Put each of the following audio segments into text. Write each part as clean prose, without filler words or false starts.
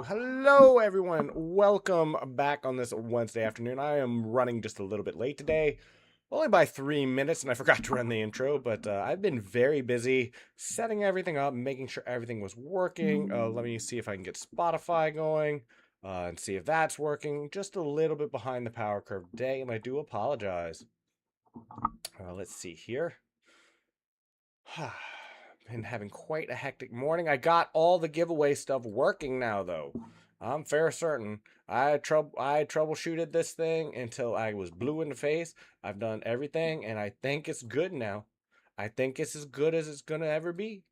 Hello, everyone. Welcome back on this Wednesday afternoon. I am running just a little bit late today, only by 3 minutes, and I forgot to run the intro, but I've been very busy setting everything up, making sure everything was working. Let me see if I can get Spotify going and see if that's working. Just a little bit behind the power curve today, and I do apologize. Let's see here. Been having quite a hectic morning. I got all the giveaway stuff working now, though. I'm fair certain. I troubleshooted this thing until I was blue in the face. I've done everything, and I think it's good now. I think it's as good as it's gonna ever be.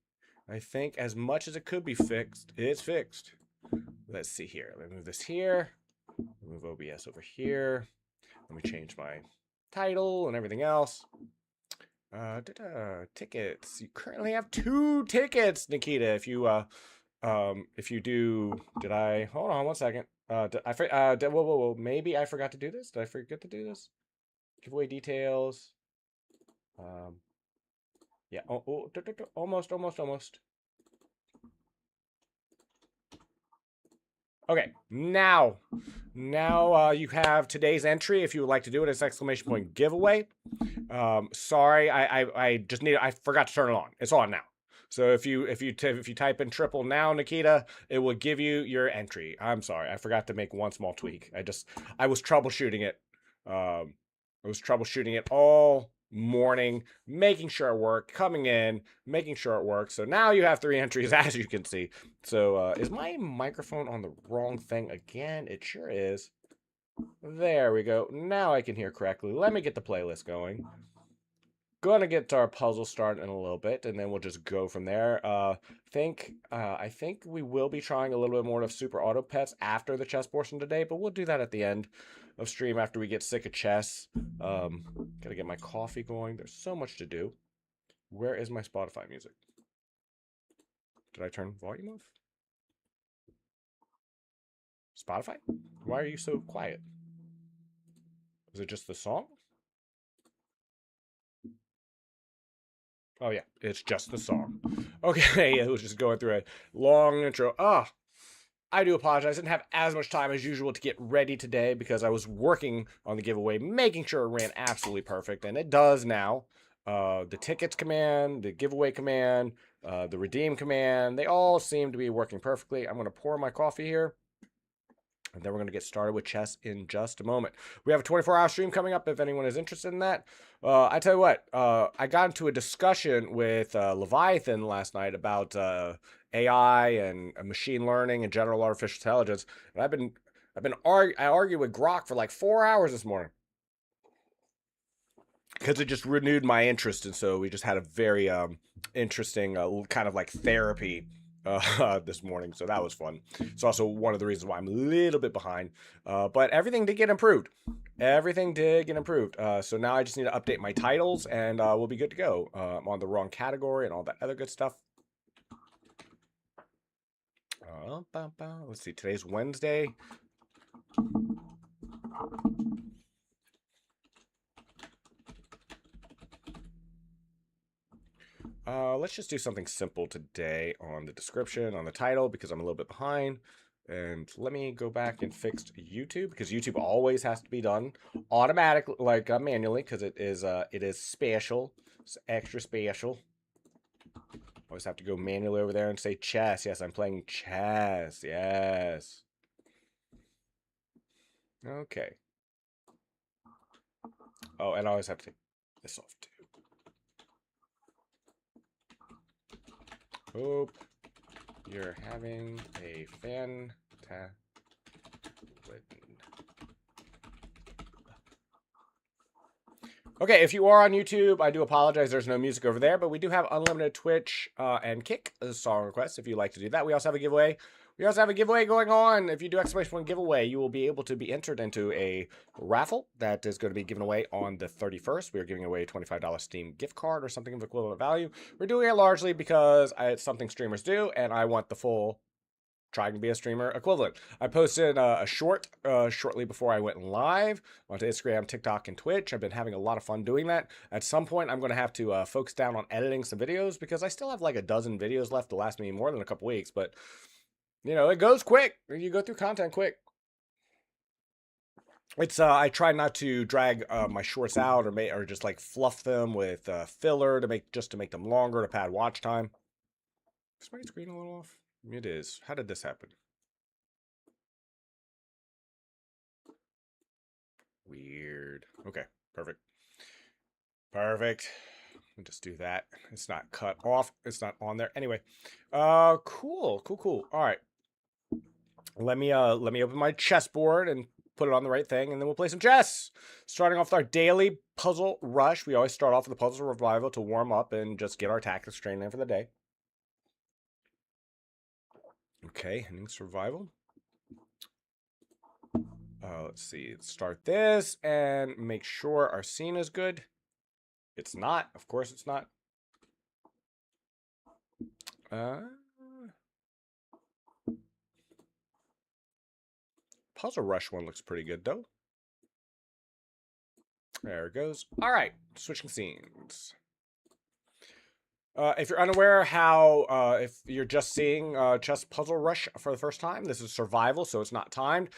I think as much as it could be fixed, it's fixed. Let's see here. Let me move this here. Move OBS over here. Let me change my title and everything else. Tickets. You currently have 2 tickets, Nikita. If you do, did I? Hold on one second. Whoa. Maybe I forgot to do this. Did I forget to do this? Giveaway details. Yeah. Almost. Okay, now you have today's entry. If you would like to do it, it's exclamation point giveaway. Sorry, I forgot to turn it on. It's on now. So if you type in triple now, Nikita, it will give you your entry. I'm sorry, I forgot to make one small tweak. I was troubleshooting it. I was troubleshooting it all morning, making sure it worked, coming in, making sure it works. So now you have 3 entries, as you can see. So is my microphone on the wrong thing again? It sure is. There we go. Now I can hear correctly. Let me get the playlist going. Gonna get to our puzzle started in a little bit, and then we'll just go from there. I think we will be trying a little bit more of Super Auto Pets after the chess portion today, but we'll do that at the end of stream after we get sick of chess. Gotta get my coffee going. There's so much to do. Where is my Spotify music? Did I turn volume off? Spotify? Why are you so quiet? Is it just the song? Oh, yeah, it's just the song. Okay, it was just going through a long intro. I do apologize. I didn't have as much time as usual to get ready today because I was working on the giveaway, making sure it ran absolutely perfect, and it does now. The tickets command, the giveaway command, the redeem command, they all seem to be working perfectly. I'm going to pour my coffee here. And then we're going to get started with chess in just a moment. We have a 24-hour stream coming up if anyone is interested in that. I tell you what, I got into a discussion with Leviathan last night about AI and machine learning and general artificial intelligence. And I argued with Grok for like 4 hours this morning because it just renewed my interest. And so we just had a very interesting kind of like therapy this morning, so that was fun. It's also one of the reasons why I'm a little bit behind, but everything did get improved. So now I just need to update my titles, and we'll be good to go. I'm on the wrong category and all that other good stuff. Let's see, today's Wednesday. Let's just do something simple today on the description, on the title, because I'm a little bit behind. And let me go back and fix YouTube, because YouTube always has to be done automatically, like manually, because it is special. It's extra special. Always have to go manually over there and say chess. Yes, I'm playing chess. Yes. Okay. Oh, and I always have to take this off too. Hope you're having a fantastic. Okay, if you are on YouTube, I do apologize. There's no music over there, but we do have unlimited Twitch and Kick song requests if you'd like to do that. We also have a giveaway. We also have a giveaway going on. If you do exclamation point giveaway, you will be able to be entered into a raffle that is going to be given away on the 31st. We are giving away a $25 Steam gift card or something of equivalent value. We're doing it largely because it's something streamers do, and I want the full trying to be a streamer equivalent. I posted a short shortly before I went live onto Instagram, TikTok, and Twitch. I've been having a lot of fun doing that. At some point, I'm going to have to focus down on editing some videos because I still have like a dozen videos left to last me more than a couple weeks. But, you know, it goes quick. You go through content quick. It's I try not to drag my shorts out or just like fluff them with filler to make them longer to pad watch time. Is my screen a little off? It is. How did this happen? Weird. Okay, perfect. Perfect. I'll just do that. It's not cut off. It's not on there. Anyway, cool. All right. Let me open my chessboard and put it on the right thing, and then we'll play some chess. Starting off with our daily puzzle rush. We always start off with a puzzle revival to warm up and just get our tactics trained in for the day. Okay, ending survival. Let's see. Let's start this and make sure our scene is good. It's not. Of course it's not. Puzzle rush one looks pretty good, though. There it goes. All right, switching scenes. If you're unaware how, if you're just seeing Chess Puzzle Rush for the first time, this is survival, so it's not timed.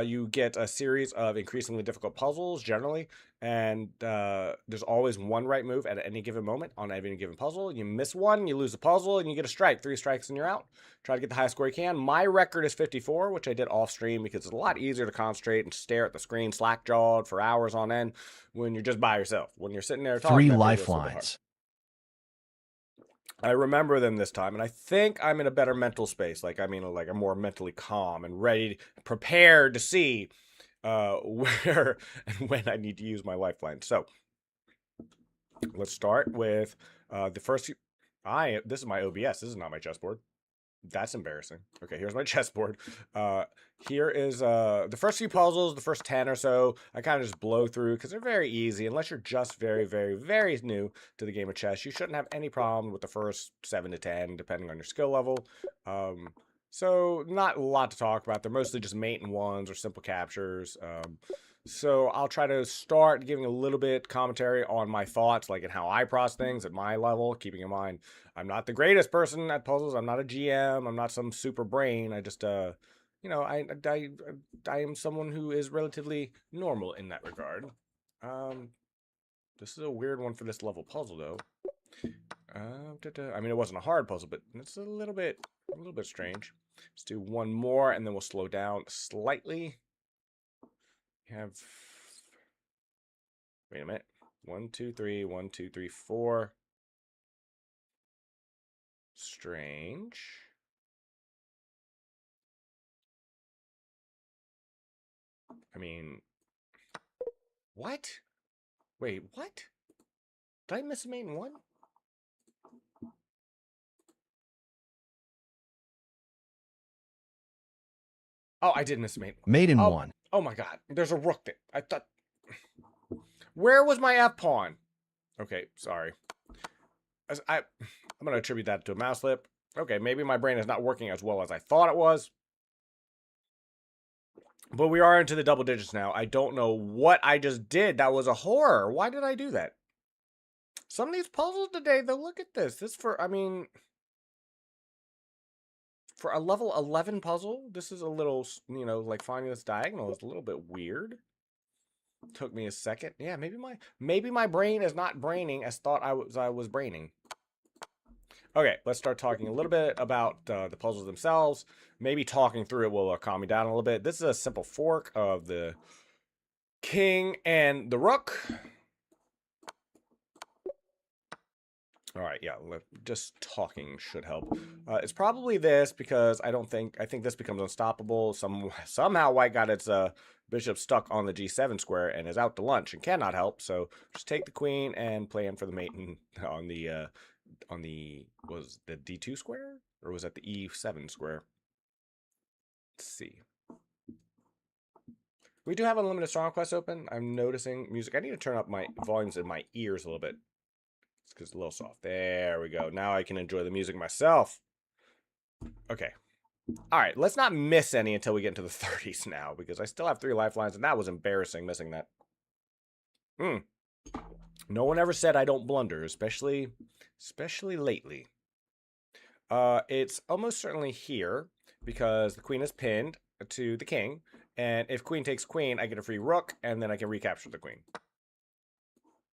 You get a series of increasingly difficult puzzles, generally, and there's always one right move at any given moment on any given puzzle. You miss one, you lose the puzzle, and you get a strike. 3 strikes and you're out. Try to get the highest score you can. My record is 54, which I did off stream because it's a lot easier to concentrate and stare at the screen slack-jawed for hours on end when you're just by yourself. When you're sitting there talking, 3 lifelines. I remember them this time, and I think I'm in a better mental space. Like, I mean, like I'm more mentally calm and ready, prepared to see where and when I need to use my lifeline. So, let's start with the first. This is my OBS. This is not my chessboard. That's embarrassing. Okay, here's my chessboard. Here is the first few puzzles, the first 10 or so, I kind of just blow through because they're very easy. Unless you're just very, very, very new to the game of chess, you shouldn't have any problem with the first 7 to 10, depending on your skill level. So not a lot to talk about. They're mostly just mate and ones or simple captures. So I'll try to start giving a little bit commentary on my thoughts, like and how I process things at my level, keeping in mind I'm not the greatest person at puzzles. I'm not a GM. I'm not some super brain. I just, you know, I am someone who is relatively normal in that regard. This is a weird one for this level puzzle, though. I mean, it wasn't a hard puzzle, but it's a little bit strange. Let's do one more, and then we'll slow down slightly. Wait a minute. 1, 2, 3, 1, 2, 3, 4. Strange. I mean, what? Wait, what? Did I miss a mate in 1? Oh, I did miss a mate. Mate in 1. Oh my god, there's a rook there. I thought... Where was my F-pawn? Okay, sorry. I'm going to attribute that to a mouse slip. Okay, maybe my brain is not working as well as I thought it was. But we are into the double digits now. I don't know what I just did. That was a horror. Why did I do that? Some of these puzzles today, though, look at this. This for a level 11 puzzle, this is a little, you know, like finding this diagonal is a little bit weird. Took me a second. Yeah, maybe my brain is not braining as thought I was braining. Okay, let's start talking a little bit about the puzzles themselves. Maybe talking through it will calm me down a little bit. This is a simple fork of the king and the rook. All right, yeah, just talking should help. It's probably this because I think this becomes unstoppable. Somehow white got its bishop stuck on the g7 square and is out to lunch and cannot help. So just take the queen and play in for the mate on the was the d2 square or was that the e7 square? Let's see. We do have unlimited strong quest open. I'm noticing music. I need to turn up my volumes in my ears a little bit. It's because it's a little soft. There we go. Now I can enjoy the music myself. Okay. All right, let's not miss any until we get into the 30s now, because I still have 3 lifelines, and that was embarrassing missing that. No one ever said I don't blunder, especially lately. It's almost certainly here, because the queen is pinned to the king, and if queen takes queen, I get a free rook, and then I can recapture the queen.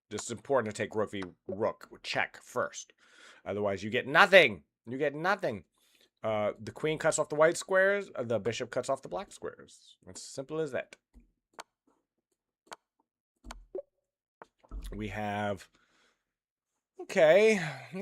This is important to take rook v rook check first. Otherwise, you get nothing. You get nothing. The queen cuts off the white squares. The bishop cuts off the black squares. It's simple as that. We have... Okay. We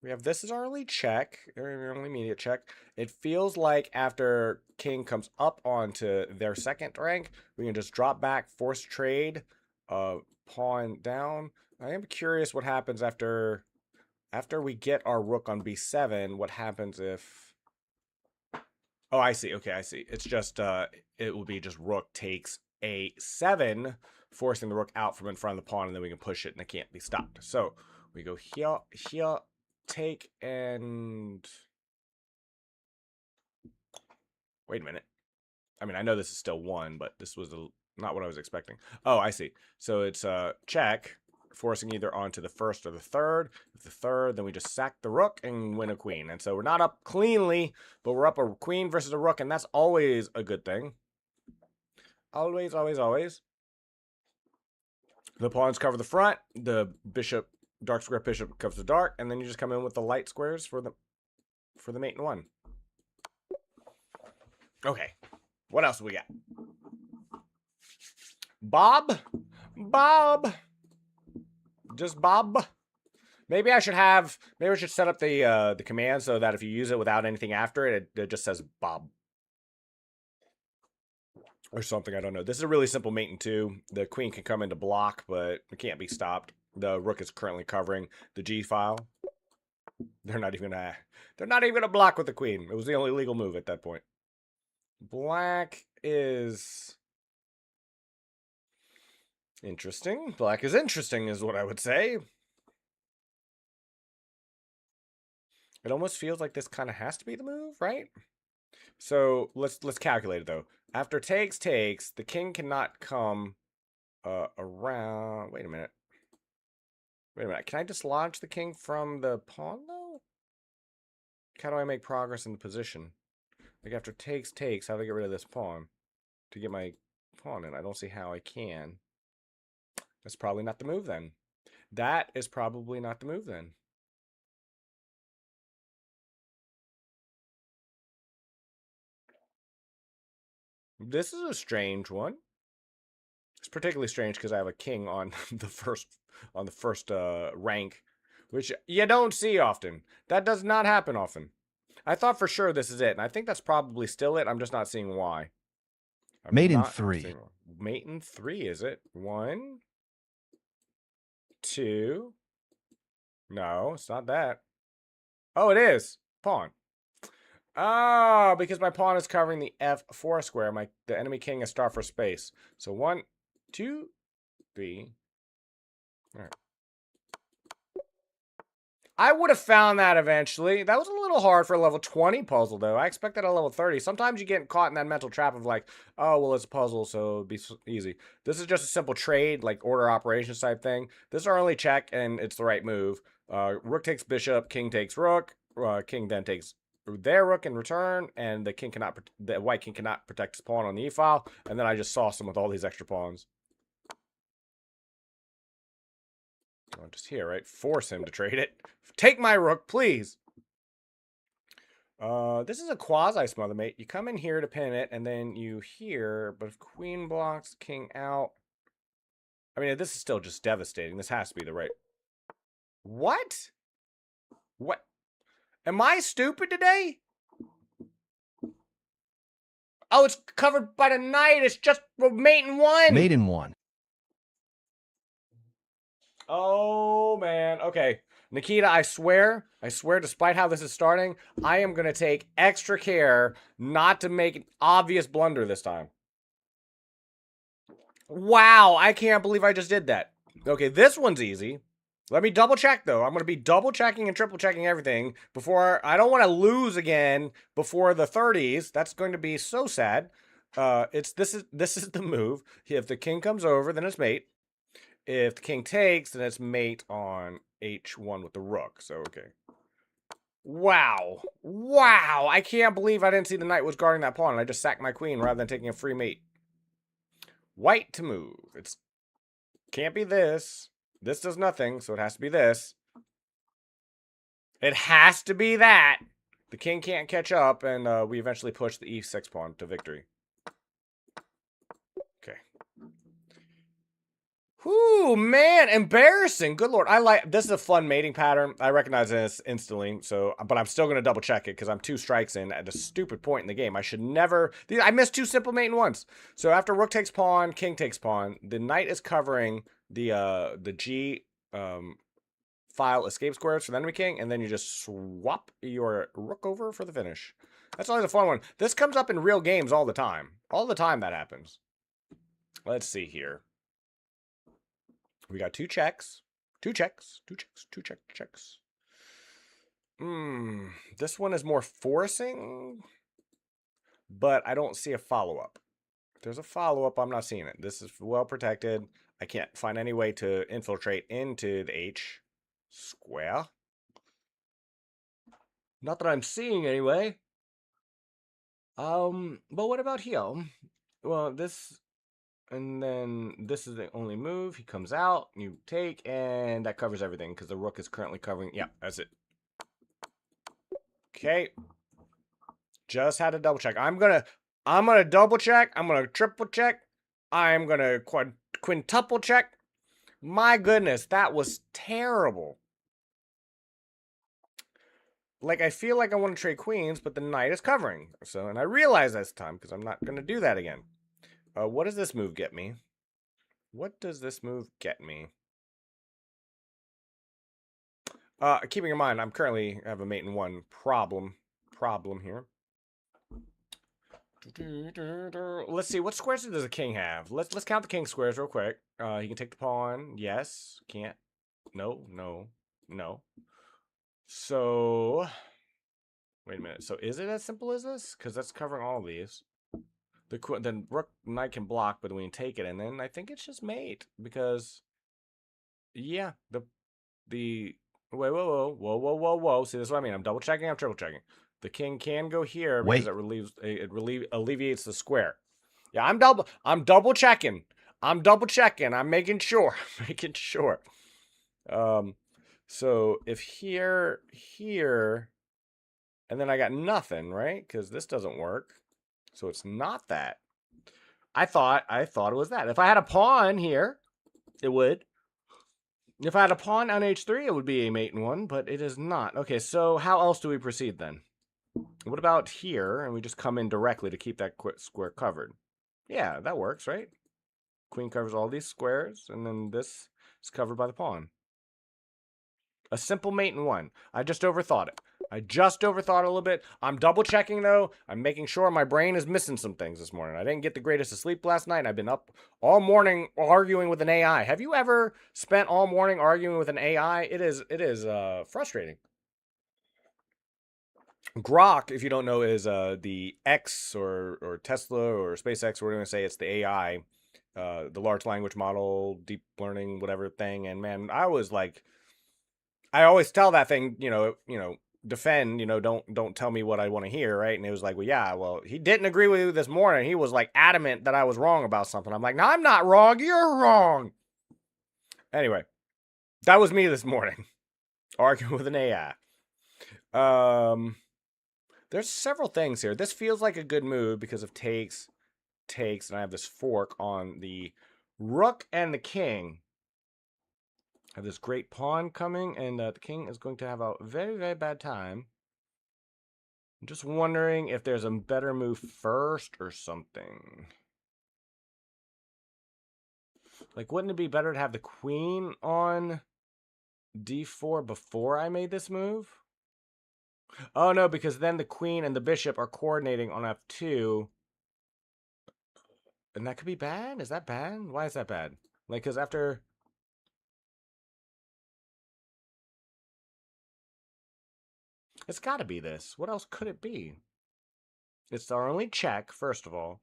have this as our only check. Our only immediate check. It feels like after king comes up onto their second rank, we can just drop back, force trade, pawn down. I am curious what happens after we get our rook on b7. What happens if... Oh, I see. Okay, I see. It's just it will be just rook takes a7, forcing the rook out from in front of the pawn, and then we can push it and it can't be stopped. So we go here, here, take, and wait a minute. I mean, I know this is still 1, but this was not what I was expecting. Oh, I see. So it's check, forcing either onto the first or the third. If the third, then we just sack the rook and win a queen. And so we're not up cleanly, but we're up a queen versus a rook, and that's always a good thing. Always, always, always. The pawns cover the front. The bishop, dark square bishop covers the dark, and then you just come in with the light squares for the mate in 1. Okay. What else do we got? Bob? Bob? Just Bob? Maybe I should set up the command so that if you use it without anything after it, it just says Bob. Or something, I don't know. This is a really simple mate in 2. The queen can come into block, but it can't be stopped. The rook is currently covering the G file. They're not even gonna block with the queen. It was the only legal move at that point. Black is interesting. Black is interesting is what I would say. It almost feels like this kind of has to be the move, right? So let's calculate it though. After takes, the king cannot come around. Wait a minute. Can I dislodge the king from the pawn though? How do I make progress in the position? Like after takes, how do I get rid of this pawn to get my pawn in? I don't see how I can. That's probably not the move then. That is probably not the move then. This is a strange one. It's particularly strange because I have a king on the first rank, which you don't see often. That does not happen often. I thought for sure this is it, and I think that's probably still it. I'm just not seeing why. Mate in 3. Mate in 3, is it? 1, 2. No, it's not that. Oh, it is. Pawn. Oh, because my pawn is covering the f4 square. The enemy king is star for space. So 1, 2, 3. All right. I would have found that eventually. That was a little hard for a level 20 puzzle, though. I expected a level 30. Sometimes you get caught in that mental trap of like, oh, well, it's a puzzle, so it'd be easy. This is just a simple trade, like order operations type thing. This is our only check, and it's the right move. Rook takes bishop, king takes rook. King then takes their rook in return, and the white king cannot protect his pawn on the e-file. And then I just sauce him with all these extra pawns. I'm just here, right? Force him to trade it. Take my rook, please. This is a quasi-smother mate. You come in here to pin it, and then you here, but if queen blocks, king out. I mean, this is still just devastating. This has to be the right... What? What? Am I stupid today? Oh, it's covered by the knight. It's just mate in 1. Mate in 1. Oh, man. Okay. Nikita, I swear, despite how this is starting, I am going to take extra care not to make an obvious blunder this time. Wow, I can't believe I just did that. Okay, this one's easy. Let me double check though. I'm going to be double checking and triple checking everything before I don't want to lose again before the 30s. That's going to be so sad. This is the move. If the king comes over, then it's mate. If the king takes, then it's mate on h1 with the rook. So okay. Wow. Wow. I can't believe I didn't see the knight was guarding that pawn and I just sacked my queen rather than taking a free mate. White to move. It's can't be this. This does nothing, so it has to be this. It has to be that. The king can't catch up, and we eventually push the e6 pawn to victory. Okay. Whoo, man, embarrassing. Good lord. This is a fun mating pattern. I recognize this instantly, but I'm still going to double check it because I'm 2 strikes in at a stupid point in the game. I should never... I missed 2 simple mating once. So after rook takes pawn, king takes pawn, the knight is covering the G file escape squares for the enemy king, and then you just swap your rook over for the finish. That's always a fun one. This comes up in real games all the time. All the time that happens. Let's see here. We got 2 checks. 2 checks. 2 checks. 2 checks. This one is more forcing, but I don't see a follow-up. If there's a follow-up, I'm not seeing it. This is well protected. I can't find any way to infiltrate into the H square. Not that I'm seeing anyway. But what about here? Well, this, and then this is the only move. He comes out, you take, and that covers everything because the rook is currently covering. Yeah, that's it. Okay. Just had to double check. I'm gonna double check. I'm gonna triple check. I'm gonna quintuple check. My goodness, that was terrible. Like, I feel like I want to trade queens, but the knight is covering. So, and I realize that's time because I'm not going to do that again. What does this move get me? What does this move get me? Keeping in mind, I'm currently have a mate in 1 problem here. Let's see, what squares does the king have? Let's count the king squares real quick. He can take the pawn. Yes. Can't. No. So, wait a minute. So is it as simple as this? Because that's covering all of these. Then rook knight can block, but we can take it, and then I think it's just mate because, yeah, whoa. See, this is what I mean. I'm double checking. I'm triple checking. The king can go here because it alleviates the square. Yeah, I'm double checking. I'm making sure. So if here, and then I got nothing, right? Because this doesn't work. So it's not that. I thought it was that. If I had a pawn here, it would. If I had a pawn on h3, it would be a mate in 1, but it is not. Okay, so how else do we proceed then? What about here? And we just come in directly to keep that square covered. Yeah, that works, right? Queen covers all these squares, and then this is covered by the pawn. A simple mate in 1. I just overthought it. a little bit. I'm double checking though. I'm making sure my brain is missing some things this morning. I didn't get the greatest of sleep last night. I've been up all morning arguing with an AI. Have you ever spent all morning arguing with an AI? It is frustrating. Grok, if you don't know, is the X or Tesla or SpaceX, we're going to say it's the AI, the large language model, deep learning, whatever thing. And man, I always tell that thing, defend, don't tell me what I want to hear, right? And it was like, well, he didn't agree with you this morning. He was like adamant that I was wrong about something. I'm like, no, I'm not wrong. You're wrong. Anyway, that was me this morning, arguing with an AI. There's several things here. This feels like a good move because of takes, and I have this fork on the rook and the king. I have this great pawn coming, and the king is going to have a very, very bad time. I'm just wondering if there's a better move first or something. Like, wouldn't it be better to have the queen on d4 before I made this move? Oh, no, because then the queen and the bishop are coordinating on f2. And that could be bad? Is that bad? Why is that bad? Like, because after... It's got to be this. What else could it be? It's our only check, first of all.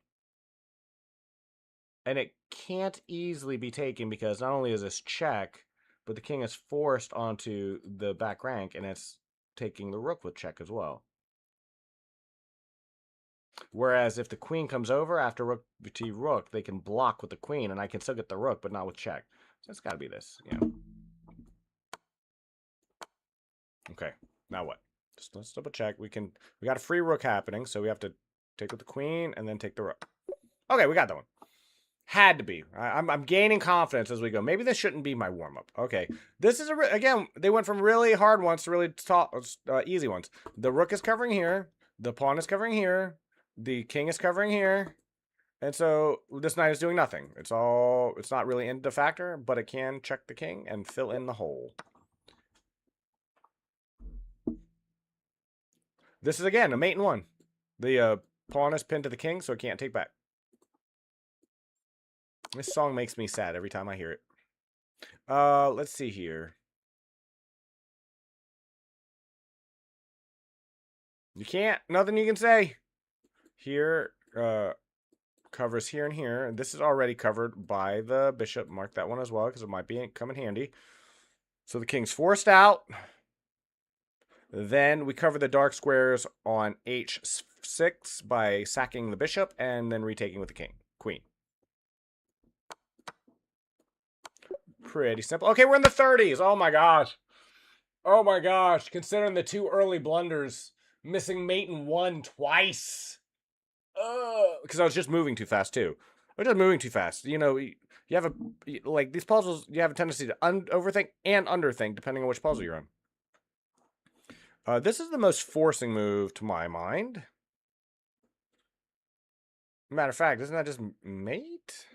And it can't easily be taken because not only is this check, but the king is forced onto the back rank, and it's taking the rook with check as well. Whereas if the queen comes over after rook to rook, they can block with the queen, and I can still get the rook, but not with check. So it's got to be this, yeah. Okay, now what? Just let's double check. We got a free rook happening, so we have to take with the queen and then take the rook. Okay, we got that one. Had to be. I'm gaining confidence as we go. Maybe this shouldn't be my warm-up. Okay, this is again, they went from really hard ones to really easy ones. The rook is covering here. The pawn is covering here. The king is covering here. And so this knight is doing nothing. It's not really into factor, but it can check the king and fill in the hole. This is, again, a mate in one. The pawn is pinned to the king, so it can't take back. This song makes me sad every time I hear it. Let's see here. You can't. Nothing you can say. Here, covers here and here. And this is already covered by the bishop. Mark that one as well, because it might come in handy. So the king's forced out. Then we cover the dark squares on h6 by sacking the bishop and then retaking with the queen. Pretty simple. Okay, we're in the 30s. Oh my gosh. Oh my gosh. Considering the two early blunders, missing mate in one twice. Because I was just moving too fast too. I was just moving too fast. You know, you have like these puzzles, you have a tendency to overthink and underthink depending on which puzzle you're on. This is the most forcing move to my mind. Matter of fact, isn't that just mate?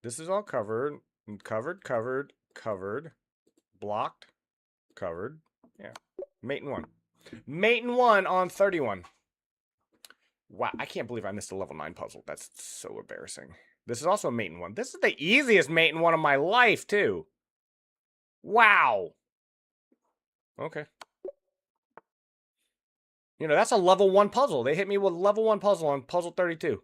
This is all covered, covered, blocked, covered. Yeah, mate in one. Mate in one on 31. Wow, I can't believe I missed a level 9 puzzle. That's so embarrassing. This is also a mate in one. This is the easiest mate in one of my life, too. Wow. Okay. You know, that's a level 1 puzzle. They hit me with level 1 puzzle on puzzle 32.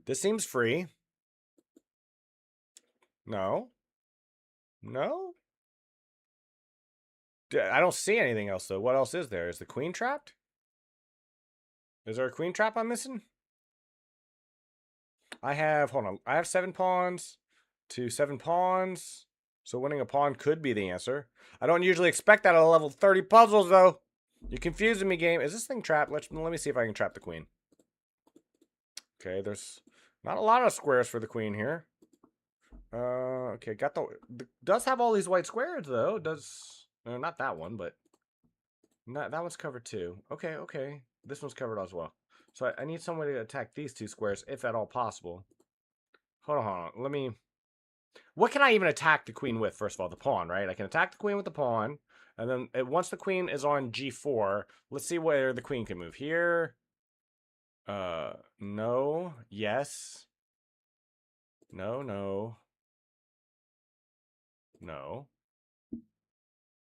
This seems free. No. No? I don't see anything else, though. What else is there? Is the queen trapped? Is there a queen trap I'm missing? I have 7 pawns to 7 pawns. So winning a pawn could be the answer. I don't usually expect that at a level 30 puzzles, though. You're confusing me, game. Is this thing trapped? Let me see if I can trap the queen. Okay, there's not a lot of squares for the queen here. Okay, got does have all these white squares, though. Not that one, but that one's covered too. Okay. This one's covered as well. So I need some way to attack these 2 squares, if at all possible. Hold on. What can I even attack the queen with, first of all? The pawn, right? I can attack the queen with the pawn. And then once the queen is on g4, let's see where the queen can move. Here. No. Yes. No.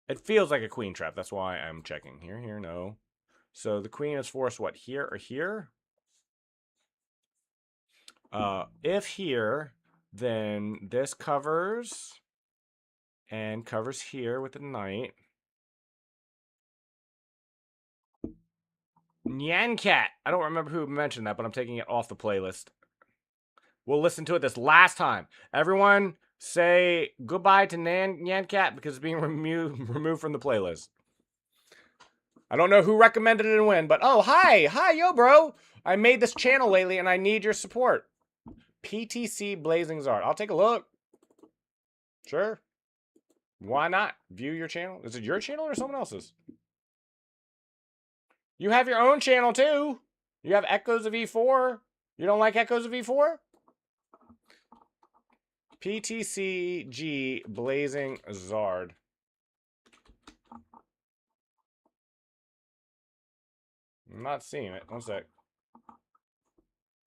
It feels like a queen trap. That's why I'm checking. Here, no. So the queen is forced, what, here or here? If here, then this covers and covers here with the knight. Nyan Cat. I don't remember who mentioned that, but I'm taking it off the playlist. We'll listen to it this last time. Everyone say goodbye to Nyan Cat because it's being removed from the playlist. I don't know who recommended it and when, but oh, hi, yo, bro. I made this channel lately and I need your support. PTC Blazing Zard. I'll take a look. Sure. Why not? View your channel. Is it your channel or someone else's? You have your own channel too. You have Echoes of E4. You don't like Echoes of E4? PTCG Blazing Zard. I'm not seeing it. One sec.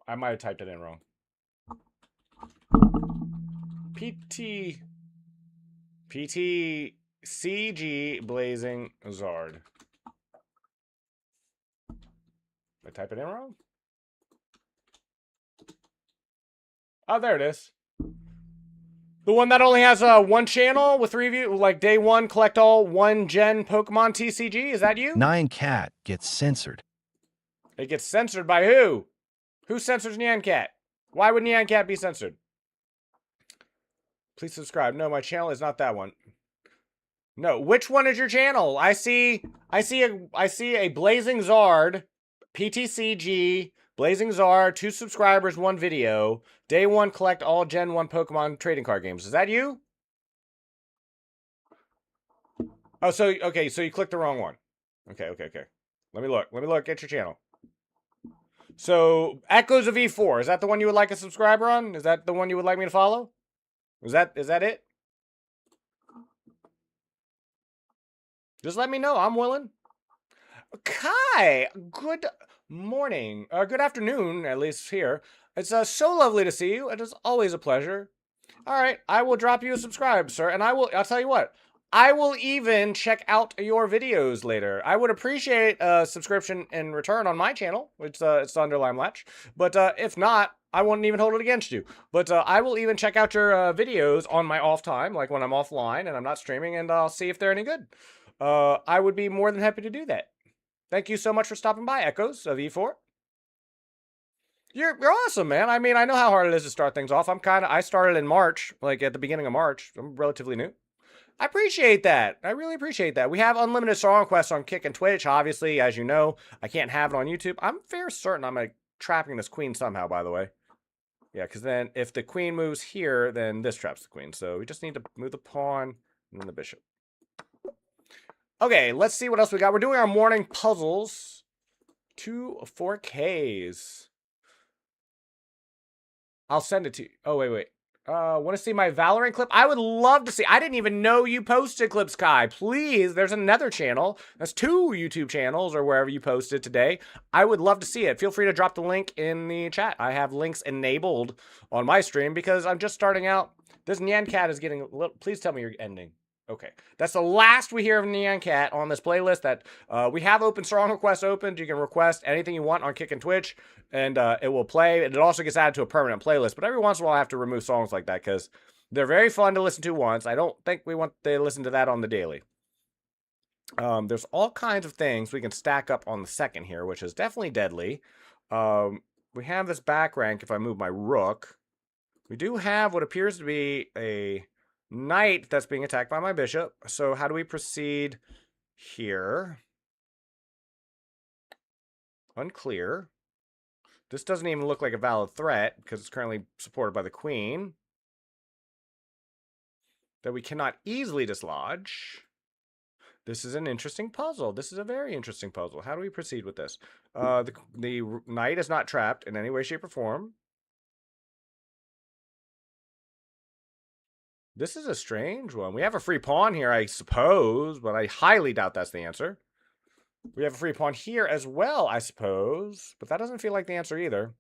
I might have typed it in wrong. PT. PTCG Blazing Zard. Did I type it in wrong? Oh, there it is. The one that only has one channel with 3 views, like day one, collect all 1-gen Pokemon TCG. Is that you? Nyan Cat gets censored. It gets censored by who? Who censors Nyan Cat? Why would Nyan Cat be censored? Please subscribe. No, my channel is not that one. No, which one is your channel? I see a Blazing Zard, PTCG, Blazing Zard, 2 subscribers, 1 video. Day 1, collect all Gen 1 Pokemon trading card games. Is that you? Oh, so, okay, so you clicked the wrong one. Okay. Let me look at your channel. So, Echoes of E4, is that the one you would like a subscriber on? Is that the one you would like me to follow? Is that it? Just let me know. I'm willing. Kai, good morning. Good afternoon, at least here. It's so lovely to see you. It is always a pleasure. All right, I will drop you a subscribe, sir, and I'll tell you what. I will even check out your videos later. I would appreciate a subscription in return on my channel, which it's under Limelatch. But if not, I won't even hold it against you. But I will even check out your videos on my off time, like when I'm offline and I'm not streaming, and I'll see if they're any good. I would be more than happy to do that. Thank you so much for stopping by, Echoes of E4. You're awesome, man. I mean, I know how hard it is to start things off. I started in March, like at the beginning of March. I'm relatively new. I appreciate that. I really appreciate that. We have unlimited song requests on Kick and Twitch. Obviously, as you know, I can't have it on YouTube. I'm fairly certain I'm like trapping this queen somehow, by the way. Yeah, because then if the queen moves here, then this traps the queen. So we just need to move the pawn and then the bishop. Okay, let's see what else we got. We're doing our morning puzzles. 2 4Ks. I'll send it to you. Oh, wait. Want to see my Valorant clip? I would love to see. I didn't even know you posted clips, Kai. Please, there's another channel. That's 2 YouTube channels or wherever you posted today. I would love to see it. Feel free to drop the link in the chat. I have links enabled on my stream because I'm just starting out. This Nyan Cat is getting a little... Please tell me you're ending. Okay, that's the last we hear of Nyan Cat on this playlist. That we have open song requests opened. You can request anything you want on Kick and Twitch, and it will play. And it also gets added to a permanent playlist. But every once in a while, I have to remove songs like that because they're very fun to listen to once. I don't think we want to listen to that on the daily. There's all kinds of things we can stack up on the second here, which is definitely deadly. We have this back rank. If I move my rook, we do have what appears to be a knight that's being attacked by my bishop. So how do we proceed here? Unclear. This doesn't even look like a valid threat because it's currently supported by the queen that we cannot easily dislodge. This is an interesting puzzle. This is a very interesting puzzle. How do we proceed with this? The knight is not trapped in any way, shape, or form. This is a strange one. We have a free pawn here, I suppose, but I highly doubt that's the answer. We have a free pawn here as well, I suppose, but that doesn't feel like the answer either.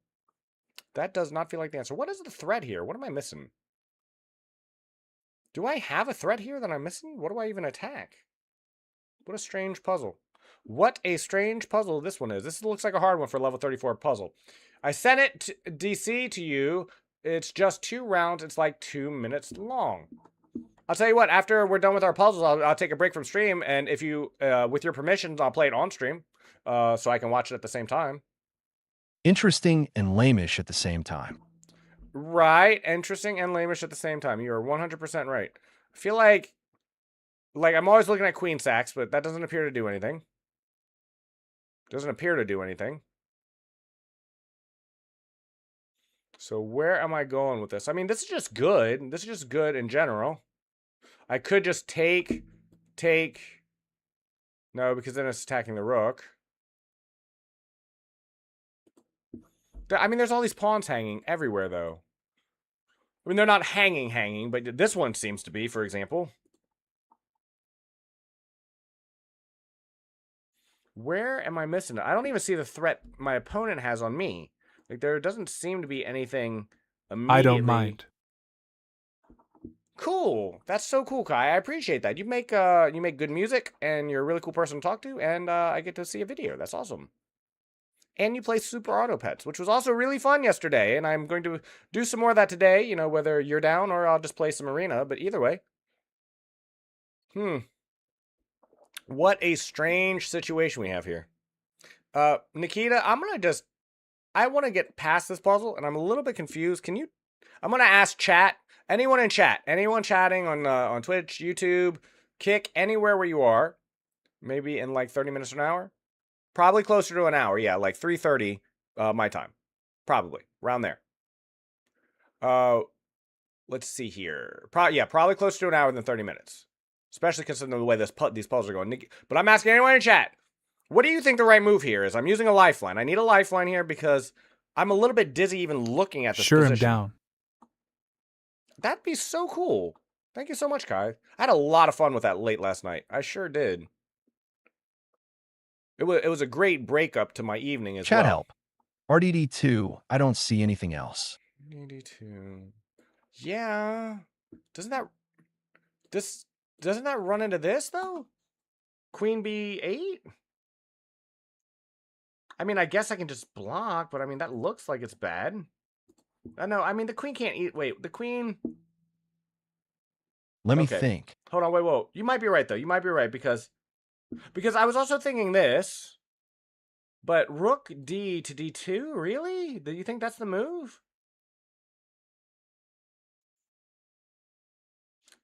That does not feel like the answer. What is the threat here? What am I missing? Do I have a threat here that I'm missing? What do I even attack? What a strange puzzle. What a strange puzzle this one is. This looks like a hard one for a level 34 puzzle. I sent it to DC to you. It's just 2 rounds. It's like 2 minutes long. I'll tell you what, after we're done with our puzzles, I'll take a break from stream. And if you, with your permissions, I'll play it on stream so I can watch it at the same time. Interesting and lameish at the same time. Right. Interesting and lameish at the same time. You are 100% right. I feel like I'm always looking at queen sacks, but that doesn't appear to do anything. Doesn't appear to do anything. So where am I going with this? I mean, this is just good. This is just good in general. I could just take... No, because then it's attacking the rook. I mean, there's all these pawns hanging everywhere, though. I mean, they're not hanging, but this one seems to be, for example. Where am I missing it? I don't even see the threat my opponent has on me. Like, there doesn't seem to be anything immediately. I don't mind. Cool. That's so cool, Kai. I appreciate that. You make good music, and you're a really cool person to talk to, and I get to see a video. That's awesome. And you play Super Auto Pets, which was also really fun yesterday, and I'm going to do some more of that today, you know, whether you're down or I'll just play some arena, but either way. What a strange situation we have here. Nikita, I want to get past this puzzle, and I'm a little bit confused. I'm going to ask chat, anyone in chat, anyone chatting on Twitch, YouTube, Kick, anywhere where you are, maybe in like 30 minutes or an hour. Probably closer to an hour, yeah, like 3:30 my time. Probably, around there. Let's see here. Probably closer to an hour than 30 minutes. Especially considering the way these puzzles are going. But I'm asking anyone in chat, what do you think the right move here is? I'm using a lifeline. I need a lifeline here because I'm a little bit dizzy even looking at this position. I'm down. That'd be so cool. Thank you so much, Kai. I had a lot of fun with that late last night. I sure did. It was a great breakup to my evening as well. Chat help. RDD2, I don't see anything else. RDD2. Yeah. Doesn't that run into this though? Queen B8? I mean, I guess I can just block, but I mean that looks like it's bad. No, I mean the queen can't eat. Wait, the queen. Let me think. Hold on, whoa. You might be right though. You might be right because I was also thinking this. But rook D to D2, really? Do you think that's the move?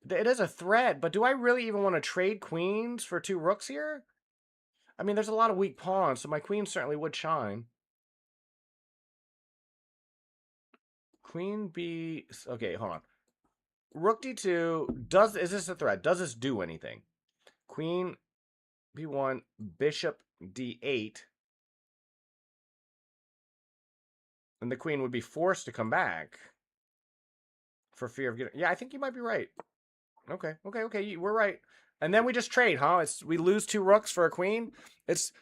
It is a threat, but do I really even want to trade queens for 2 rooks here? I mean, there's a lot of weak pawns, so my queen certainly would shine. Queen B... Okay, hold on. Rook D2, is this a threat? Does this do anything? Queen B1, bishop D8. And the queen would be forced to come back for fear of getting... Yeah, I think you might be right. Okay, we're right. And then we just trade, huh? We lose 2 rooks for a queen. It's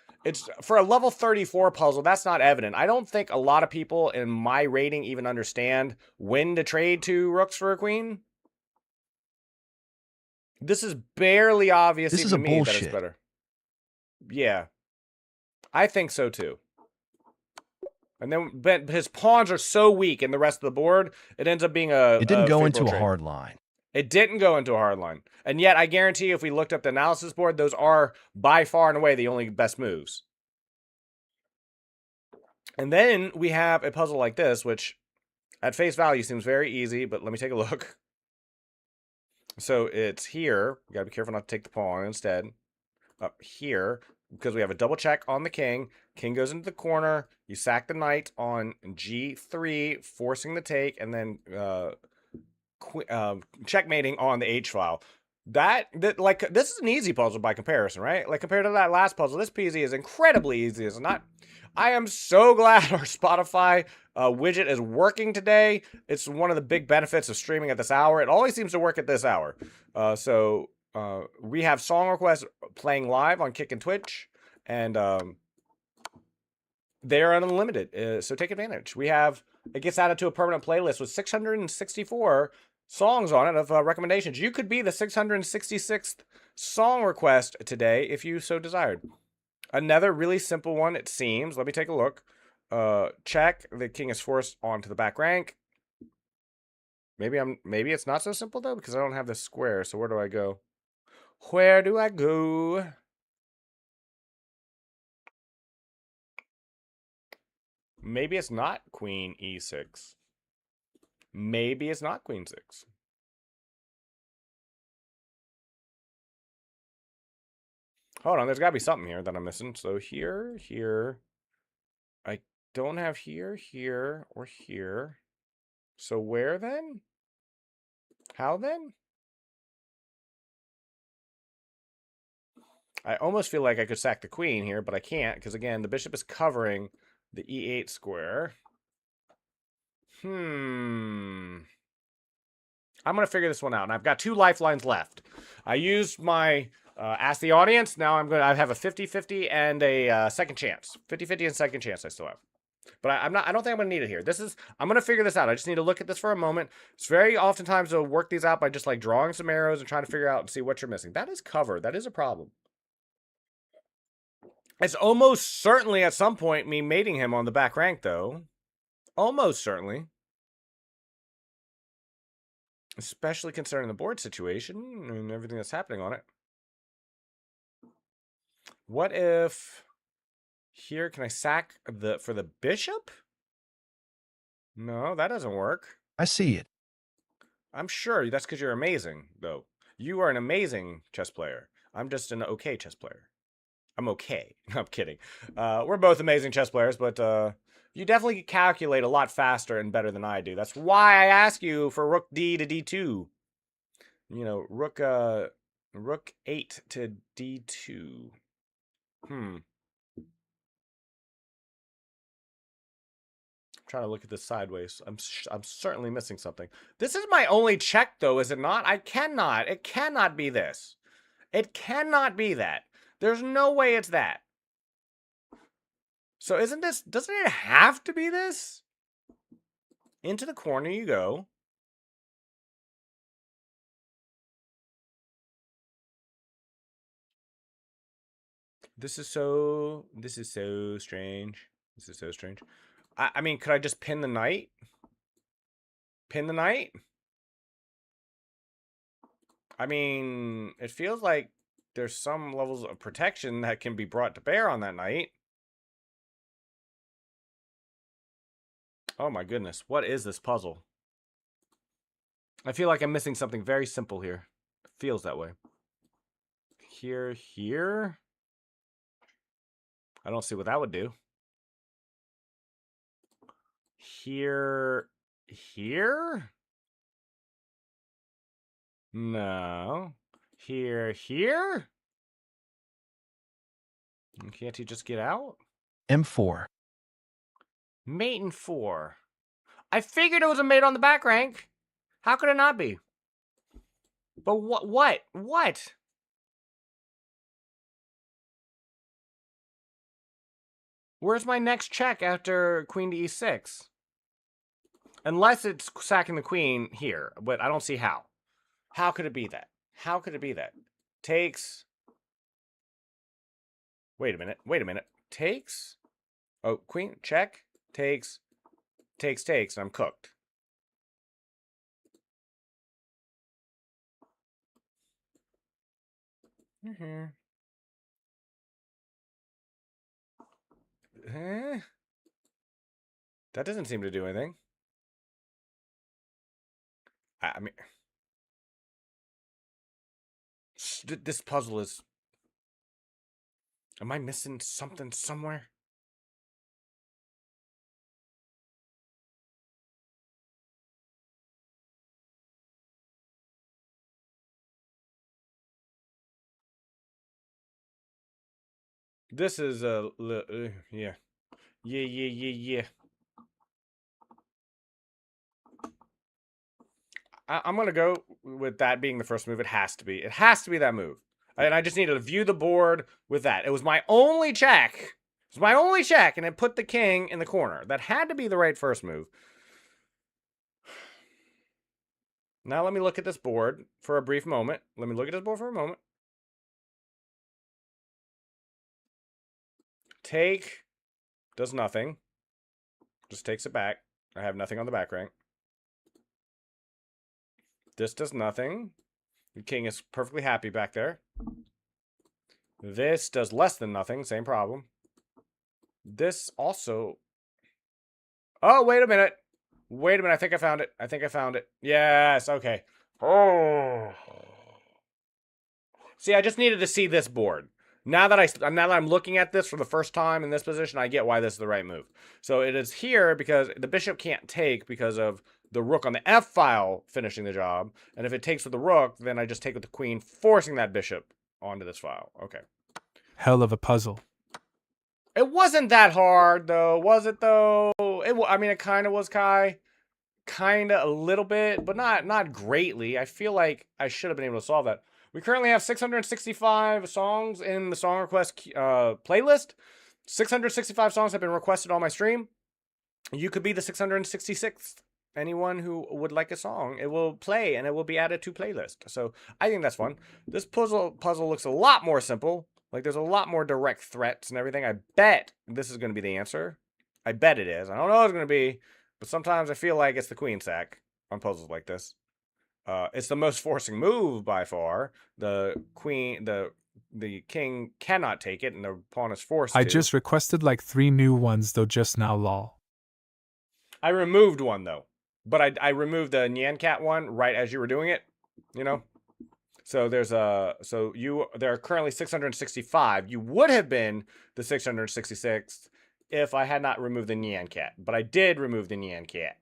for a level 34 puzzle, that's not evident. I don't think a lot of people in my rating even understand when to trade 2 rooks for a queen. This is barely obvious This is to a me bullshit. that it's better. Yeah. I think so too. And then, but his pawns are so weak in the rest of the board, it ends up being It didn't go into a trade. hard line. It didn't go into a hard line. And yet, I guarantee you, if we looked up the analysis board, those are by far and away the only best moves. And then we have a puzzle like this, which at face value seems very easy, but let me take a look. So it's here. You gotta be careful not to take the pawn instead. Up here, because we have a double check on the king. King goes into the corner. You sack the knight on G3, forcing the take, and then checkmating on the H file. Like, this is an easy puzzle by comparison, right? Like, compared to that last puzzle, this PZ is incredibly easy, is it not? I am so glad our Spotify widget is working today. It's one of the big benefits of streaming at this hour. It always seems to work at this hour. So we have song requests playing live on Kick and Twitch, and they are unlimited. So take advantage. It gets added to a permanent playlist with 664 songs on it of recommendations. You could be the 666th song request today if you so desired. Another really simple one, it seems. Let me take a look. Check. The king is forced onto the back rank. Maybe it's not so simple though, because I don't have this square. So where do I go? Where do I go? Maybe it's not queen e6. Maybe it's not queen 6. Hold on, there's got to be something here that I'm missing. So here. I don't have here, or here. So where then? How then? I almost feel like I could sack the queen here, but I can't, because again, the bishop is covering the e8 square. I'm going to figure this one out, and I've got 2 lifelines left. I used my Ask the Audience. Now I have a 50-50 and a second chance. 50-50 and second chance I still have. But I don't think I'm gonna need it here. I'm gonna figure this out. I just need to look at this for a moment. It's very oftentimes to work these out by just like drawing some arrows and trying to figure out and see what you're missing. That is cover. That is a problem. It's almost certainly at some point me mating him on the back rank, though. Almost certainly. Especially considering the board situation and everything that's happening on it. What if here, can I sack for the bishop? No, that doesn't work. I see it. I'm sure that's because you're amazing, though. You are an amazing chess player. I'm just an okay chess player. I'm okay. I'm kidding. We're both amazing chess players, but you definitely calculate a lot faster and better than I do. That's why I ask you for rook d to d2. You know, rook 8 to d2. I'm trying to look at this sideways. I'm certainly missing something. This is my only check, though, is it not? It cannot be this. It cannot be that. There's no way it's that. So doesn't it have to be this? Into the corner you go. This is so strange. This is so strange. I mean, could I just pin the knight? Pin the knight? I mean, it feels like there's some levels of protection that can be brought to bear on that knight. Oh my goodness, what is this puzzle? I feel like I'm missing something very simple here. It feels that way. Here. I don't see what that would do. Here. No. Here. Can't he just get out? M4. Mate in 4. I figured it was a mate on the back rank. How could it not be? But what? Where's my next check after queen to e6? Unless it's sacking the queen here, but I don't see how. How could it be that? How could it be that? Takes. Wait a minute. Takes. Oh, queen, check. Takes, and I'm cooked. That doesn't seem to do anything. I mean, this puzzle is... Am I missing something somewhere? This is yeah. I'm gonna go with that being the first move. It has to be. It has to be that move. And I just needed to view the board with that. It was my only check. It was my only check, and it put the king in the corner. That had to be the right first move. Now let me look at this board for a brief moment. Take does nothing. Just takes it back. I have nothing on the back rank. This does nothing. The king is perfectly happy back there. This does less than nothing. Same problem. This also... Oh, wait a minute. I think I found it. Yes, okay. Oh. See, I just needed to see this board. Now that I'm looking at this for the first time in this position, I get why this is the right move. So it is here because the bishop can't take because of the rook on the f file finishing the job. And if it takes with the rook, then I just take with the queen, forcing that bishop onto this file. Okay. Hell of a puzzle. It wasn't that hard, though. Was it, though? I mean, it kind of was, Kai. Kind of a little bit, but not greatly. I feel like I should have been able to solve that. We currently have 665 songs in the song request playlist. 665 songs have been requested on my stream. You could be the 666th. Anyone who would like a song, it will play and it will be added to playlist. So I think that's fun. This puzzle looks a lot more simple. Like there's a lot more direct threats and everything. I bet this is going to be the answer. I bet it is. I don't know what it's going to be, but sometimes I feel like it's the queen sack on puzzles like this. It's the most forcing move by far. The king cannot take it, and the pawn is forced I to. just requested like 3 new ones though just now, lol. I removed one though, but I removed the Nyan Cat one right as you were doing it. You know, so there are currently 665. You would have been the 666th if I had not removed the Nyan Cat, but I did remove the Nyan Cat.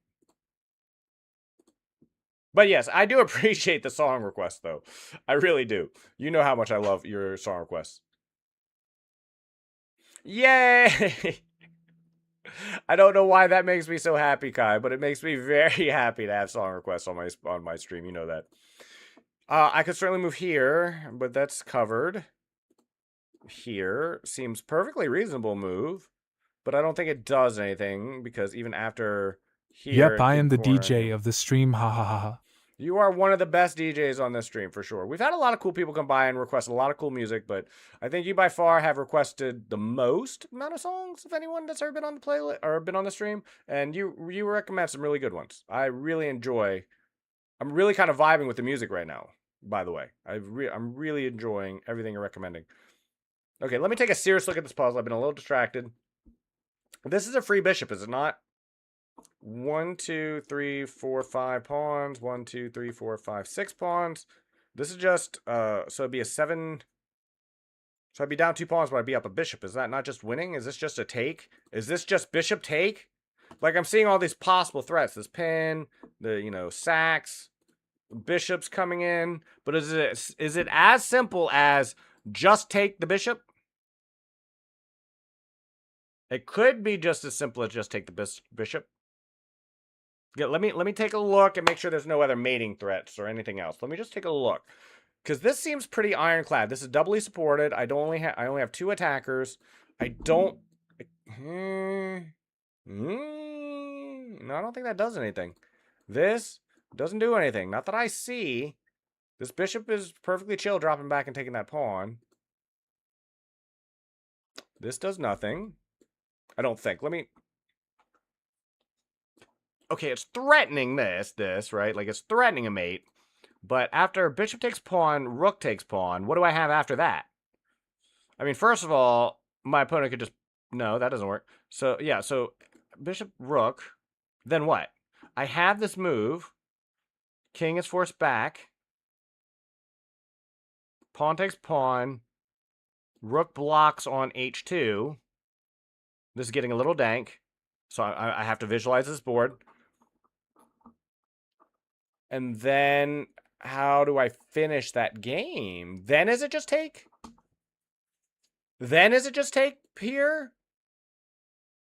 But yes, I do appreciate the song request, though. I really do. You know how much I love your song requests. Yay! I don't know why that makes me so happy, Kai, but it makes me very happy to have song requests on my stream. You know that. I could certainly move here, but that's covered. Here seems perfectly reasonable move, but I don't think it does anything because even after here, Yep, I am the corner, DJ of the stream, ha ha ha ha. You are one of the best DJs on this stream for sure. We've had a lot of cool people come by and request a lot of cool music, but I think you by far have requested the most amount of songs of anyone that's ever been on the playlist or been on the stream, and you recommend some really good ones. I really enjoy. I'm really kind of vibing with the music right now. By the way, I'm really enjoying everything you're recommending. Okay, let me take a serious look at this puzzle. I've been a little distracted. This is a free bishop, is it not? 1, 2, 3, 4, 5 pawns. 1, 2, 3, 4, 5, 6 pawns. This is just so it'd be a 7. So I'd be down 2 pawns, but I'd be up a bishop. Is that not just winning? Is this just a take? Is this just bishop take? Like I'm seeing all these possible threats. This pin, the sacks, bishops coming in. But is it as simple as just take the bishop? It could be just as simple as just take the bishop. Yeah, let me take a look and make sure there's no other mating threats or anything else. Let me just take a look. Because this seems pretty ironclad. This is doubly supported. I only have 2 attackers. I don't... No, I don't think that does anything. This doesn't do anything. Not that I see. This bishop is perfectly chill dropping back and taking that pawn. This does nothing. I don't think. Let me... Okay, it's threatening this, right? Like, it's threatening a mate. But after bishop takes pawn, rook takes pawn, what do I have after that? I mean, first of all, my opponent could just... No, that doesn't work. So, yeah, so bishop, rook. Then what? I have this move. King is forced back. Pawn takes pawn. Rook blocks on h2. This is getting a little dank. So I have to visualize this board. And then how do I finish that game? Then is it just take? Then is it just take here?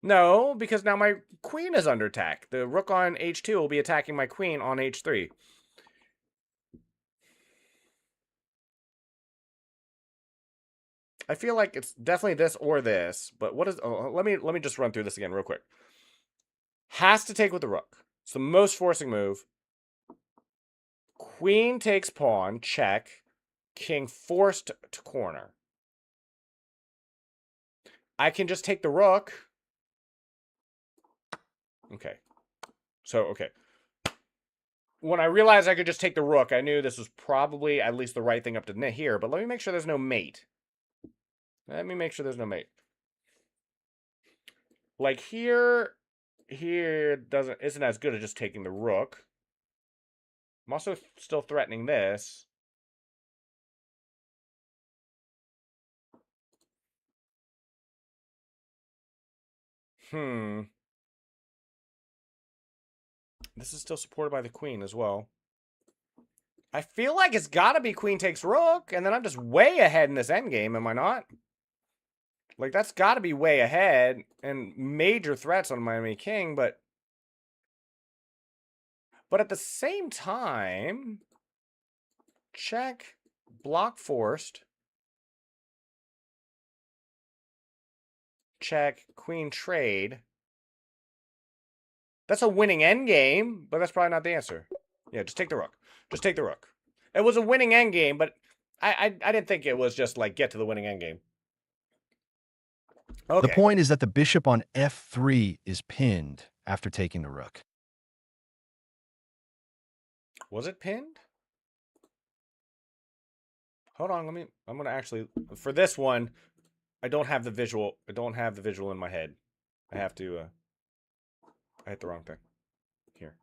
No, because now my queen is under attack. The rook on h2 will be attacking my queen on h3. I feel like it's definitely this or this, but what is... Oh, let me just run through this again real quick. Has to take with the rook. It's the most forcing move. Queen takes pawn, check. King forced to corner. I can just take the rook. Okay. So, okay. When I realized I could just take the rook, I knew this was probably at least the right thing up to here, but let me make sure there's no mate. Let me make sure there's no mate. Like here isn't as good as just taking the rook. I'm also still threatening this. This is still supported by the queen as well. I feel like it's got to be queen takes rook, and then I'm just way ahead in this endgame, am I not? Like, that's got to be way ahead, and major threats on my enemy king, but at the same time, check, block forced, check, queen trade. That's a winning endgame, but that's probably not the answer. Yeah, just take the rook. Just take the rook. It was a winning endgame, but I didn't think it was just like get to the winning endgame. The Okay. point is that the bishop on f3 is pinned after taking the rook. Was it pinned? Hold on, I'm gonna actually, for this one, I don't have the visual. I don't have the visual in my head. I have to, I hit the wrong thing. Here.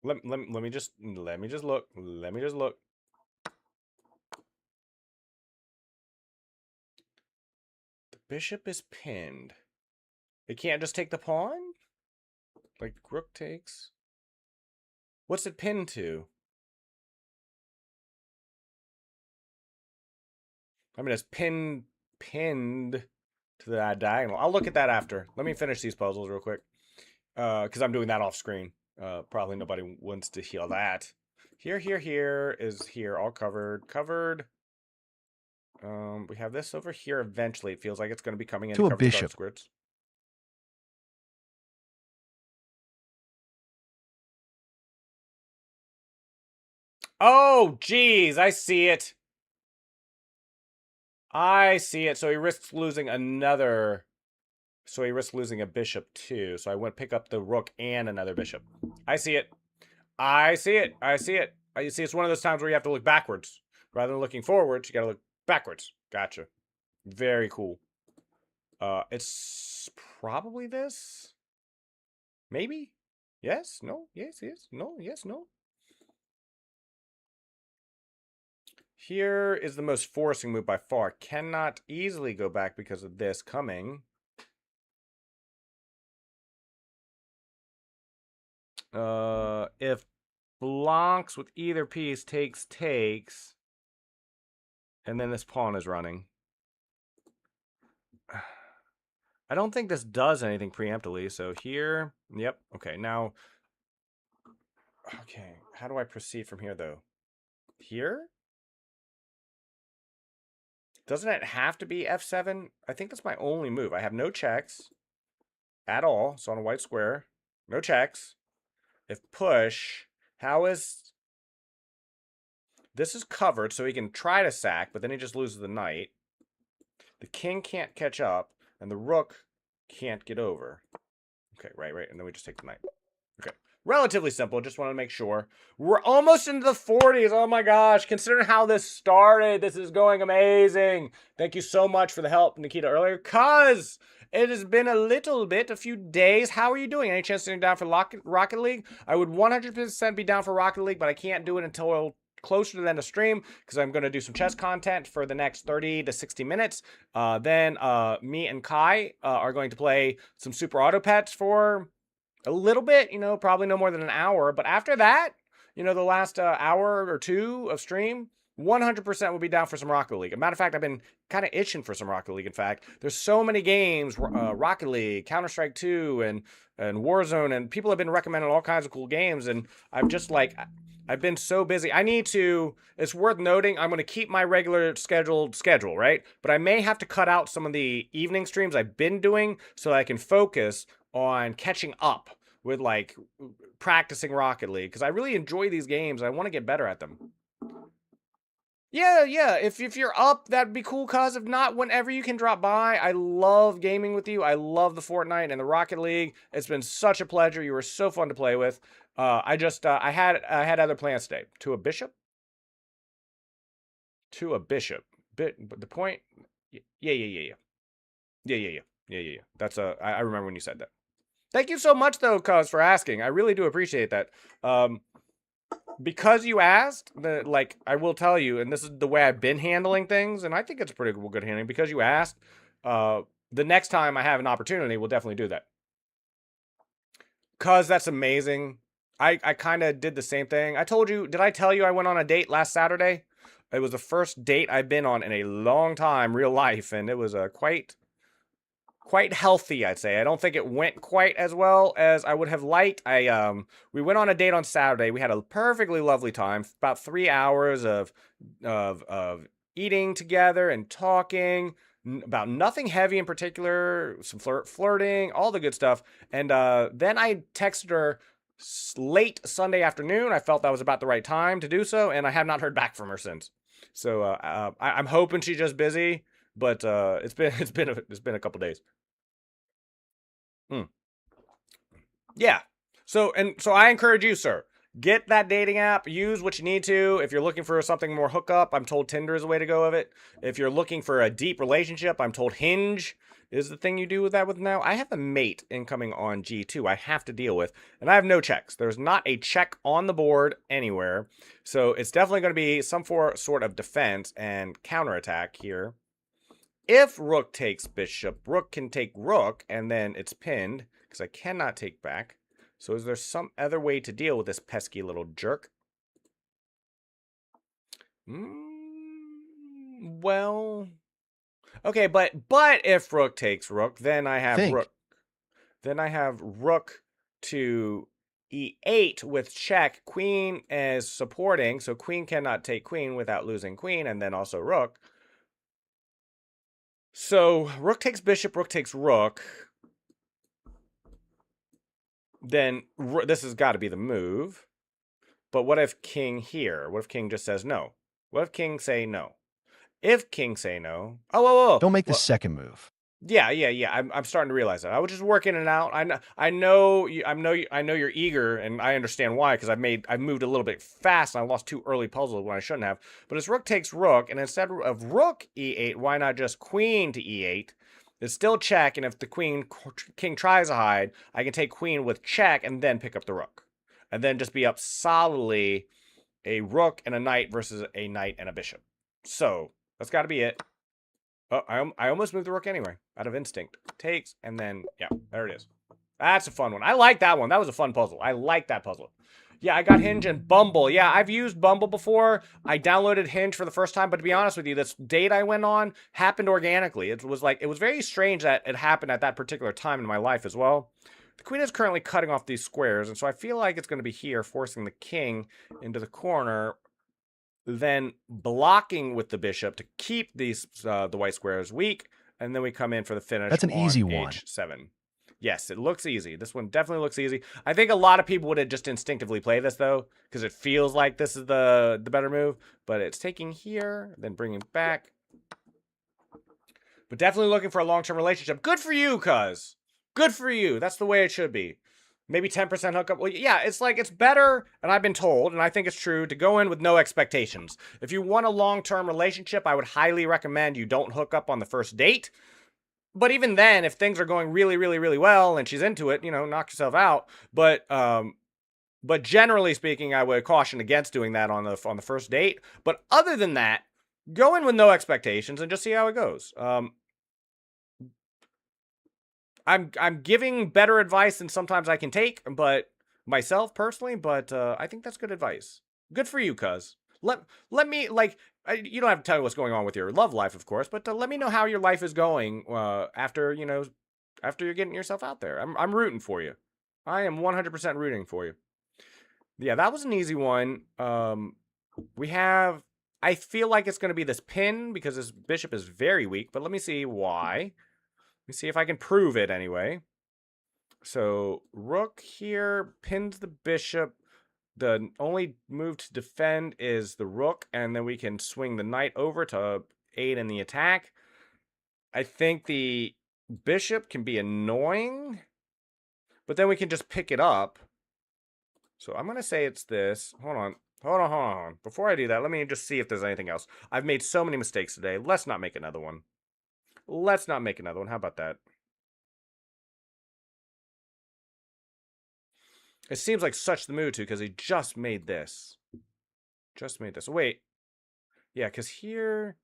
Let me just look. Let me just look. The bishop is pinned. It can't just take the pawn? Like rook takes. What's it pinned to? I mean, it's pinned to that diagonal. I'll look at that after. Let me finish these puzzles real quick. Because I'm doing that off screen. Probably nobody wants to hear that. Here is here, all covered. We have this over here eventually. It feels like it's going to be coming into To a cover the bishop. squares. Oh, geez, I see it. I see it. So he risks losing another. So he risks losing a bishop too. So I went pick up the rook and another bishop. I see it. I see it. I see it. You see, it's one of those times where you have to look backwards. Rather than looking forwards, you got to look backwards. Gotcha. Very cool. It's probably this. Maybe? Yes? No? Yes? Yes? No? Yes? No? Here is the most forcing move by far. Cannot easily go back because of this coming. If blocks with either piece takes, and then this pawn is running. I don't think this does anything preemptively, so here, yep, okay, now, okay, how do I proceed from here, though? Here? Doesn't it have to be f7? I think that's my only move. I have no checks at all, so on a white square, no checks. If push, how is... This is covered, so he can try to sack, but then he just loses the knight. The king can't catch up, and the rook can't get over. Okay, right, and then we just take the knight. Okay, relatively simple, just want to make sure. We're almost into the 40s, oh my gosh. Considering how this started, this is going amazing. Thank you so much for the help, Nikita, earlier, because it has been a few days. How are you doing? Any chance sitting down for Rocket League? I would 100% be down for Rocket League, but I can't do it until closer to the end of stream because I'm going to do some chess content for the next 30 to 60 minutes. Then me and Kai are going to play some Super Auto Pets for a little bit, probably no more than an hour. But after that, the last hour or two of stream, 100% will be down for some Rocket League. As a matter of fact, I've been kind of itching for some Rocket League. In fact, there's so many games, Rocket League, Counter-Strike 2, and Warzone, and people have been recommending all kinds of cool games, and I've been so busy. It's worth noting, I'm going to keep my regular schedule, right? But I may have to cut out some of the evening streams I've been doing so that I can focus on catching up with, practicing Rocket League. Because I really enjoy these games. I want to get better at them. Yeah. If you're up, that'd be cool, cuz. If not, whenever you can drop by. I love gaming with you. I love the Fortnite and the Rocket League. It's been such a pleasure. You were so fun to play with. I had other plans today. To a bishop? To a bishop. But the point... Yeah. That's I remember when you said that. Thank you so much, though, cuz, for asking. I really do appreciate that. Because you asked, I will tell you, and this is the way I've been handling things, and I think it's pretty good handling. Because you asked, the next time I have an opportunity, we'll definitely do that. Cuz that's amazing. I kind of did the same thing. Did I tell you I went on a date last Saturday? It was the first date I've been on in a long time, real life, and it was quite healthy, I'd say. I don't think it went quite as well as I would have liked. We went on a date on Saturday. We had a perfectly lovely time, about 3 hours of eating together and talking. about nothing heavy in particular, some flirting, all the good stuff. And then I texted her late Sunday afternoon. I felt that was about the right time to do so, and I have not heard back from her since. So I'm hoping she's just busy, but it's been a couple days. Yeah. So I encourage you, sir. Get that dating app. Use what you need to. If you're looking for something more hookup, I'm told Tinder is the way to go of it. If you're looking for a deep relationship, I'm told Hinge is the thing you do with that with now. I have a mate incoming on G2 I have to deal with, and I have no checks. There's not a check on the board anywhere. So it's definitely going to be some sort of defense and counterattack here. If rook takes bishop, rook can take rook, and then it's pinned, because I cannot take back. So is there some other way to deal with this pesky little jerk? Well, okay, but if rook takes rook, then I have rook. Then I have rook to e8 with check. Queen is supporting, so queen cannot take queen without losing queen, and then also rook. So rook takes bishop, rook takes rook. Then this has got to be the move. But what if king here? What if king just says no? What if king say no? If king say no... Oh, whoa. Don't make the second move. Yeah. I'm starting to realize that. I was just working it out. I know you're eager, and I understand why, because I moved a little bit fast, and I lost 2 early puzzles when I shouldn't have. But it's rook takes rook, and instead of rook e8, why not just queen to e8? It's still check, and if the king tries to hide, I can take queen with check and then pick up the rook. And then just be up solidly a rook and a knight versus a knight and a bishop. So, that's got to be it. Oh, I almost moved the rook anyway, out of instinct. Takes, and then, yeah, there it is. That's a fun one. I like that one. That was a fun puzzle. I like that puzzle. Yeah, I got Hinge and Bumble. Yeah, I've used Bumble before. I downloaded Hinge for the first time, but to be honest with you, this date I went on happened organically. It was very strange that it happened at that particular time in my life as well. The queen is currently cutting off these squares, and so I feel like it's going to be here, forcing the king into the corner, then blocking with the bishop to keep these the white squares weak, and then we come in for the finish. That's an easy one. H7. Yes, it looks easy. This one definitely looks easy. I think a lot of people would have just instinctively play this, though, because it feels like this is the better move. But it's taking here, then bringing back. But definitely looking for a long-term relationship. Good for you, cuz. Good for you. That's the way it should be. Maybe 10% hookup. Well, yeah, it's better, and I've been told, and I think it's true, to go in with no expectations. If you want a long-term relationship, I would highly recommend you don't hook up on the first date. But even then, if things are going really, really, really well and she's into it, knock yourself out. But generally speaking, I would caution against doing that on the first date. But other than that, go in with no expectations and just see how it goes. I'm giving better advice than sometimes I can take, but myself personally. But I think that's good advice. Good for you, cuz. Let me, you don't have to tell me what's going on with your love life, of course, but let me know how your life is going after you're getting yourself out there. I'm rooting for you. I am 100% rooting for you. Yeah, that was an easy one. I feel like it's going to be this pin because this bishop is very weak, but let me see why. Let me see if I can prove it anyway. So rook here pins the bishop. The only move to defend is the rook, and then we can swing the knight over to aid in the attack. I think the bishop can be annoying, but then we can just pick it up. So I'm going to say it's this. Hold on. Before I do that, let me just see if there's anything else. I've made so many mistakes today. Let's not make another one. How about that? It seems like such the mood, too, because he just made this. Wait. Yeah, because here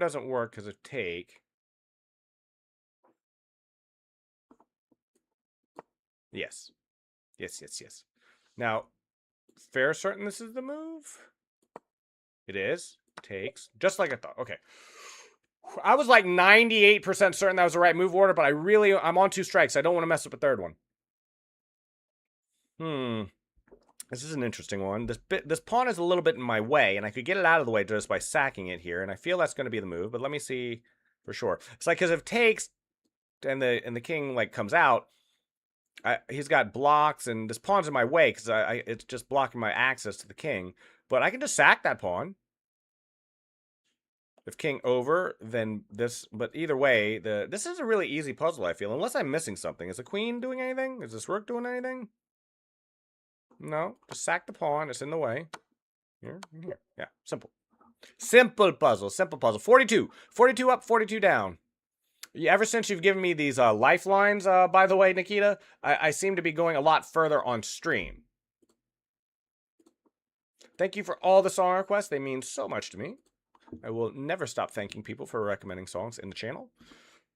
doesn't work because of take. Yes. Now, fair certain this is the move? It is. Takes. Just like I thought. Okay. I was like 98% certain that was the right move order, but I'm on 2 strikes. I don't want to mess up a third one. This is an interesting one. This pawn is a little bit in my way, and I could get it out of the way just by sacking it here, and I feel that's going to be the move, but let me see for sure. It's like, because if it takes, and the king, like, comes out, he's got blocks, and this pawn's in my way, because it's just blocking my access to the king, but I can just sack that pawn. If king over, then this, but either way, this is a really easy puzzle, I feel, unless I'm missing something. Is the queen doing anything? Is this rook doing anything? No, just sack the pawn. It's in the way. Here, here. Yeah, simple. Simple puzzle, simple puzzle. 42. 42 up, 42 down. Ever since you've given me these lifelines, by the way, Nikita, I seem to be going a lot further on stream. Thank you for all the song requests. They mean so much to me. I will never stop thanking people for recommending songs in the channel.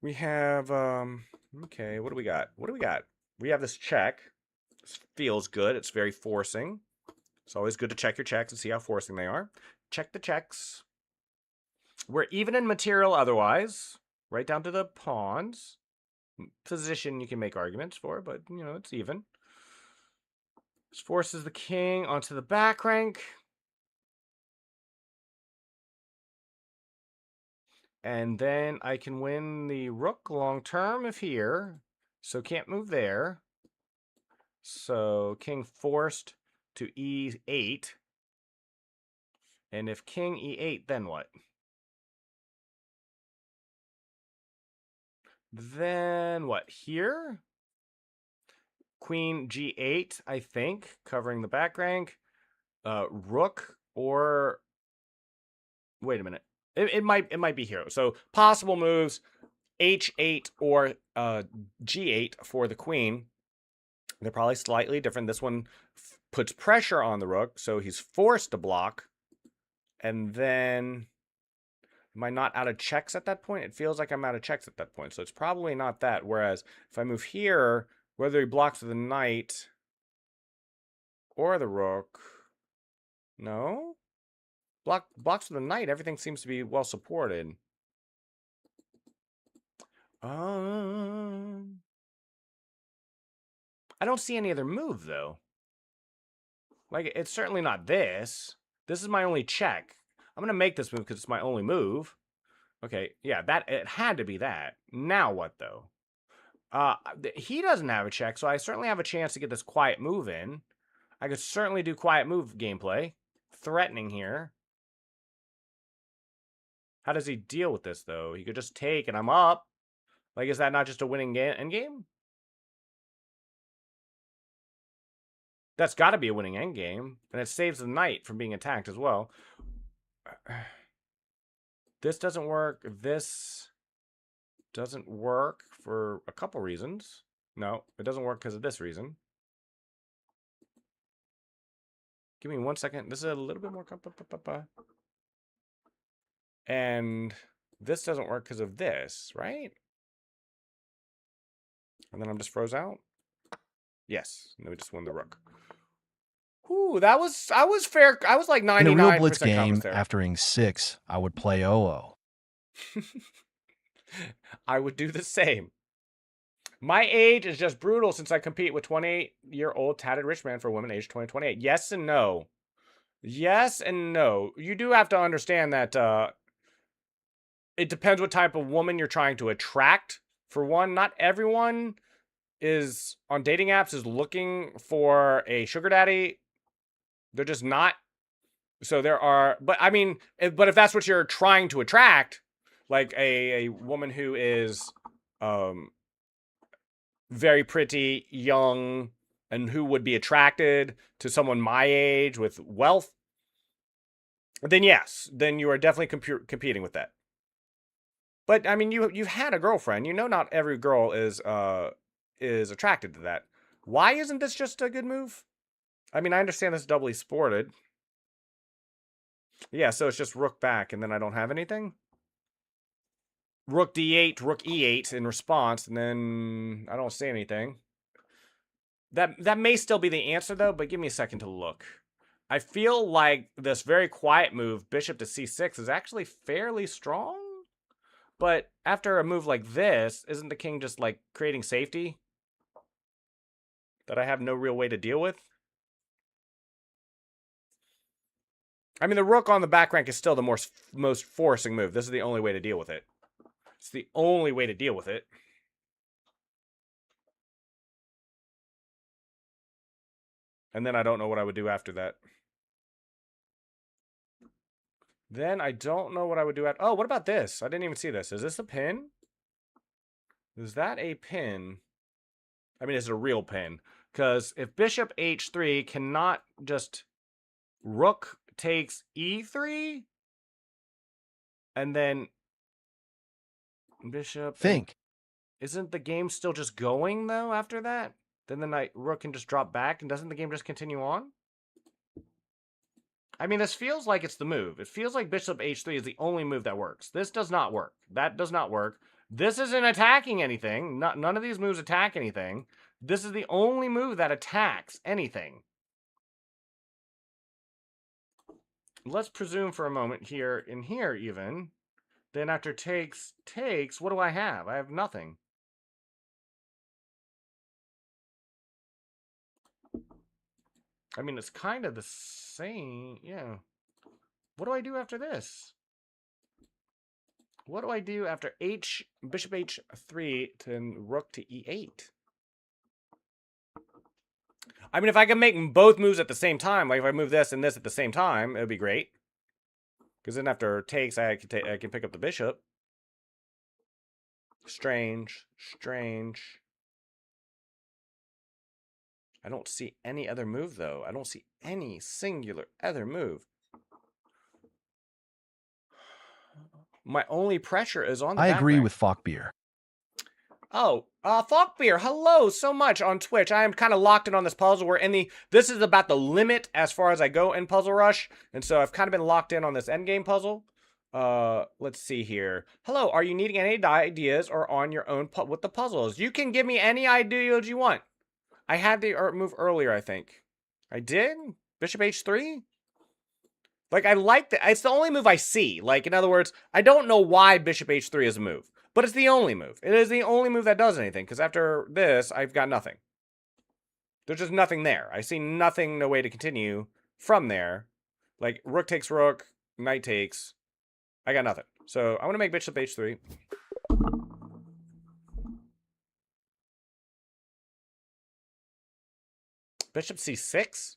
We have, okay, what do we got? What do we got? We have this check. This feels good. It's very forcing. It's always good to check your checks and see how forcing they are. Check the checks. We're even in material otherwise. Right down to the pawns. Position you can make arguments for, but, you know, it's even. This forces the king onto the back rank. And then I can win the rook long term if here. So can't move there. So king forced to e8. And if king e8, then what? Then what? Here? Queen g8, I think, covering the back rank. Rook or... Wait a minute. It might be here. So possible moves, h8 or g8 for the queen. They're probably slightly different. This one puts pressure on the rook, so he's forced to block. And then, am I not out of checks at that point? It feels like I'm out of checks at that point, so it's probably not that. Whereas, if I move here, whether he blocks with the knight or the rook, no? Blocks with the knight, everything seems to be well supported. I don't see any other move, though. Like, it's certainly not this. This is my only check. I'm going to make this move because it's my only move. Okay, yeah, it had to be that. Now what, though? He doesn't have a check, so I certainly have a chance to get this quiet move in. I could certainly do quiet move gameplay. Threatening here. How does he deal with this, though? He could just take, and I'm up. Like, is that not just a winning endgame? That's got to be a winning endgame. And it saves the knight from being attacked as well. This doesn't work. This doesn't work for a couple reasons. No, it doesn't work because of this reason. Give me 1 second. This is a little bit more. And this doesn't work because of this, right? And then I'm just froze out. Yes. And then we just won the rook. Ooh, I was fair. I was like 99% In a real blitz game, confidence there. after ing 6, I would play OO. I would do the same. My age is just brutal since I compete with 28-year-old tatted rich man for women aged 20-28. Yes and no. Yes and no. You do have to understand that it depends what type of woman you're trying to attract. For one, not everyone is on dating apps is looking for a sugar daddy. They're just not. So there are, but I mean, but if that's what you're trying to attract, like a woman who is very pretty, young, and who would be attracted to someone my age with wealth, then yes, then you are definitely competing with that. But I mean, you've had a girlfriend. You know, not every girl is attracted to that. Why isn't this just a good move? I mean, I understand this doubly sported. Yeah, so it's just rook back, and then I don't have anything. Rook d8, rook e8 in response, and then I don't see anything. That may still be the answer, though, but give me a second to look. I feel like this very quiet move, bishop to c6, is actually fairly strong. But after a move like this, isn't the king just, like, creating safety that I have no real way to deal with? I mean, the rook on the back rank is still the most forcing move. This is the only way to deal with it. It's the only way to deal with it. And then I don't know what I would do after that. Then I don't know what I would do after... Oh, what about this? I didn't even see this. Is this a pin? Is that a pin? I mean, is it a real pin? Because if bishop h3 cannot just... Rook takes e3? And then... Bishop... Think. Isn't the game still just going, though, after that? Then the rook can just drop back, and doesn't the game just continue on? I mean, this feels like it's the move. It feels like bishop h3 is the only move that works. This does not work. That does not work. This isn't attacking anything. None of these moves attack anything. This is the only move that attacks anything. Let's presume for a moment here, in here even, then after takes, what do I have? I have nothing. I mean, it's kind of the same, yeah. What do I do after this? What do I do after bishop h3 to rook to e8? I mean, if I can make both moves at the same time, like if I move this and this at the same time, it would be great. Because then after takes, I can pick up the bishop. Strange. I don't see any other move, though. I don't see any singular other move. My only pressure is on the I back agree rank. with Falkbeer. Oh, Falkbeer, hello so much on Twitch. I am kind of locked in on this puzzle. This is about the limit as far as I go in Puzzle Rush. And so I've kind of been locked in on this endgame puzzle. Let's see here. Hello, are you needing any ideas or on your own with the puzzles? You can give me any ideas you want. I had the move earlier, I think. I did? Bishop h3? Like, I like that. It's the only move I see. Like, in other words, I don't know why bishop h3 is a move. But it's the only move. It is the only move that does anything. Because after this, I've got nothing. There's just nothing there. I see nothing, no way to continue from there. Like, rook takes rook, knight takes. I got nothing. So, I'm going to make bishop h3. Bishop c6?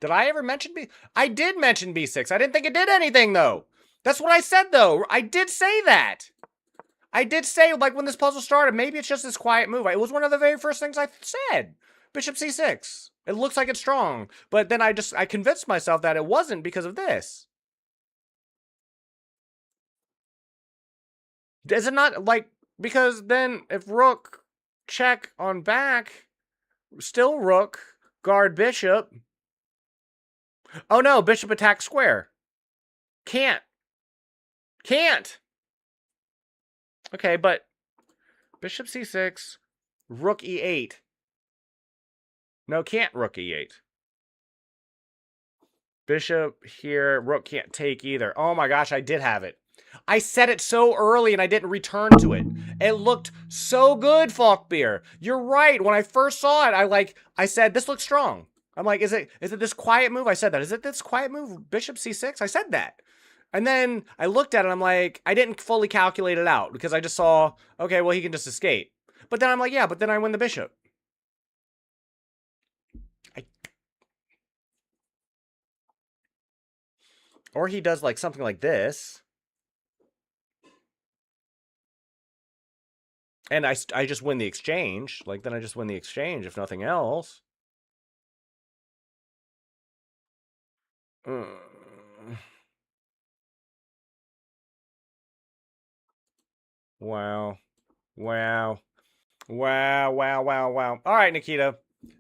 Did I ever mention b? I did mention b6. I didn't think it did anything, though. That's what I said, though. I did say that. I did say, like, when this puzzle started, maybe it's just this quiet move. It was one of the very first things I said. Bishop c6. It looks like it's strong. But then I convinced myself that it wasn't because of this. Is it not, like, because then if rook check on back, still rook, guard bishop. Oh no, bishop attack square. Can't. Okay, but bishop c6, rook e8. No, can't rook e8. Bishop here, rook can't take either. Oh my gosh, I did have it. I said it so early and I didn't return to it. It looked so good, Falkbeer. You're right. When I first saw it, I said, this looks strong. I'm like, is it this quiet move? I said that. Is it this quiet move, bishop c6? I said that. And then I looked at it and I'm like, I didn't fully calculate it out because I just saw, okay, well, he can just escape. But then I'm like, yeah, but then I win the bishop. Or he does like something like this. And I just win the exchange. Like, then I just win the exchange, if nothing else. Wow. All right, Nikita.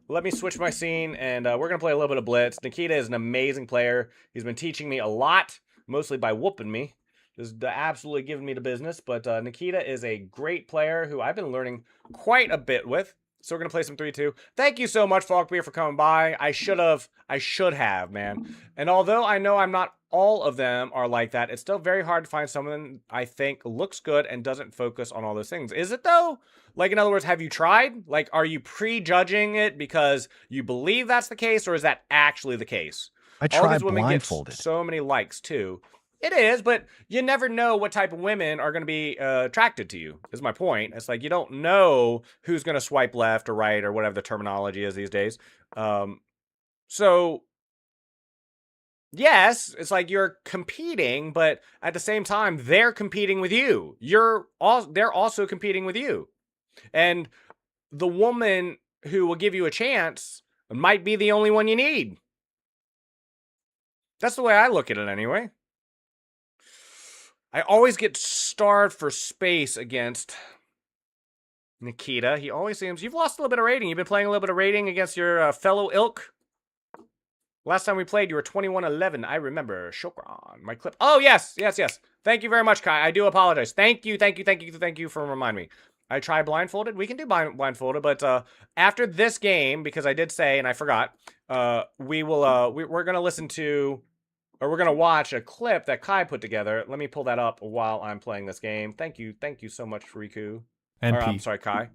Let me switch my scene, and we're going to play a little bit of Blitz. Nikita is an amazing player. He's been teaching me a lot, mostly by whooping me. Just absolutely giving me the business. But Nikita is a great player who I've been learning quite a bit with. So we're going to play some 3-2. Thank you so much, Falkbeer, for coming by. I should have, man. And although I know I'm not all of them are like that, it's still very hard to find someone I think looks good and doesn't focus on all those things. Is it, though? Like, in other words, have you tried? Like, are you prejudging it because you believe that's the case, or is that actually the case? I All try these women get blindfolded. so many likes too. It is, but you never know what type of women are going to be attracted to you, is my point. It's like you don't know who's going to swipe left or right or whatever the terminology is these days. So, yes, it's like you're competing, but at the same time, they're competing with you. They're also competing with you. And the woman who will give you a chance might be the only one you need. That's the way I look at it anyway. I always get starved for space against Nikita. He always seems... You've lost a little bit of rating. You've been playing a little bit of rating against your fellow ilk. Last time we played, you were 21-11. I remember. Shokran. My clip. Oh, yes. Yes, yes. Thank you very much, Kai. I do apologize. Thank you for reminding me. I try blindfolded. We can do blindfolded, but after this game, because I did say, and I forgot, we're going to listen to... Or we're going to watch a clip that Kai put together. Let me pull that up while I'm playing this game. Thank you so much, Riku. NP. Or, I'm sorry, Kai.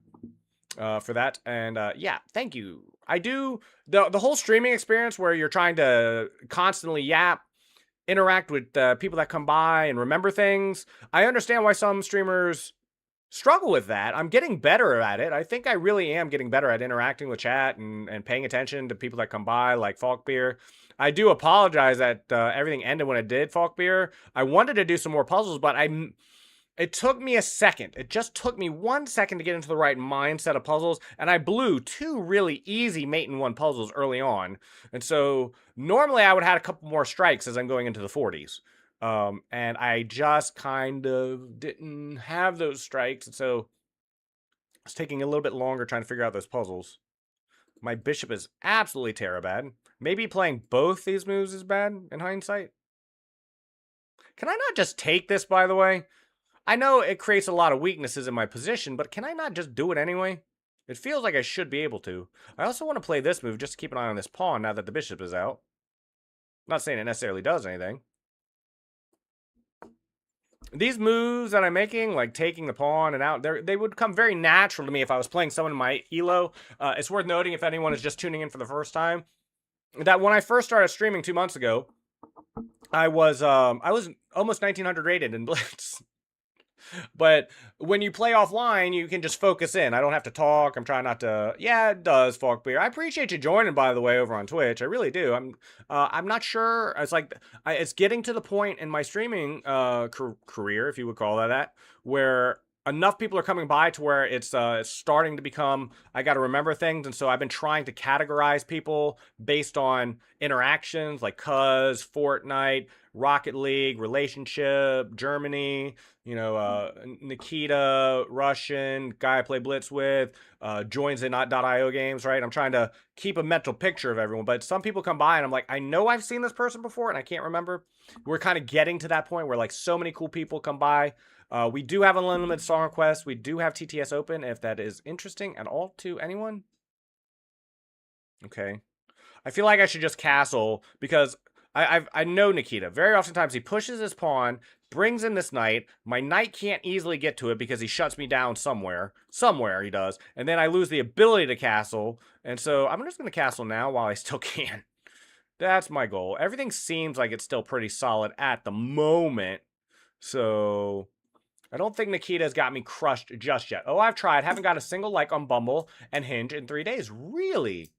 For that. And yeah, thank you. I do... The whole streaming experience where you're trying to constantly yap, interact with people that come by and remember things. I understand why some streamers struggle with that. I'm getting better at it. I think I really am getting better at interacting with chat and paying attention to people that come by, like Falkbeer. I do apologize that everything ended when it did, Falkbeer. I wanted to do some more puzzles, but it took me a second. It just took me 1 second to get into the right mindset of puzzles, and I blew 2 really easy mate in 1 puzzles early on. And so normally I would have had a couple more strikes as I'm going into the 40s. And I just kind of didn't have those strikes, and so it's taking a little bit longer trying to figure out those puzzles. My bishop is absolutely terabad. Maybe playing both these moves is bad in hindsight. Can I not just take this, by the way? I know it creates a lot of weaknesses in my position, but can I not just do it anyway? It feels like I should be able to. I also want to play this move just to keep an eye on this pawn now that the bishop is out. Not saying it necessarily does anything. These moves that I'm making, like taking the pawn and out, they would come very natural to me if I was playing someone in my elo. It's worth noting, if anyone is just tuning in for the first time, that when I first started streaming 2 months ago, I was almost 1900 rated in Blitz. But when you play offline, you can just focus in. I don't have to talk. I'm trying not to... Yeah, it does, Falkbeer. I appreciate you joining, by the way, over on Twitch. I really do. I'm not sure. It's like... it's getting to the point in my streaming career, if you would call that, where enough people are coming by to where it's starting to become... I got to remember things, and so I've been trying to categorize people based on interactions, like Cuz, Fortnite, Rocket League, relationship, Germany, you know, Nikita, Russian, guy I play Blitz with, joins in .io games, right? I'm trying to keep a mental picture of everyone, but some people come by and I'm like, I know I've seen this person before and I can't remember. We're kind of getting to that point where like so many cool people come by. We do have unlimited song requests. We do have TTS open if that is interesting at all to anyone. Okay. I feel like I should just castle because I know Nikita. Very oftentimes he pushes his pawn, brings in this knight. My knight can't easily get to it because he shuts me down somewhere. Somewhere he does. And then I lose the ability to castle. And so I'm just going to castle now while I still can. That's my goal. Everything seems like it's still pretty solid at the moment. So I don't think Nikita's got me crushed just yet. Oh, I've tried. Haven't got a single like on Bumble and Hinge in 3 days. Really?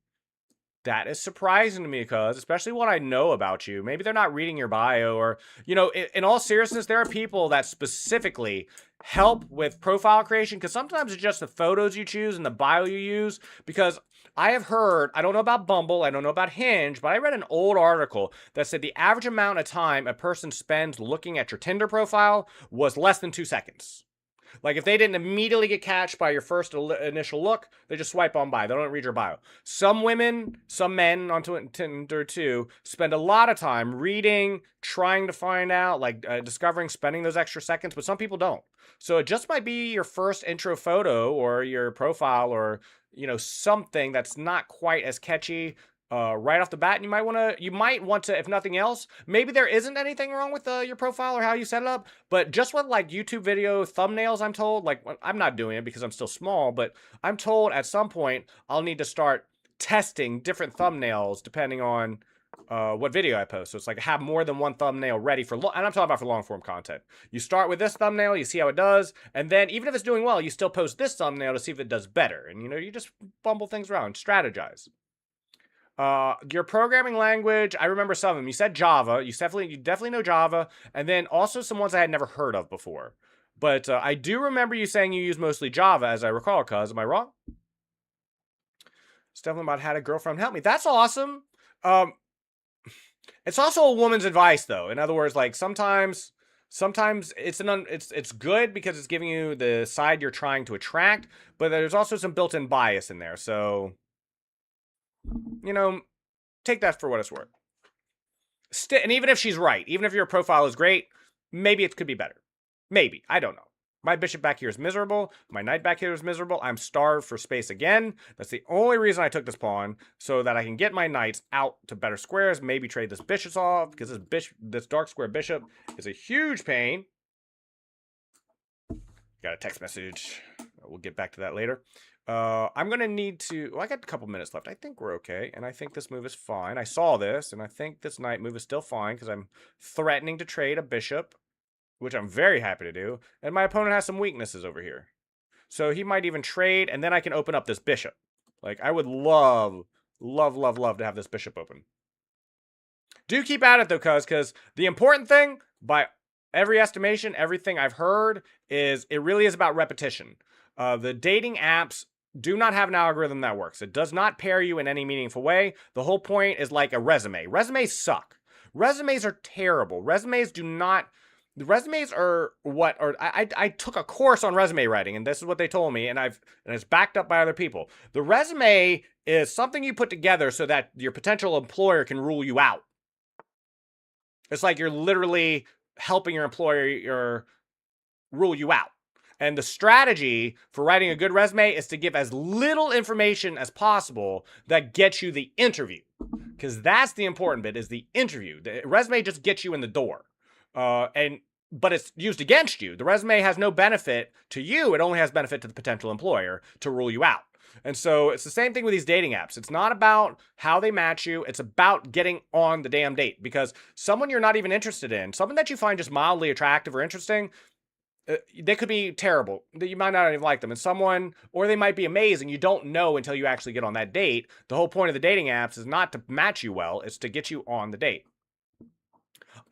That is surprising to me, cuz, especially what I know about you. Maybe they're not reading your bio or, you know, in all seriousness, there are people that specifically help with profile creation because sometimes it's just the photos you choose and the bio you use. Because I have heard, I don't know about Bumble, I don't know about Hinge, but I read an old article that said the average amount of time a person spends looking at your Tinder profile was less than 2 seconds. Like, if they didn't immediately get catched by your first initial look, they just swipe on by. They don't read your bio. Some women, some men on Tinder too, spend a lot of time reading, trying to find out, like discovering, spending those extra seconds, but some people don't. So it just might be your first intro photo or your profile or, you know, something that's not quite as catchy right off the bat, and you might want to, if nothing else, maybe there isn't anything wrong with your profile or how you set it up, but just with like YouTube video thumbnails, I'm told, like, I'm not doing it because I'm still small, but I'm told at some point I'll need to start testing different thumbnails depending on what video I post. So it's like have more than one thumbnail ready for and I'm talking about for long form content. You start with this thumbnail, you see how it does, and then even if it's doing well, you still post this thumbnail to see if it does better. And you just bumble things around, strategize. Your programming language, I remember some of them. You said Java. You definitely know Java, and then also some ones I had never heard of before. But I do remember you saying you use mostly Java, as I recall. Cuz, am I wrong? It's definitely about how to girlfriend help me. That's awesome. It's also a woman's advice, though. In other words, like sometimes it's good because it's giving you the side you're trying to attract, but there's also some built-in bias in there. So, take that for what it's worth. And even if she's right, even if your profile is great, maybe it could be better. Maybe. I don't know. My bishop back here is miserable. My knight back here is miserable. I'm starved for space again. That's the only reason I took this pawn, so that I can get my knights out to better squares, maybe trade this bishop off, because this dark square bishop is a huge pain. Got a text message. We'll get back to that later. I'm going to need to... Well, I got a couple minutes left. I think we're okay, and I think this move is fine. I saw this, and I think this knight move is still fine, because I'm threatening to trade a bishop, which I'm very happy to do. And my opponent has some weaknesses over here. So he might even trade, and then I can open up this bishop. Like, I would love to have this bishop open. Do keep at it, though, because the important thing, by every estimation, everything I've heard, is it really is about repetition. The dating apps do not have an algorithm that works. It does not pair you in any meaningful way. The whole point is like a resume. Resumes suck. Resumes are terrible. Resumes do not... The resumes are what, or I took a course on resume writing, and this is what they told me, and it's backed up by other people. The resume is something you put together so that your potential employer can rule you out. It's like you're literally helping your employer rule you out. And the strategy for writing a good resume is to give as little information as possible that gets you the interview. Because that's the important bit, is the interview. The resume just gets you in the door. But it's used against you. The resume has no benefit to you. It only has benefit to the potential employer to rule you out. And so it's the same thing with these dating apps. It's not about how they match you. It's about getting on the damn date. Because someone you're not even interested in, someone that you find just mildly attractive or interesting, they could be terrible. You might not even like them. And or they might be amazing. You don't know until you actually get on that date. The whole point of the dating apps is not to match you well. It's to get you on the date.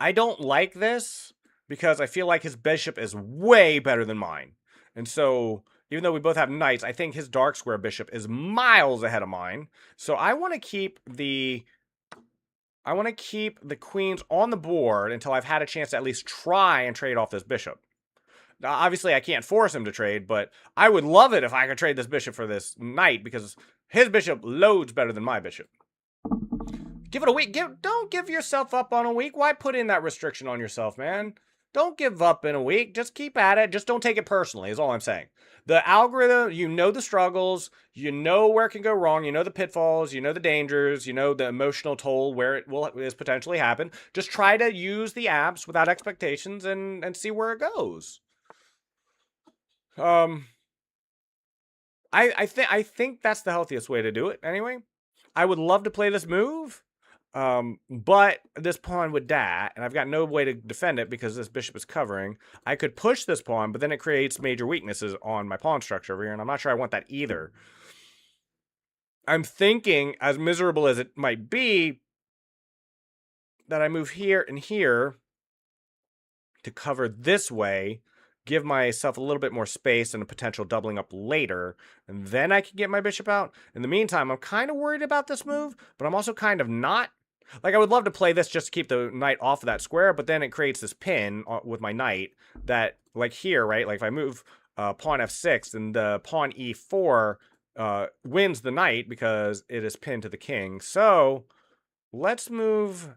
I don't like this because I feel like his bishop is way better than mine. And so, even though we both have knights, I think his dark square bishop is miles ahead of mine. So I want to keep the queens on the board until I've had a chance to at least try and trade off this bishop. Now, obviously, I can't force him to trade, but I would love it if I could trade this bishop for this knight, because his bishop loads better than my bishop. Give it a week. Don't give yourself up on a week. Why put in that restriction on yourself, man? Don't give up in a week. Just keep at it. Just don't take it personally, is all I'm saying. The algorithm, you know the struggles. You know where it can go wrong. You know the pitfalls. You know the dangers. You know the emotional toll where it is potentially happen. Just try to use the apps without expectations and see where it goes. I think that's the healthiest way to do it, anyway. I would love to play this move. But this pawn would die, and I've got no way to defend it because this bishop is covering. I could push this pawn, but then it creates major weaknesses on my pawn structure over here, and I'm not sure I want that either. I'm thinking, as miserable as it might be, that I move here and here to cover this way, give myself a little bit more space and a potential doubling up later, and then I can get my bishop out. In the meantime, I'm kind of worried about this move, but I'm also kind of not. Like, I would love to play this just to keep the knight off of that square, but then it creates this pin with my knight that, like here, right? Like, if I move pawn f6, then the pawn e4 wins the knight because it is pinned to the king. So, let's move...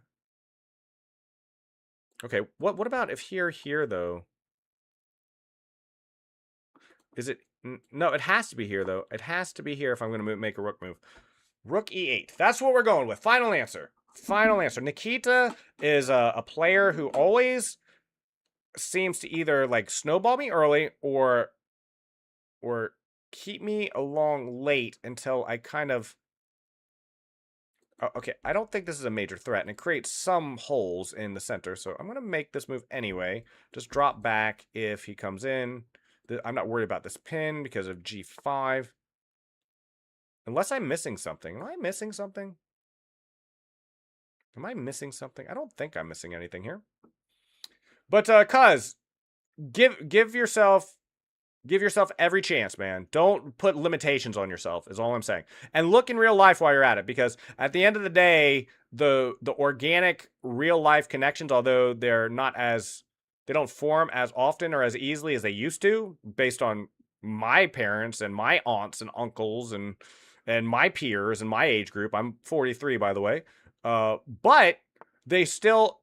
Okay, what about if here, though? Is it... No, it has to be here, though. It has to be here if I'm going to make a rook move. Rook e8. That's what we're going with. Final answer. Final answer. Nikita is a player who always seems to either like snowball me early or keep me along late until I kind of Oh, okay, I don't think this is a major threat, and it creates some holes in the center, so I'm going to make this move anyway. Just drop back if he comes in. I'm not worried about this pin because of G5. Unless I'm missing something. Am I missing something? Am I missing something? I don't think I'm missing anything here. But, cuz, give yourself every chance, man. Don't put limitations on yourself, is all I'm saying. And look in real life while you're at it, because at the end of the day, the organic real life connections, although they're not as, they don't form as often or as easily as they used to, based on my parents and my aunts and uncles and my peers and my age group. I'm 43, by the way. But they still,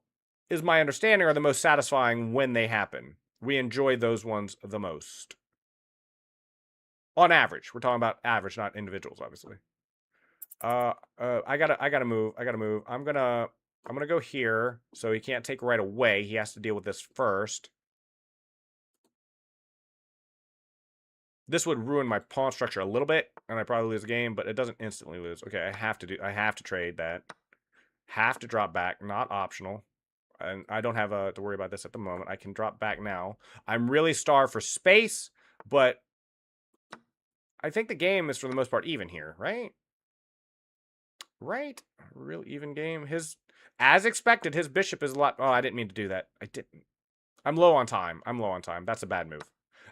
is my understanding, are the most satisfying when they happen. We enjoy those ones the most. On average. We're talking about average, not individuals, obviously. I gotta move. I'm gonna go here, so he can't take right away. He has to deal with this first. This would ruin my pawn structure a little bit, and I probably lose the game, but it doesn't instantly lose. Okay, I have to trade that. Have to drop back, not optional. And I don't have to worry about this at the moment. I can drop back now. I'm really starved for space, but I think the game is for the most part even here, right? Right? Real even game. As expected, his bishop is a lot. Oh, I didn't mean to do that. I didn't. I'm low on time. That's a bad move.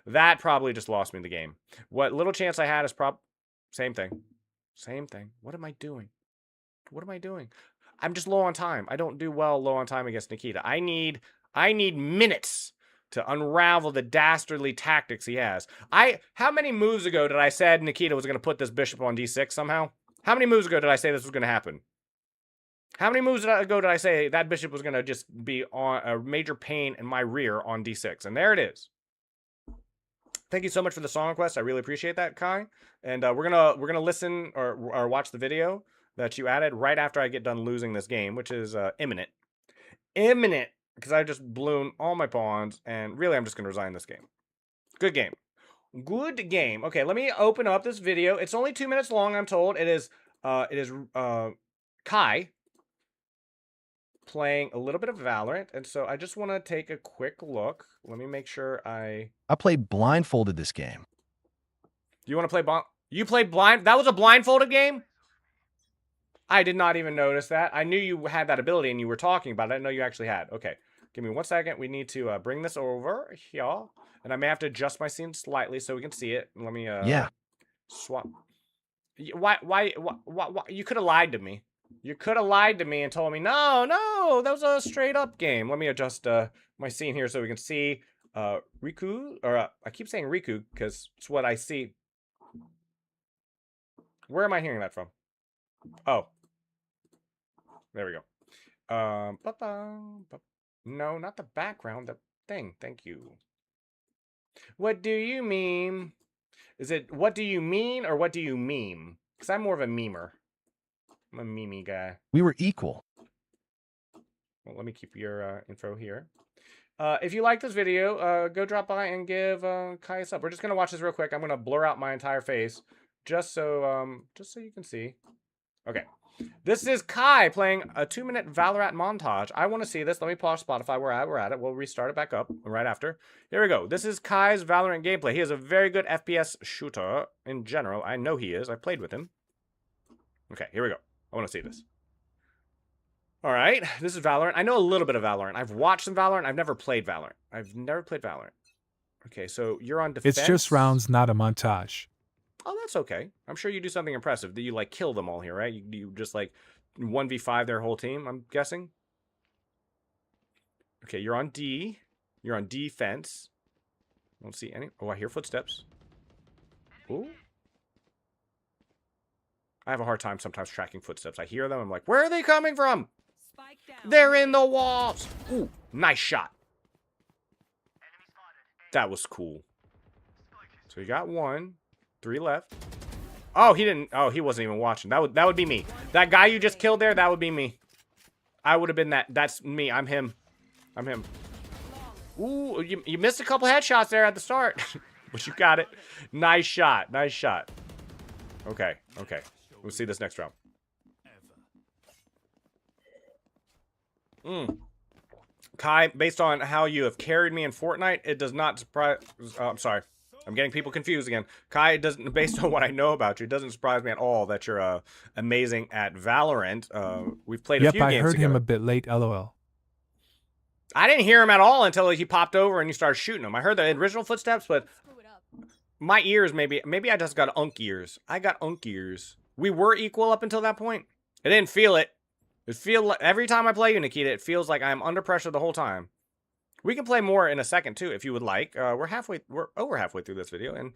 That probably just lost me the game. What little chance I had is same thing. Same thing. What am I doing? I'm just low on time. I don't do well low on time against Nikita. I need minutes to unravel the dastardly tactics he has. How many moves ago did I said Nikita was going to put this bishop on d6 somehow? How many moves ago did I say this was going to happen? How many moves ago did I say that bishop was going to just be on a major pain in my rear on d6? And there it is. Thank you so much for the song request. I really appreciate that, Kai. And we're gonna listen or watch the video that you added right after I get done losing this game, which is imminent. Imminent, because I just blew all my pawns, and really I'm just gonna resign this game. Good game. Good game. Okay, let me open up this video. It's only 2 minutes long, I'm told. It is Kai playing a little bit of Valorant, and so I just want to take a quick look. Let me make sure I played blindfolded this game. Do you want to play You played blind? That was a blindfolded game? I did not even notice that. I knew you had that ability and you were talking about it. I didn't know you actually had. Okay, give me 1 second. We need to bring this over here, and I may have to adjust my scene slightly so we can see it. Let me swap. Why? You could have lied to me. You could have lied to me and told me, no, that was a straight up game. Let me adjust my scene here so we can see Riku, or I keep saying Riku because it's what I see. Where am I hearing that from? Oh. There we go. No, not the background, the thing. Thank you. What do you mean? Is it what do you mean or what do you meme? Because I'm more of a memer. I'm a meme guy. We were equal. Well, let me keep your info here. If you like this video, go drop by and give Kai a sub. We're just gonna watch this real quick. I'm gonna blur out my entire face just so you can see. Okay, this is Kai playing a 2-minute Valorant montage. I want to see this. Let me pause Spotify. We're at it. We'll restart it back up right after. Here we go. This is Kai's Valorant gameplay. He is a very good FPS shooter in general. I know he is. I played with him. Okay, here we go. I want to see this. All right, this is Valorant. I know a little bit of Valorant. I've watched some Valorant. I've never played Valorant. Okay, so you're on defense. It's just rounds, not a montage. Oh, that's okay. I'm sure you do something impressive. That you like kill them all here, right? You just like 1v5 their whole team, I'm guessing. Okay, you're on D. You're on defense. I don't see any. Oh, I hear footsteps. Ooh. I have a hard time sometimes tracking footsteps. I hear them. I'm like, where are they coming from? They're in the walls. Ooh, nice shot. That was cool. So you got 1. 3 left. Oh, he didn't. Oh, he wasn't even watching. That would be me. That guy you just killed there, that would be me. I would have been that. That's me. I'm him. Ooh, you missed a couple headshots there at the start. But you got it. Nice shot. Okay. We'll see this next round. Kai, based on how you have carried me in Fortnite, it does not surprise... I'm sorry. I'm getting people confused again. Kai, it doesn't, based on what I know about you, it doesn't surprise me at all that you're amazing at Valorant. We've played a Yep, few I games heard together. him a bit late, lol. I didn't hear him at all until he popped over and you started shooting him. I heard the original footsteps, but my ears, maybe I just got unk ears. I got unk ears. We were equal up until that point. I didn't feel it. Every time I play you, Nikita, it feels like I'm under pressure the whole time. We can play more in a second too, if you would like. We're over halfway through this video, and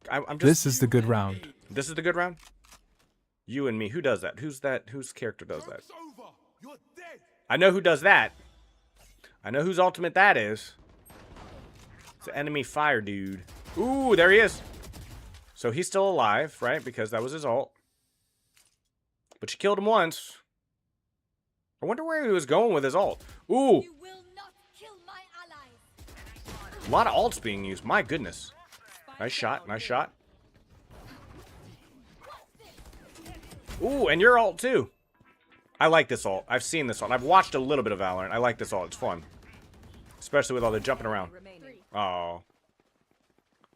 I'm just. This is the good round. This is the good round. You and me. Who does that? Who's that? Whose character does that? I know who does that. I know whose ultimate that is. It's the enemy fire dude. Ooh, there he is. So he's still alive, right? Because that was his ult. But you killed him once. I wonder where he was going with his ult. Ooh. You will not kill my allies. A lot of ults being used. My goodness. Nice shot. Nice shot. Ooh, and your ult too. I like this ult. I've seen this ult. I've watched a little bit of Valorant. I like this ult. It's fun. Especially with all the jumping around. Oh.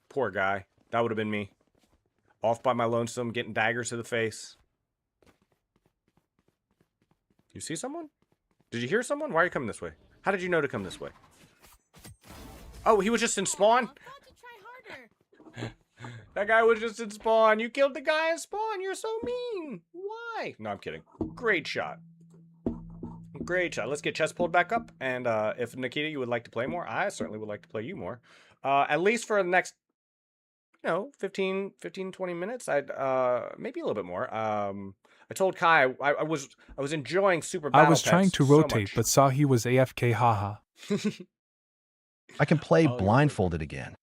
Poor guy. That would have been me. Off by my lonesome, getting daggers to the face. You see someone? Did you hear someone? Why are you coming this way? How did you know to come this way? Oh, he was just in spawn? That guy was just in spawn. You killed the guy in spawn. You're so mean. Why? No, I'm kidding. Great shot. Great shot. Let's get chest pulled back up. And if Nikita, you would like to play more, I certainly would like to play you more. At least for the next, 15, 20 minutes. I'd maybe a little bit more. I told Kai I was enjoying Super Battle I was trying to so rotate, much. but saw he was AFK, haha. I can play Oh, blindfolded again.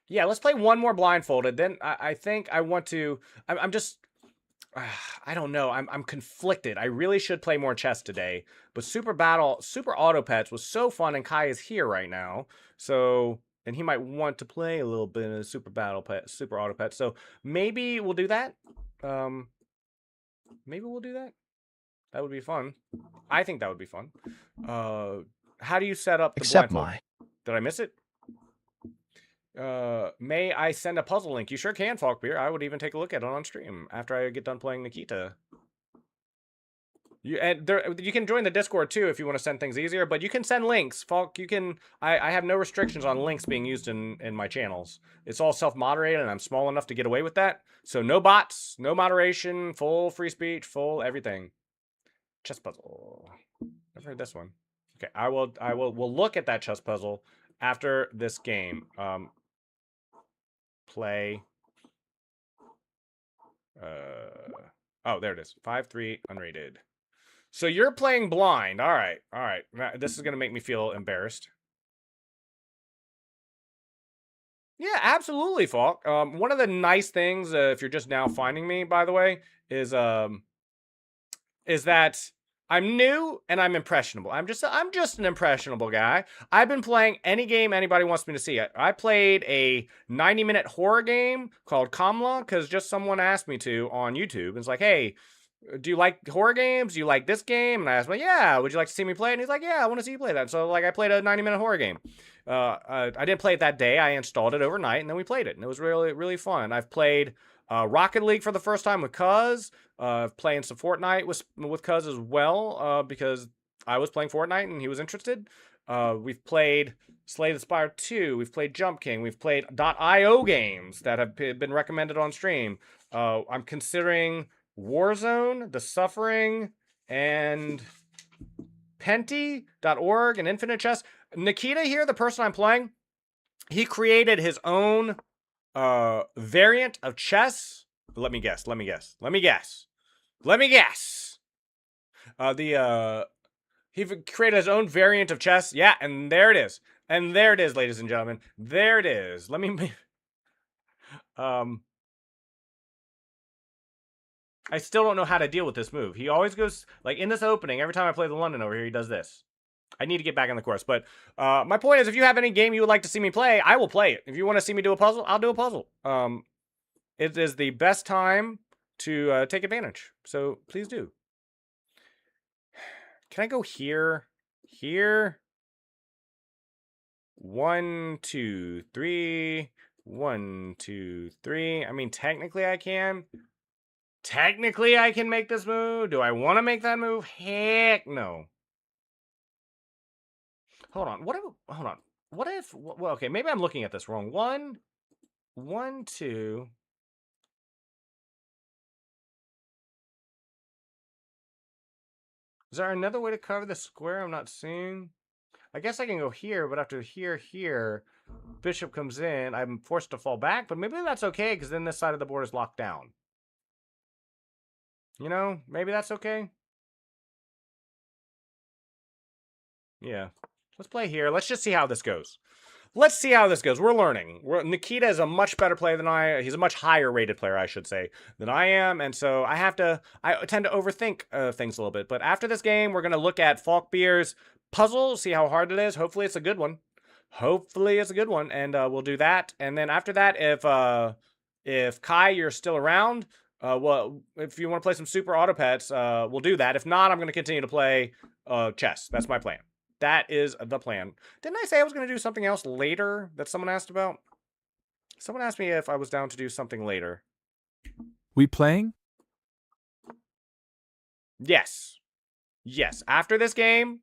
Yeah, let's play one more blindfolded. Then I think I want to. I'm just. I don't know. I'm conflicted. I really should play more chess today. But Super Auto Pets was so fun, and Kai is here right now. So, and he might want to play a little bit of Super Auto Pets. So maybe we'll do that. Maybe we'll do that. That would be fun. I think that would be fun. How do you set up the Except blindfold? Did I miss it? May I send a puzzle link? You sure can, Falkbeer. I would even take a look at it on stream after I get done playing Nikita. You can join the Discord too if you want to send things easier, but you can send links. Falk, you can. I have no restrictions on links being used in my channels. It's all self-moderated, and I'm small enough to get away with that. So no bots, no moderation, full free speech, full everything. Chess puzzle. Never heard this one. Okay, we'll look at that chess puzzle after this game. Play. Oh, there it is. 5-3 unrated. So you're playing blind. All right. All right. This is going to make me feel embarrassed. Yeah, absolutely, Falk. One of the nice things, if you're just now finding me, by the way, is that I'm new and I'm impressionable. I'm just an impressionable guy. I've been playing any game anybody wants me to see. I played a 90-minute horror game called Kamla because just someone asked me to on YouTube. It's like, hey, do you like horror games? Do you like this game? And I asked him, yeah, would you like to see me play it? And he's like, yeah, I want to see you play that. So like I played a 90-minute horror game. I didn't play it that day. I installed it overnight and then we played it. And it was really, really fun. I've played Rocket League for the first time with Cuz. Playing some Fortnite with Cuz as well because I was playing Fortnite and he was interested. We've played Slay the Spire 2. We've played Jump King. We've played .io games that have been recommended on stream. I'm considering Warzone, The Suffering, and Penti.org and Infinite Chess. Nikita here, the person I'm playing, he created his own variant of chess. Let me guess. He created his own variant of chess. Yeah, and there it is. And there it is, ladies and gentlemen. There it is. Let me I still don't know how to deal with this move. He always goes, like, in this opening, every time I play the London over here, he does this. I need to get back on the course. But my point is, if you have any game you would like to see me play, I will play it. If you want to see me do a puzzle, I'll do a puzzle. It is the best time to take advantage. So please do. Can I go here? here. 1, 2, 3. 1, 2, 3. I mean, technically I can. Technically I can make this move. Do I want to make that move? Heck no. Hold on. Hold on. What if? Well, okay, maybe I'm looking at this wrong. 1, 1, 2. Is there another way to cover the square I'm not seeing? I guess I can go here, but after here, bishop comes in. I'm forced to fall back, but maybe that's okay because then this side of the board is locked down. You know, maybe that's okay. Yeah. Let's play here. Let's just see how this goes. Let's see how this goes. We're learning. Nikita is a much better player than I am. He's a much higher rated player, I should say, than I am. And so I tend to overthink things a little bit. But after this game, we're going to look at Falkbeer's puzzle, see how hard it is. Hopefully it's a good one. Hopefully it's a good one. And we'll do that. And then after that, if Kai, you're still around, well, if you want to play some Super Auto Pets, we'll do that. If not, I'm going to continue to play chess. That's my plan. That is the plan. Didn't I say I was going to do something else later that someone asked about? Someone asked me if I was down to do something later. We playing? Yes. Yes. After this game,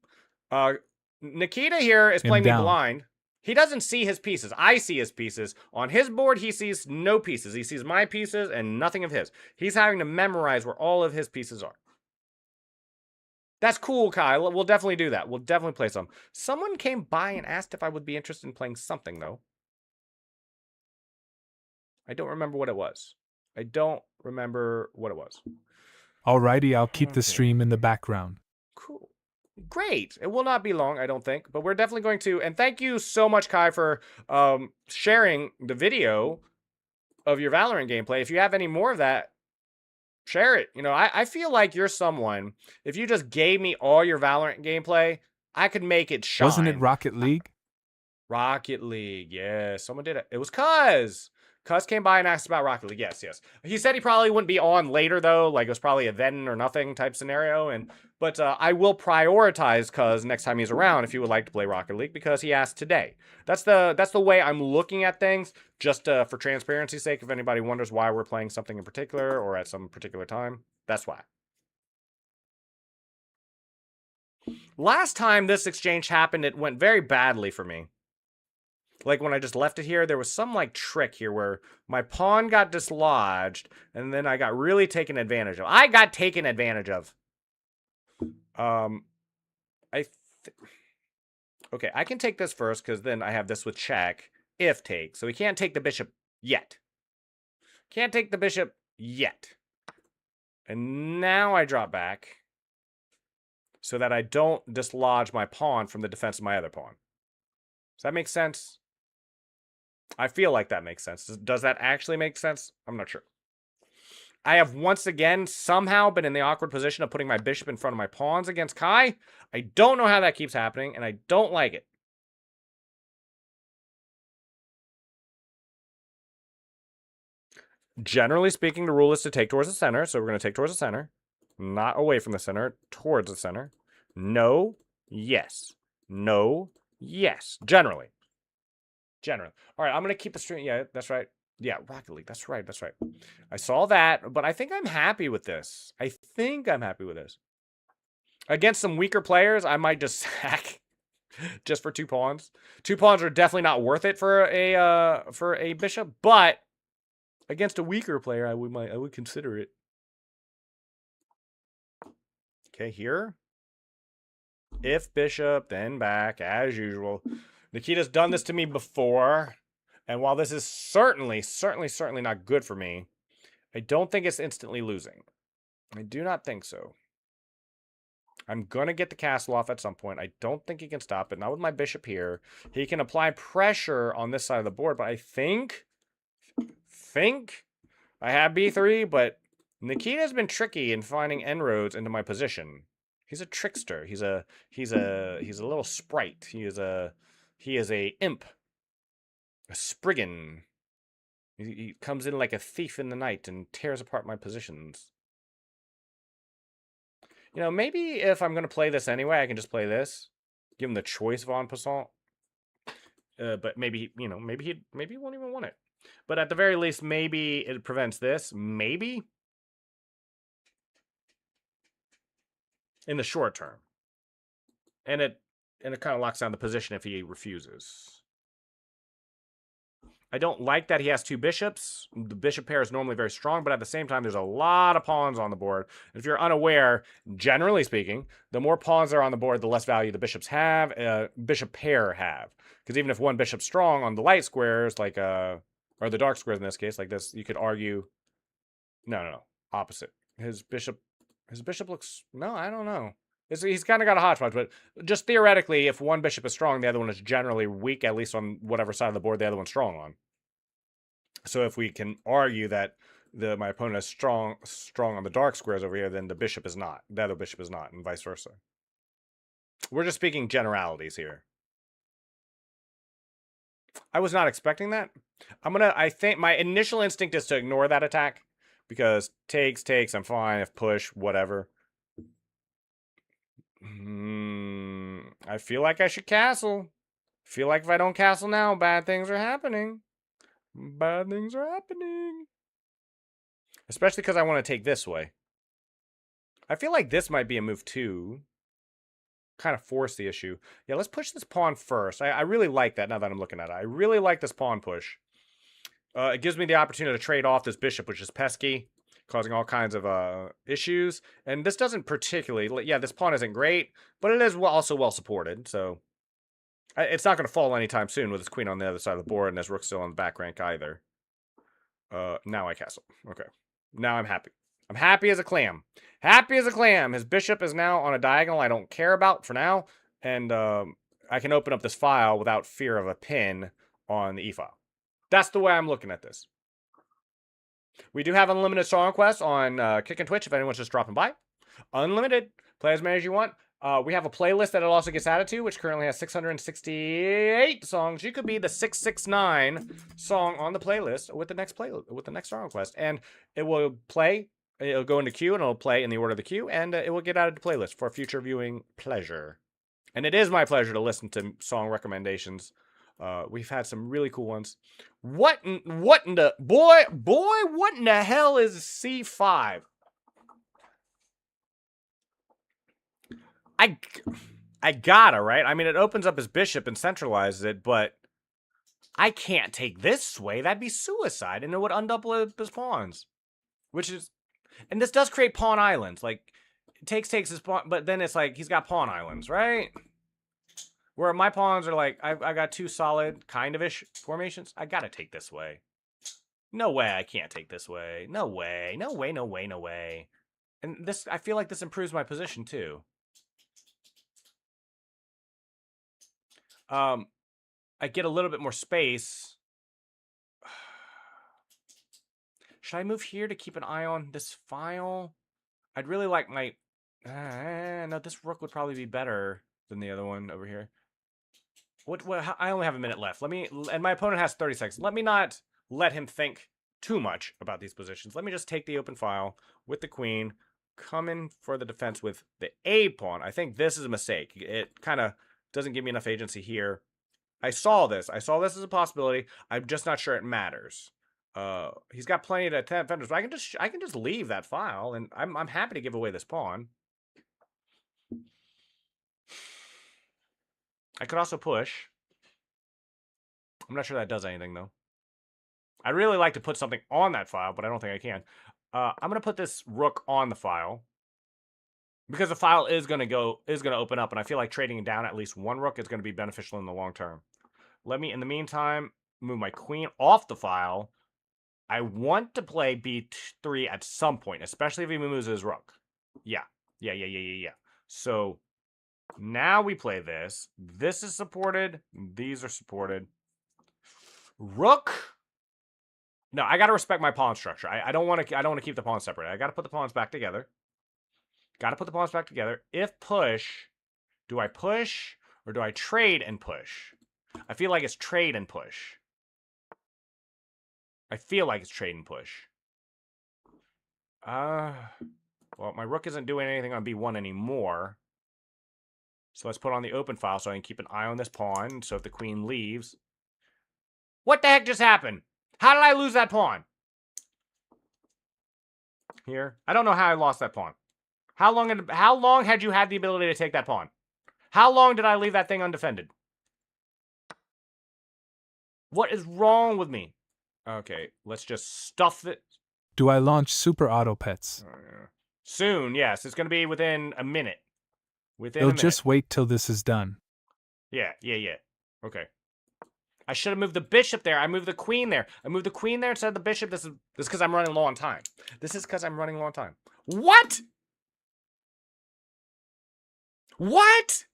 Nikita here is playing me blind. He doesn't see his pieces. I see his pieces. On his board, he sees no pieces. He sees my pieces and nothing of his. He's having to memorize where all of his pieces are. That's cool, Kai. We'll definitely do that. We'll definitely play some. Someone came by and asked if I would be interested in playing something, though. I don't remember what it was. I don't remember what it was. Alrighty, I'll keep the stream in the background. Cool. Great. It will not be long, I don't think. But we're definitely going to... And thank you so much, Kai, for sharing the video of your Valorant gameplay. If you have any more of that, share it. You know, I feel like you're someone, if you just gave me all your Valorant gameplay, I could make it shine. Wasn't it Rocket League? Rocket League, yeah. Someone did it. It was Cuz. Cuz came by and asked about Rocket League. Yes, yes. He said he probably wouldn't be on later, though. Like, it was probably a then or nothing type scenario. But I will prioritize Cuz next time he's around if you would like to play Rocket League, because he asked today. That's the way I'm looking at things, just for transparency's sake, if anybody wonders why we're playing something in particular or at some particular time. That's why. Last time this exchange happened, it went very badly for me. Like, when I just left it here, there was some, like, trick here where my pawn got dislodged, and then I got really taken advantage of. I got taken advantage of. Okay, I can take this first, because then I have this with check, if take. So he can't take the bishop yet. Can't take the bishop yet. And now I drop back, so that I don't dislodge my pawn from the defense of my other pawn. Does that make sense? I feel like that makes sense. Does that actually make sense? I'm not sure. I have once again somehow been in the awkward position of putting my bishop in front of my pawns against Kai. I don't know how that keeps happening, and I don't like it. Generally speaking, the rule is to take towards the center, so we're going to take towards the center. Not away from the center, towards the center. No, yes. No, yes. Generally. Generally. All right, I'm going to keep the stream. Yeah, that's right. Yeah, Rocket League. That's right. That's right. I saw that, but I think I'm happy with this. I think I'm happy with this. Against some weaker players, I might just sack just for 2 pawns. 2 pawns are definitely not worth it for a bishop, but against a weaker player, I would consider it. Okay, here. If bishop, then back, as usual. Nikita's done this to me before, and while this is certainly not good for me, I don't think it's instantly losing. I do not think so. I'm going to get the castle off at some point. I don't think he can stop it. Not with my bishop here. He can apply pressure on this side of the board, but I think I have b3, but Nikita's been tricky in finding inroads into my position. He's a trickster. He's a little sprite. He is a imp. A spriggan. He comes in like a thief in the night and tears apart my positions. You know, maybe if I'm going to play this anyway, I can just play this. Give him the choice of en passant. But maybe, you know, maybe he won't even want it. But at the very least, maybe it prevents this. Maybe. In the short term. And it kind of locks down the position if he refuses. I don't like that he has 2 bishops. The bishop pair is normally very strong, but at the same time, there's a lot of pawns on the board. If you're unaware, generally speaking, the more pawns that are on the board, the less value the bishops have, bishop pair have. Because even if one bishop's strong on the light squares, like, or the dark squares in this case, like this, you could argue, no, opposite. His bishop looks, no, I don't know. He's kind of got a hodgepodge, but just theoretically, if one bishop is strong, the other one is generally weak, at least on whatever side of the board the other one's strong on. So if we can argue that my opponent is strong on the dark squares over here, then the bishop is not. The other bishop is not, and vice versa. We're just speaking generalities here. I was not expecting that. I think my initial instinct is to ignore that attack, because takes, I'm fine. If push, whatever. I feel like I should castle. Feel like if I don't castle now, bad things are happening. Bad things are happening. Especially because I want to take this way. I feel like this might be a move too. Kind of force the issue. Yeah, let's push this pawn first. I really like that now that I'm looking at it. I really like this pawn push. It gives me the opportunity to trade off this bishop, which is pesky, causing all kinds of issues. And this doesn't particularly... Yeah, this pawn isn't great, but it is also well supported, so... It's not going to fall anytime soon with his queen on the other side of the board and his rook still on the back rank either. Now I castle. Okay. Now I'm happy. I'm happy as a clam. Happy as a clam. His bishop is now on a diagonal I don't care about for now. And I can open up this file without fear of a pin on the e-file. That's the way I'm looking at this. We do have unlimited song requests on Kick and Twitch if anyone's just dropping by. Unlimited. Play as many as you want. We have a playlist that it also gets added to, which currently has 668 songs. You could be the 669 song on the playlist with the next song request, and it will play. It'll go into queue, and it'll play in the order of the queue, and it will get added to playlist for future viewing pleasure. And it is my pleasure to listen to song recommendations. We've had some really cool ones. What in the boy? What in the hell is C5? I gotta, right? I mean, it opens up his bishop and centralizes it, but I can't take this way. That'd be suicide, and it would undouble his pawns. Which is... And this does create pawn islands. Like, takes his pawn, but then it's like, he's got pawn islands, right? Where my pawns are like, I got 2 solid, kind of-ish formations. I gotta take this way. No way I can't take this way. No way. No way, no way, no way. And this, I feel like this improves my position, too. I get a little bit more space. Should I move here to keep an eye on this file? I'd really like my... no, this rook would probably be better than the other one over here. I only have a minute left. And my opponent has 30 seconds. Let me not let him think too much about these positions. Let me just take the open file with the queen, come in for the defense with the A pawn. I think this is a mistake. It kind of doesn't give me enough agency here. I saw this as a possibility. I'm just not sure it matters. He's got plenty of defenders, but I can just leave that file, and I'm happy to give away this pawn. I could also push. I'm not sure that does anything though. I'd really like to put something on that file, but I don't think I can. I'm gonna put this rook on the file. Because the file is gonna open up, and I feel like trading down at least one rook is gonna be beneficial in the long term. Let me, in the meantime, move my queen off the file. I want to play b3 at some point, especially if he moves his rook. Yeah. So now we play this. This is supported. These are supported. Rook. No, I gotta respect my pawn structure. I don't want to keep the pawns separate. I gotta put the pawns back together. Got to put the pawns back together. If push, do I push or do I trade and push? I feel like it's trade and push. Well, my rook isn't doing anything on b1 anymore. So let's put on the open file so I can keep an eye on this pawn. So if the queen leaves... What the heck just happened? How did I lose that pawn? Here. I don't know how I lost that pawn. How long had you had the ability to take that pawn? How long did I leave that thing undefended? What is wrong with me? Okay, let's just stuff it. Do I launch Super Auto Pets? Soon, yes. It's going to be within a minute. Within a It'll minute. just wait till this is done. Yeah. Okay. I should have moved the bishop there. I moved the queen there. I moved the queen there instead of the bishop. This is because I'm running low on time. This is because I'm running low on time. What? What?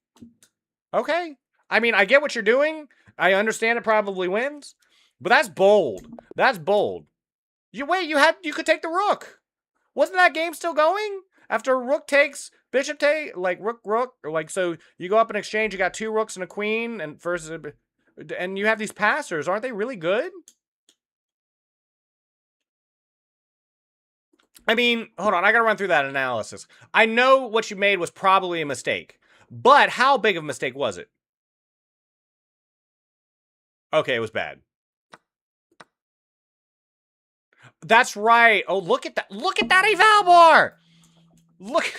Okay. I mean, I get what you're doing. I understand it probably wins. But that's bold. That's bold. You could take the rook. Wasn't that game still going? After rook takes, bishop take, like rook, or like, so you go up in exchange, you got 2 rooks and a queen, and you have these passers. Aren't they really good? I mean, hold on. I got to run through that analysis. I know what you made was probably a mistake. But how big of a mistake was it? Okay, it was bad. That's right. Oh, look at that. Look at that eval bar. Look.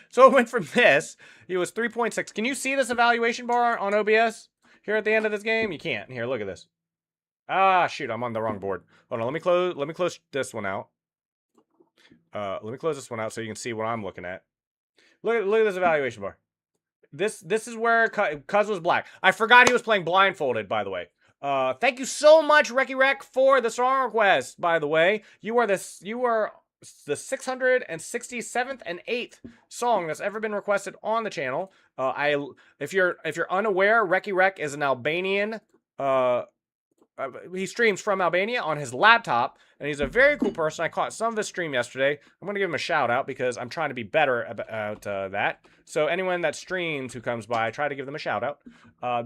So it went from this. It was 3.6. Can you see this evaluation bar on OBS here at the end of this game? You can't. Here, look at this. Ah, shoot. I'm on the wrong board. Hold on. Let me close this one out. Let me close this one out so you can see what I'm looking at. Look at this evaluation bar. This is where Cuz was black. I forgot he was playing blindfolded, by the way. Thank you so much, Recky Rec, for the song request, by the way. You are the 667th and 8th song that's ever been requested on the channel. If you're unaware, Recky Rec is an Albanian he streams from Albania on his laptop, and he's a very cool person. I caught some of his stream yesterday. I'm going to give him a shout out because I'm trying to be better about that. So anyone that streams who comes by, I try to give them a shout out.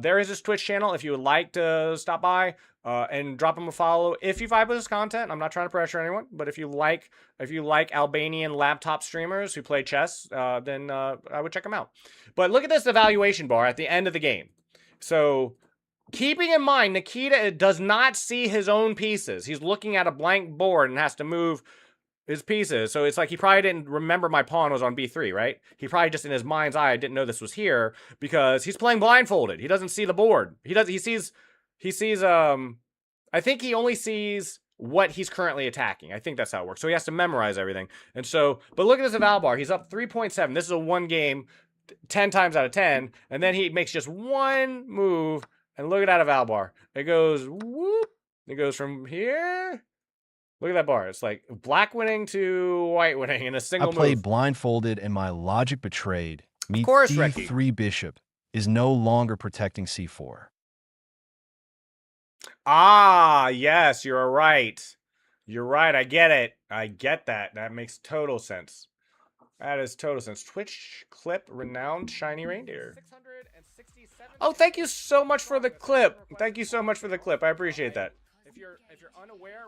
There is his Twitch channel if you would like to stop by and drop him a follow. If you vibe with his content, I'm not trying to pressure anyone, but if you like Albanian laptop streamers who play chess, then I would check him out. But look at this evaluation bar at the end of the game. So keeping in mind, Nikita does not see his own pieces. He's looking at a blank board and has to move his pieces. So it's like he probably didn't remember my pawn was on b3, right? He probably just in his mind's eye didn't know this was here because he's playing blindfolded. He doesn't see the board. He sees I think he only sees what he's currently attacking. I think that's how it works. So he has to memorize everything. And so, but look at this eval bar. He's up 3.7. This is a 1 game, 10 times out of 10. And then he makes just one move. And look at that eval bar. It goes whoop. It goes from here. Look at that bar. It's like black winning to white winning in a single I played move. blindfolded and my logic betrayed. Of course, D3 bishop is no longer protecting c4. Ah, yes, you're right. You're right. I get it. I get that. That makes total sense. That is total sense. Twitch clip, renowned shiny reindeer. Oh, thank you so much for the clip. Thank you so much for the clip. I appreciate that. If you're unaware,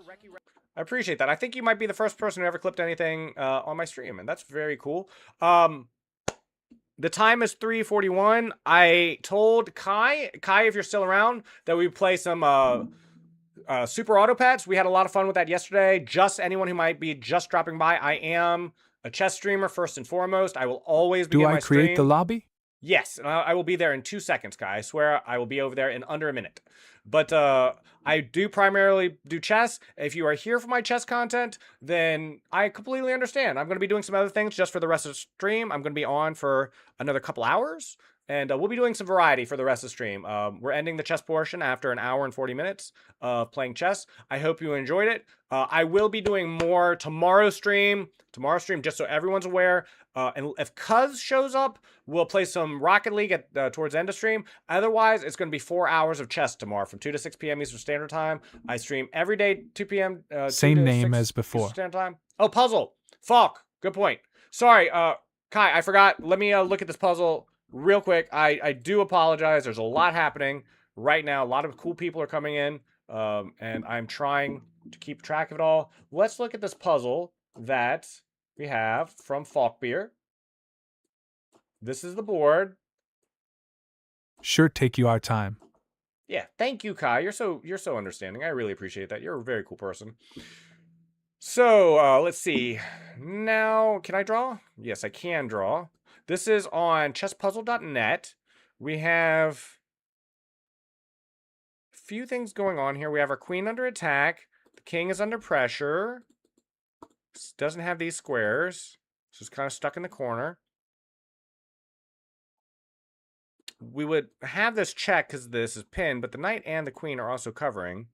I appreciate that. I think you might be the first person who ever clipped anything on my stream, and that's very cool. The time is 3:41. I told Kai, if you're still around, that we play some Super Auto Pets. We had a lot of fun with that yesterday. Just anyone who might be just dropping by, I am a chess streamer first and foremost. I will always begin my stream. Do I create the lobby? Yes, and I will be there in 2 seconds, Kai. I swear I will be over there in under a minute. But I do primarily do chess. If you are here for my chess content, then I completely understand. I'm going to be doing some other things just for the rest of the stream. I'm going to be on for another couple hours, and we'll be doing some variety for the rest of the stream. We're ending the chess portion after an hour and 40 minutes of playing chess. I hope you enjoyed it. I will be doing more tomorrow's stream, just so everyone's aware. And if Cuz shows up, we'll play some Rocket League at towards the end of stream. Otherwise, it's going to be 4 hours of chess tomorrow from 2 to 6 p.m. Eastern Standard Time. I stream every day, 2 p.m. Same name as before. Eastern Standard Time. Oh, puzzle. Falk. Good point. Sorry, Kai, I forgot. Let me look at this puzzle real quick. I do apologize. There's a lot happening right now. A lot of cool people are coming in, and I'm trying to keep track of it all. Let's look at this puzzle that we have from Falkbeer. This is the board. Sure, take you our time. Yeah, thank you, Kai. You're so understanding. I really appreciate that. You're a very cool person. So, let's see. Now, can I draw? Yes, I can draw. This is on chesspuzzle.net. We have a few things going on here. We have our queen under attack. The king is under pressure. Doesn't have these squares. So it's kind of stuck in the corner. We would have this check because this is pinned, but the knight and the queen are also covering.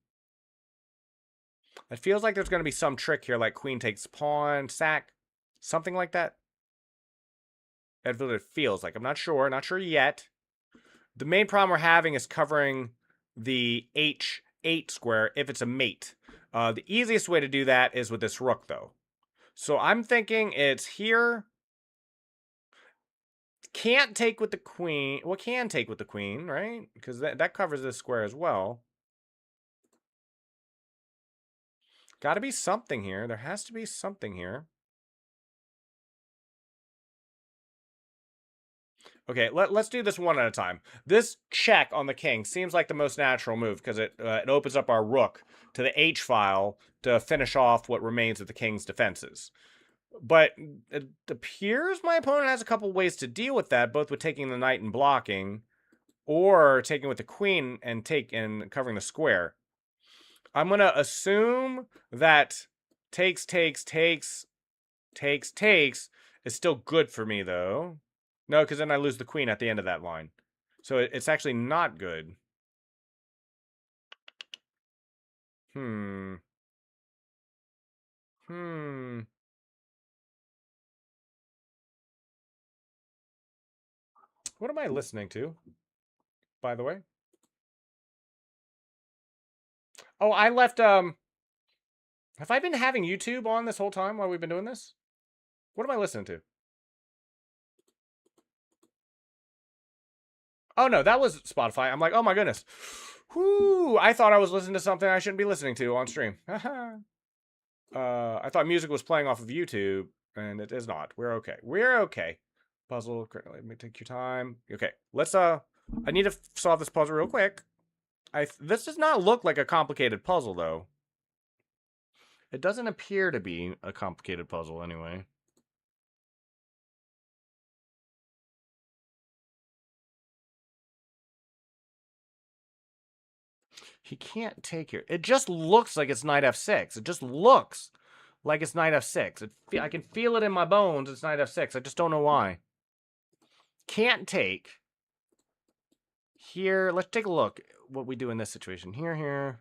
It feels like there's going to be some trick here, like queen takes pawn, sack, something like that. That's what it feels like. I'm not sure yet. The main problem we're having is covering the H8 square if it's a mate. The easiest way to do that is with this rook, though. So I'm thinking it's here. Can't take with the queen. Well, can take with the queen, right? Because that covers this square as well. Got to be something here. There has to be something here. Okay, let's do this one at a time. This check on the king seems like the most natural move because it opens up our rook to the H file to finish off what remains of the king's defenses. But it appears my opponent has a couple ways to deal with that, both with taking the knight and blocking, or taking with the queen and covering the square. I'm going to assume that takes is still good for me, though. No, because then I lose the queen at the end of that line. So it's actually not good. What am I listening to, by the way? Oh, I left, have I been having YouTube on this whole time while we've been doing this? What am I listening to? Oh, no, that was Spotify. I'm like, oh my goodness. Whoo, I thought I was listening to something I shouldn't be listening to on stream. I thought music was playing off of YouTube, and it is not. We're okay. We're okay. Puzzle, let me take your time. Okay, let's, I need to solve this puzzle real quick. This does not look like a complicated puzzle, though. It doesn't appear to be a complicated puzzle, anyway. He can't take here. It just looks like it's knight f6. It just looks like it's knight f6. I can feel it in my bones. It's knight f6. I just don't know why. Can't take. Here, let's take a look what we do in this situation. Here. Here.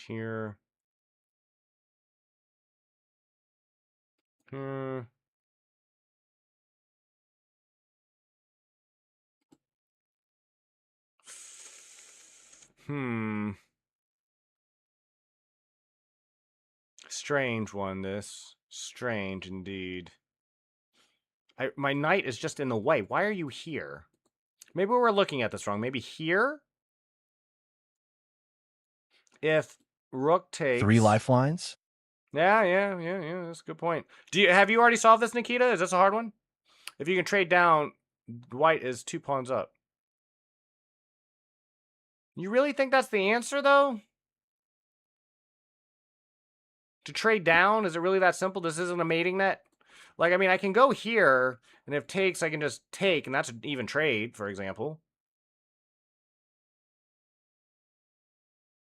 Here. Strange one, this. Strange indeed. My knight is just in the way. Why are you here? Maybe we're looking at this wrong. Maybe here? If rook takes... 3 lifelines? Yeah. That's a good point. Have you already solved this, Nikita? Is this a hard one? If you can trade down, white is 2 pawns up. You really think that's the answer, though? To trade down? Is it really that simple? This isn't a mating net? Like, I mean, I can go here, and if takes, I can just take, and that's an even trade, for example.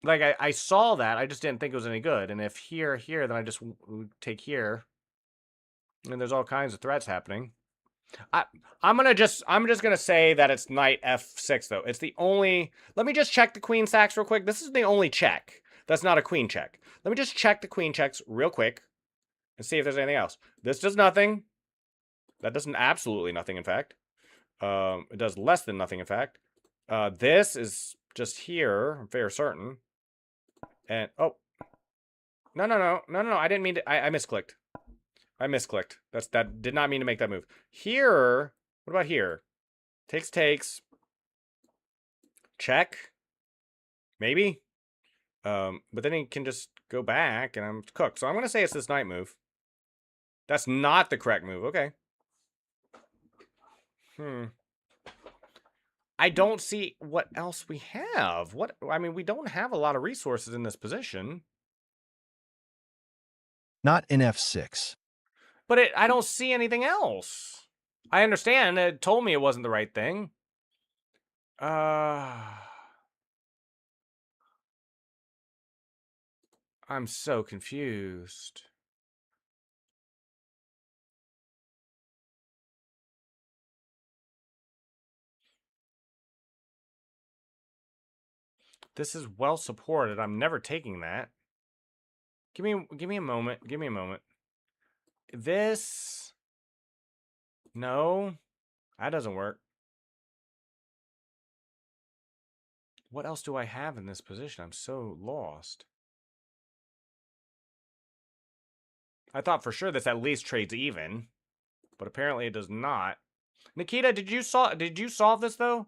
Like, I saw that, I just didn't think it was any good. And if here, then I just take here. And there's all kinds of threats happening. I'm just gonna say that it's knight f6, though. It's the only... Let me just check the queen sacks real quick. This is the only check. That's not a queen check. Let me just check the queen checks real quick and see if there's anything else. This does nothing. That does absolutely nothing, in fact. It does less than nothing, in fact. This is just here, I'm fair certain. And, oh. No, I didn't mean to, I misclicked. I misclicked. That did not mean to make that move. Here, what about here? Takes. Check. Maybe. But then he can just go back, and I'm cooked. So I'm going to say it's this knight move. That's not the correct move. Okay. I don't see what else we have. What? I mean, we don't have a lot of resources in this position. Not in f6. But I don't see anything else. I understand. It told me it wasn't the right thing. I'm so confused. This is well supported. I'm never taking that. Give me a moment. Give me a moment. This. No. That doesn't work. What else do I have in this position? I'm so lost. I thought for sure this at least trades even, but apparently it does not. Nikita, did you solve this though?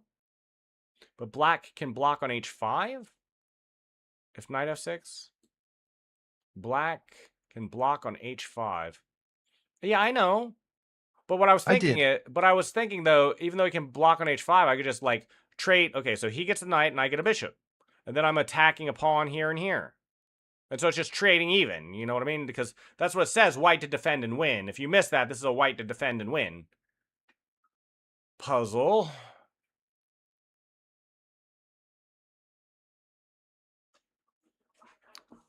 But black can block on h5 if knight f6. Black can block on h5. Yeah, I know. But what I was thinking though, even though he can block on h5, I could just like trade. Okay, so he gets a knight and I get a bishop. And then I'm attacking a pawn here and here. And so it's just trading even, you know what I mean? Because that's what it says, white to defend and win. If you miss that, this is a white to defend and win. Puzzle.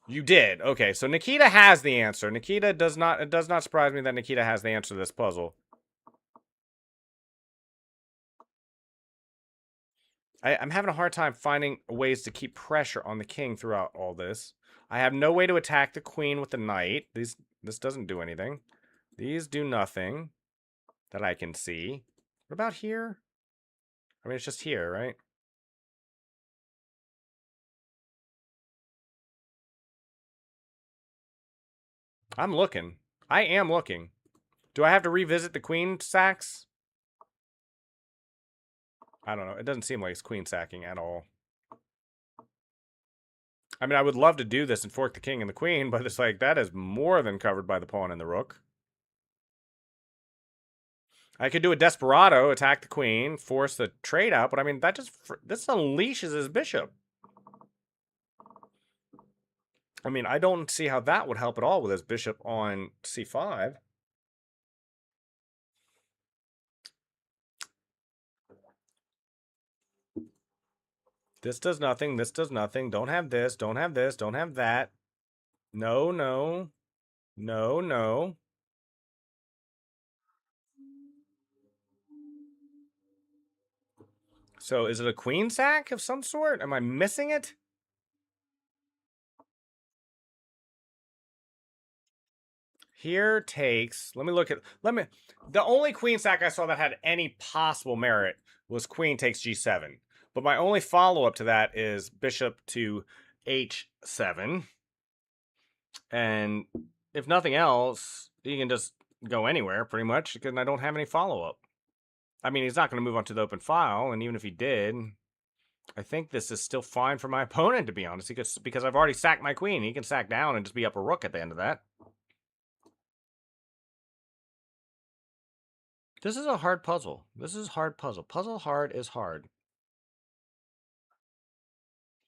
You did. Okay, so Nikita has the answer. Nikita does not, it does not surprise me that Nikita has the answer to this puzzle. I'm having a hard time finding ways to keep pressure on the king throughout all this. I have no way to attack the queen with the knight. This doesn't do anything. These do nothing that I can see. What about here? I mean, it's just here, right? I'm looking. I am looking. Do I have to revisit the queen sacks? I don't know. It doesn't seem like it's queen sacking at all. I mean, I would love to do this and fork the king and the queen, but it's like, that is more than covered by the pawn and the rook. I could do a desperado, attack the queen, force the trade out, but I mean, that just, this unleashes his bishop. I mean, I don't see how that would help at all with his bishop on c5. This does nothing. This does nothing. Don't have this. Don't have this. Don't have that. No, no. No, no. So is it a queen sack of some sort? Am I missing it? Here takes, let me look at, the only queen sack I saw that had any possible merit was queen takes g7. But my only follow-up to that is bishop to h7. And if nothing else, you can just go anywhere pretty much because I don't have any follow-up. I mean, he's not going to move on to the open file, and even if he did, I think this is still fine for my opponent, to be honest. He could, because I've already sacked my queen. He can sack down and just be up a rook at the end of that. This is a hard puzzle. This is a hard puzzle. Puzzle hard is hard.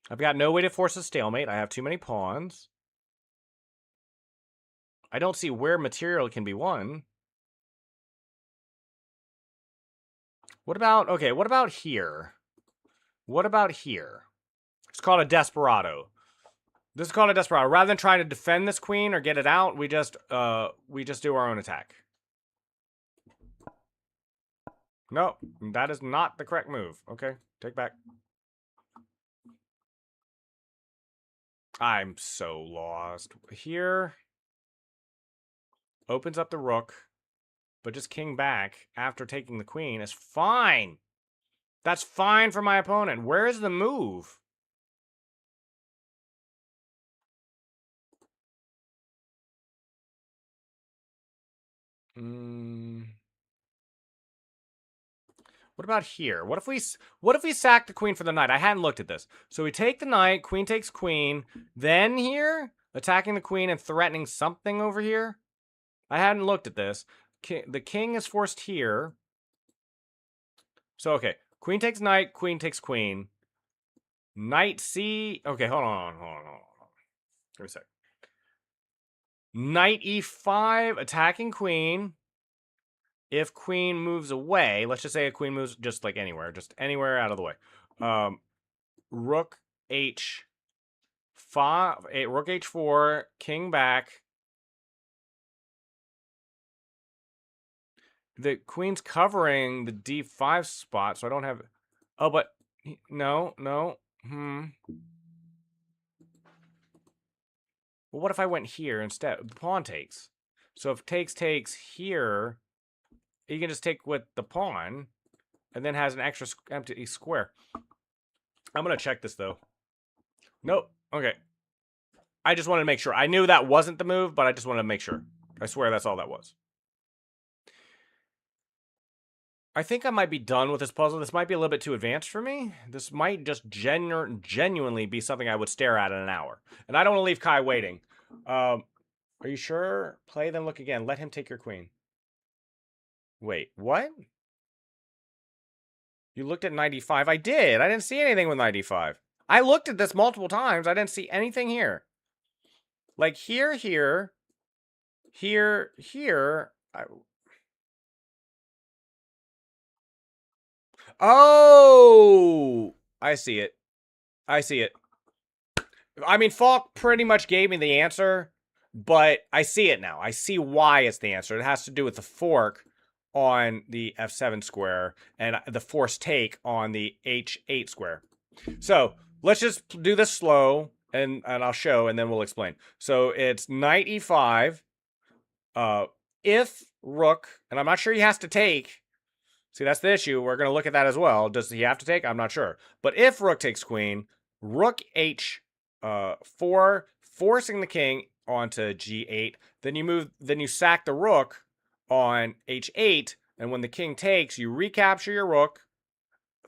I've got no way to force a stalemate. I have too many pawns. I don't see where material can be won. What about, okay, what about here? What about here? It's called a desperado. This is called a desperado. Rather than trying to defend this queen or get it out, we just do our own attack. No, that is not the correct move. Okay, take back. I'm so lost. Here opens up the rook, but just king back after taking the queen is fine. That's fine for my opponent. Where is the move? What about here? What if we sack the queen for the knight? I hadn't looked at this. So we take the knight, queen takes queen, then here, attacking the queen and threatening something over here. I hadn't looked at this. The king is forced here. So, okay. Queen takes knight, queen takes queen. Knight C. Okay, hold on. Give me a sec. Knight E5, attacking queen. If queen moves away, let's just say a queen moves just like anywhere, just anywhere out of the way. Rook H5, rook H4, king back. The queen's covering the D5 spot, so I don't have. Oh, but no. Well, what if I went here instead? The pawn takes. So if takes here, you can just take with the pawn, and then has an extra empty square. I'm gonna check this though. Nope. Okay. I just wanted to make sure. I knew that wasn't the move, but I just wanted to make sure. I swear that's all that was. I think I might be done with this puzzle. This might be a little bit too advanced for me. This might just genuinely be something I would stare at in an hour. And I don't want to leave Kai waiting. Are you sure? Play, then look again. Let him take your queen. Wait, what? You looked at 95? I did. I didn't see anything with 95. I looked at this multiple times. I didn't see anything here. Like here. Oh, I see it. I mean, Falk pretty much gave me the answer, but I see it now. I see why it's the answer. It has to do with the fork on the F7 square and the forced take on the H8 square. So let's just do this slow, and I'll show, and then we'll explain. So it's knight E5. If rook, and I'm not sure he has to take. See, that's the issue. We're going to look at that as well. Does he have to take? I'm not sure. But if rook takes queen, rook H4, forcing the king onto G8, then you sack the rook on H8, and when the king takes, you recapture your rook,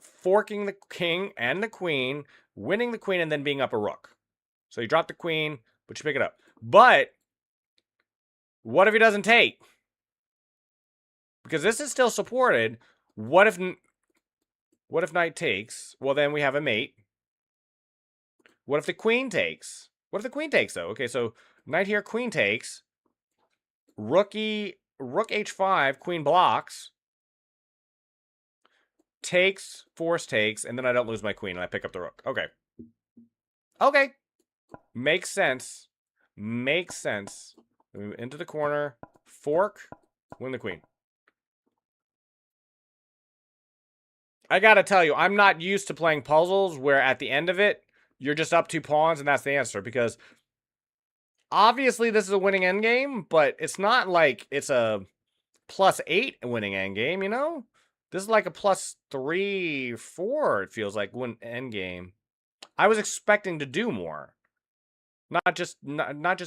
forking the king and the queen, winning the queen, and then being up a rook. So you drop the queen, but you pick it up. But what if he doesn't take? Because this is still supported. What if knight takes? Well, then we have a mate. What if the queen takes? What if the queen takes, though? Okay, so knight here, queen takes. Rook H5, queen blocks. Takes, force takes, and then I don't lose my queen and I pick up the rook. Okay. Okay. Makes sense. Into the corner. Fork. Win the queen. I gotta tell you, I'm not used to playing puzzles where at the end of it, you're just up 2 pawns and that's the answer. Because obviously this is a winning endgame, but it's not like it's a +8 winning endgame, you know? This is like a +3, 4, it feels like, win endgame. I was expecting to do more. Not just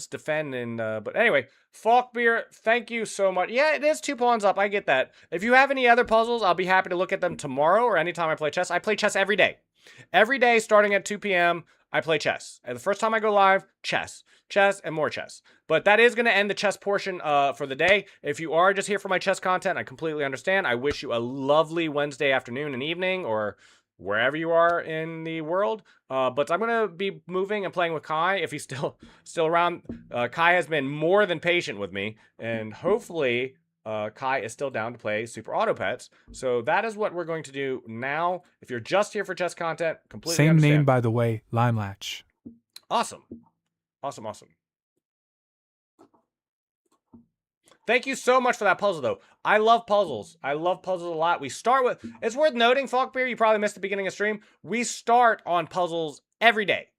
defend and but anyway, Falkbeer, thank you so much. Yeah, it is 2 pawns up. I get that. If you have any other puzzles, I'll be happy to look at them tomorrow or anytime I play chess. I play chess every day. Every day starting at 2 p.m. I play chess. And the first time I go live, chess, and more chess. But that is going to end the chess portion for the day. If you are just here for my chess content, I completely understand. I wish you a lovely Wednesday afternoon and evening, or wherever you are in the world. But I'm going to be moving and playing with Kai if he's still around. Kai has been more than patient with me, and hopefully Kai is still down to play Super Auto Pets. So that is what we're going to do now. If you're just here for chess content, completely Same understand. name, by the way, Limelatch. Awesome. Thank you so much for that puzzle, though. I love puzzles. I love puzzles a lot. We start with... It's worth noting, Falkbeer, you probably missed the beginning of stream. We start on puzzles every day.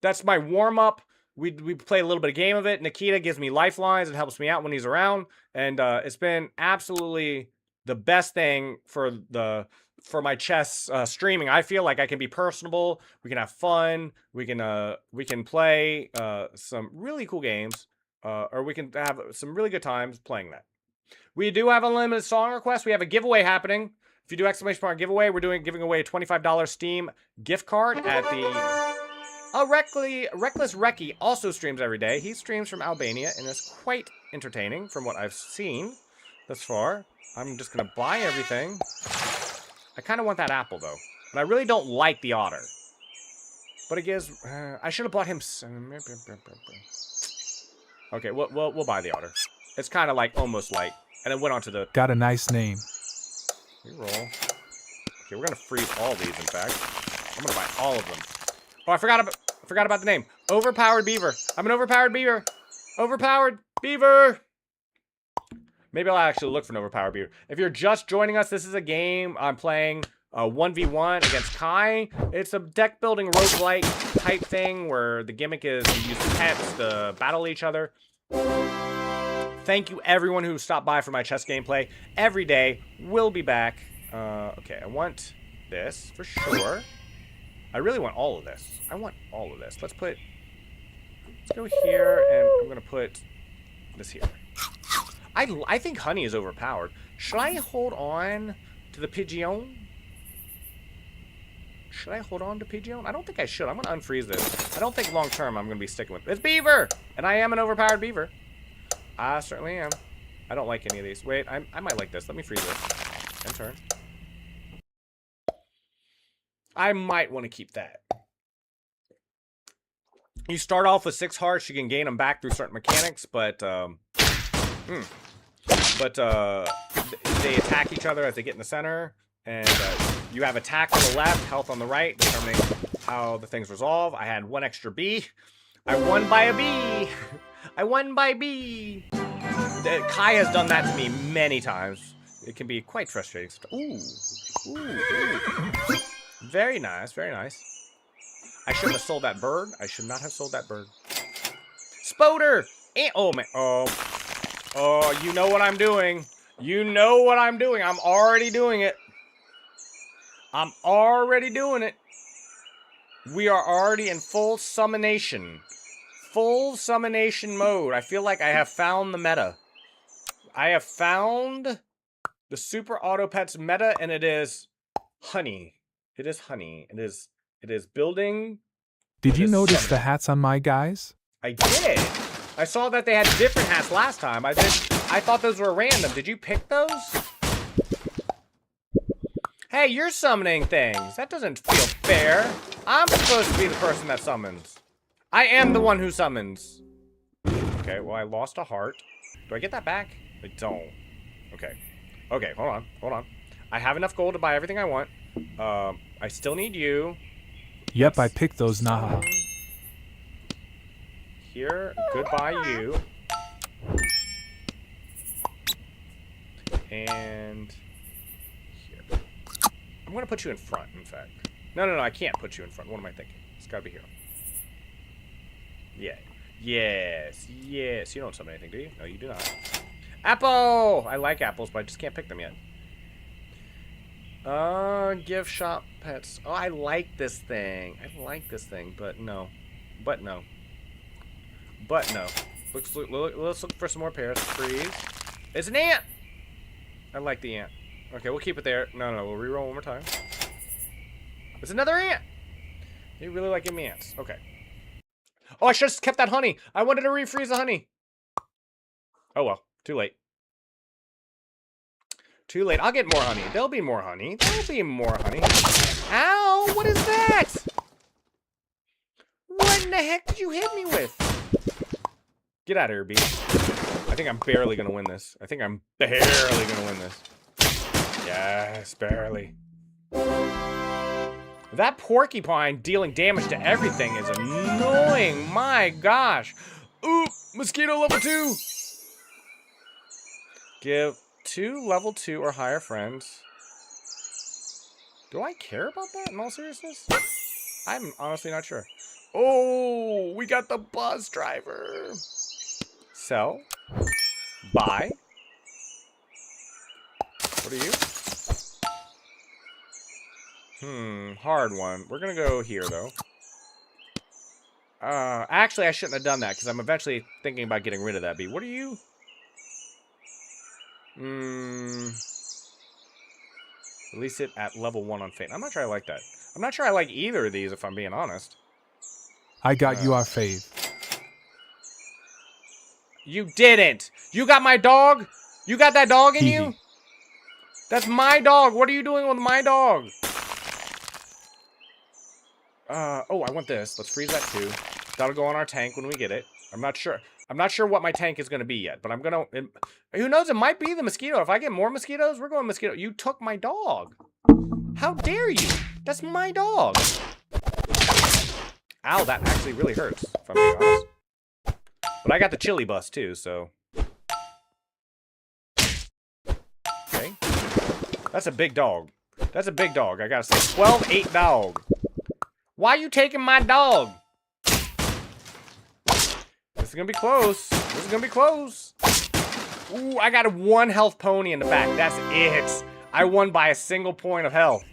That's my warm-up. We play a little bit of game of it. Nikita gives me lifelines and helps me out when he's around. And it's been absolutely the best thing for my chess streaming. I feel like I can be personable. We can have fun. We can play some really cool games. Or we can have some really good times playing that. We do have unlimited song requests. We have a giveaway happening If you do exclamation point giveaway, we're giving away a $25 Steam gift card at the... Oh, Reckless Recky also streams every day. He streams from Albania and is quite entertaining from what I've seen thus far. I'm just going to buy everything. I kind of want that apple, though. And I really don't like the otter. But it gives... I should have bought him... Okay, we'll buy the otter. It's kind of like almost light. And it went on to the... Got a nice name. Reroll. Okay, we're going to freeze all these, in fact. I'm going to buy all of them. Oh, I forgot about the name. Overpowered Beaver. I'm an overpowered beaver. Overpowered beaver. Maybe I'll actually look for an overpowered beaver. If you're just joining us, this is a game I'm playing 1v1 against Kai. It's a deck building roguelike type thing where the gimmick is you use pets to battle each other. Thank you everyone who stopped by for my chess gameplay. Every day, we'll be back. Okay, I want this for sure. I really want all of this. I want all of this. Let's go here, and I'm gonna put this here. I think honey is overpowered. Should I hold on to the pigeon? Should I hold on to pigeon? I don't think I should. I'm gonna unfreeze this. I don't think long term I'm gonna be sticking with it. It's beaver, and I am an overpowered beaver. I certainly am. I don't like any of these. Wait, I might like this. Let me freeze this. And turn. I might want to keep that. You start off with 6 hearts. You can gain them back through certain mechanics, but they attack each other as they get in the center. And you have attack on the left, health on the right, determining how the things resolve. I had 1 extra B. I won by a B. I won by B. Kai has done that to me many times. It can be quite frustrating. Ooh. Very nice, very nice. I shouldn't have sold that bird. I should not have sold that bird. Spoder! Oh, man. Oh, you know what I'm doing. You know what I'm doing. I'm already doing it. I'm already doing it. We are already in full summonation. Full summonation mode. I feel like I have found the meta. I have found the Super Auto Pets meta, and it is honey. It is honey. It is building. Did you notice the hats on my guys? I did. I saw that they had different hats last time. I thought those were random. Did you pick those? Hey, you're summoning things. That doesn't feel fair. I'm supposed to be the person that summons. I am the one who summons. Okay, well, I lost a heart. Do I get that back? I don't. Okay. Okay, hold on. I have enough gold to buy everything I want. I still need you. Yep, I picked those Naha. Here, goodbye you. And here. I'm gonna put you in front, in fact. No, I can't put you in front. What am I thinking? It's gotta be here. Yeah. Yes. You don't summon anything, do you? No, you do not. Apple! I like apples, but I just can't pick them yet. Gift shop pets. Oh, I like this thing. But no. Let's look for some more pairs. Freeze. It's an ant! I like the ant. Okay, we'll keep it there. No, we'll reroll one more time. It's another ant! You really like giving me ants. Okay. Oh, I should have kept that honey. I wanted to refreeze the honey. Oh well, too late. Too late. I'll get more honey. There'll be more honey. Ow! What is that? What in the heck did you hit me with? Get out of here, B. I think I'm barely gonna win this. Yes, barely. That porcupine dealing damage to everything is annoying. My gosh. Oop! Mosquito level 2! Give 2 level 2 or higher friends. Do I care about that in all seriousness? I'm honestly not sure. Oh, we got the bus driver. Sell. Buy. What are you? Hard one. We're gonna go here, though. Actually, I shouldn't have done that, because I'm eventually thinking about getting rid of that bee. What are you? Release it at level 1 on Fate. I'm not sure I like that. I'm not sure I like either of these, if I'm being honest. I got you our fave. You didn't! You got my dog? You got that dog in Hee you? hee. That's my dog! What are you doing with my dog? Oh, I want this. Let's freeze that too. That'll go on our tank when we get it. I'm not sure. I'm not sure what my tank is going to be yet, but I'm going to... Who knows? It might be the mosquito. If I get more mosquitoes, we're going mosquito. You took my dog. How dare you? That's my dog. Ow, that actually really hurts, if I'm being honest. But I got the chili bus too, so... Okay. That's a big dog. That's a big dog, I gotta say. 12-8 dog. Why are you taking my dog? This is gonna be close. This is gonna be close. Ooh, I got a 1 health pony in the back. That's it. I won by a single point of health.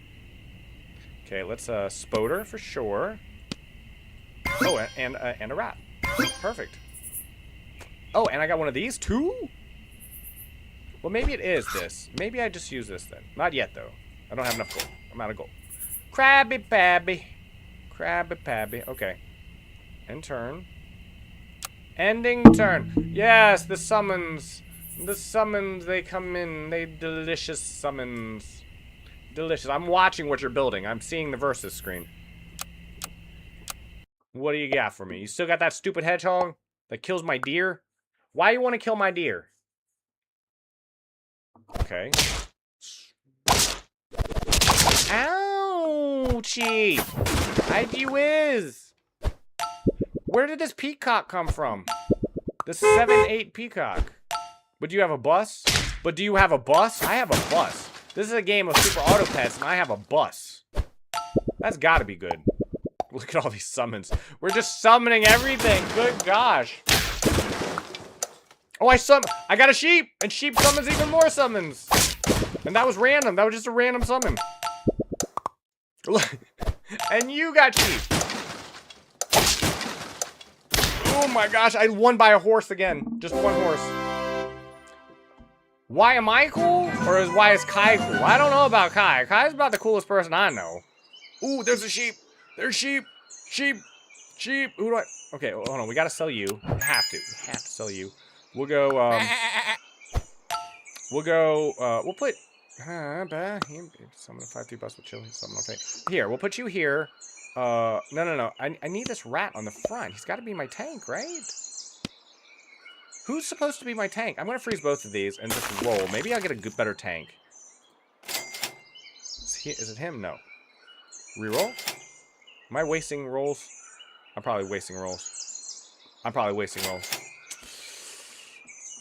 Okay, let's spoder for sure. Oh, and a rat. Perfect. Oh, and I got one of these too? Well, maybe it is this. Maybe I just use this then. Not yet though. I don't have enough gold. I'm out of gold. Krabby Pabby. Krabby Pabby. Okay. End turn. Ending turn. Yes, the summons. The summons, they come in. They delicious summons. Delicious. I'm watching what you're building. I'm seeing the versus screen. What do you got for me? You still got that stupid hedgehog that kills my deer? Why you want to kill my deer? Okay. Ouchie! ID whiz! Where did this peacock come from? The 7-8 peacock. But do you have a bus? But do you have a bus? I have a bus. This is a game of Super Auto Pets, and I have a bus. That's gotta be good. Look at all these summons. We're just summoning everything. Good gosh. Oh, I got a sheep! And sheep summons even more summons! And that was random. That was just a random summon. And you got sheep! Oh my gosh, I won by a horse again. Just one horse. Why am I cool? Or why is Kai cool? I don't know about Kai. Kai's about the coolest person I know. Ooh, there's a sheep! There's sheep! Sheep! Sheep! Who do I... Okay, hold on. We gotta sell you. We have to. We have to sell you. We'll go, we'll put... summon a 5-3 bus with chili. Summon on fate. Here, we'll put you here. No. I need this rat on the front. He's got to be my tank, right? Who's supposed to be my tank? I'm going to freeze both of these and just roll. Maybe I'll get a good, better tank. Is it him? No. Reroll? Am I wasting rolls? I'm probably wasting rolls.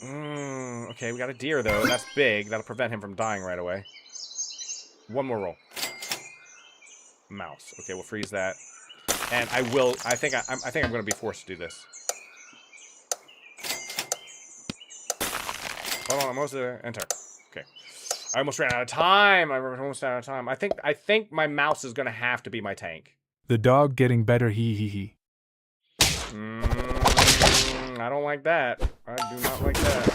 Okay, we got a deer, though. That's big. That'll prevent him from dying right away. One more roll. Mouse. Okay, we'll freeze that. And I think I'm going to be forced to do this. Hold on, I'm almost there. Enter. Okay. I almost ran out of time. I think my mouse is going to have to be my tank. The dog getting better, hee hee hee. I don't like that. I do not like that.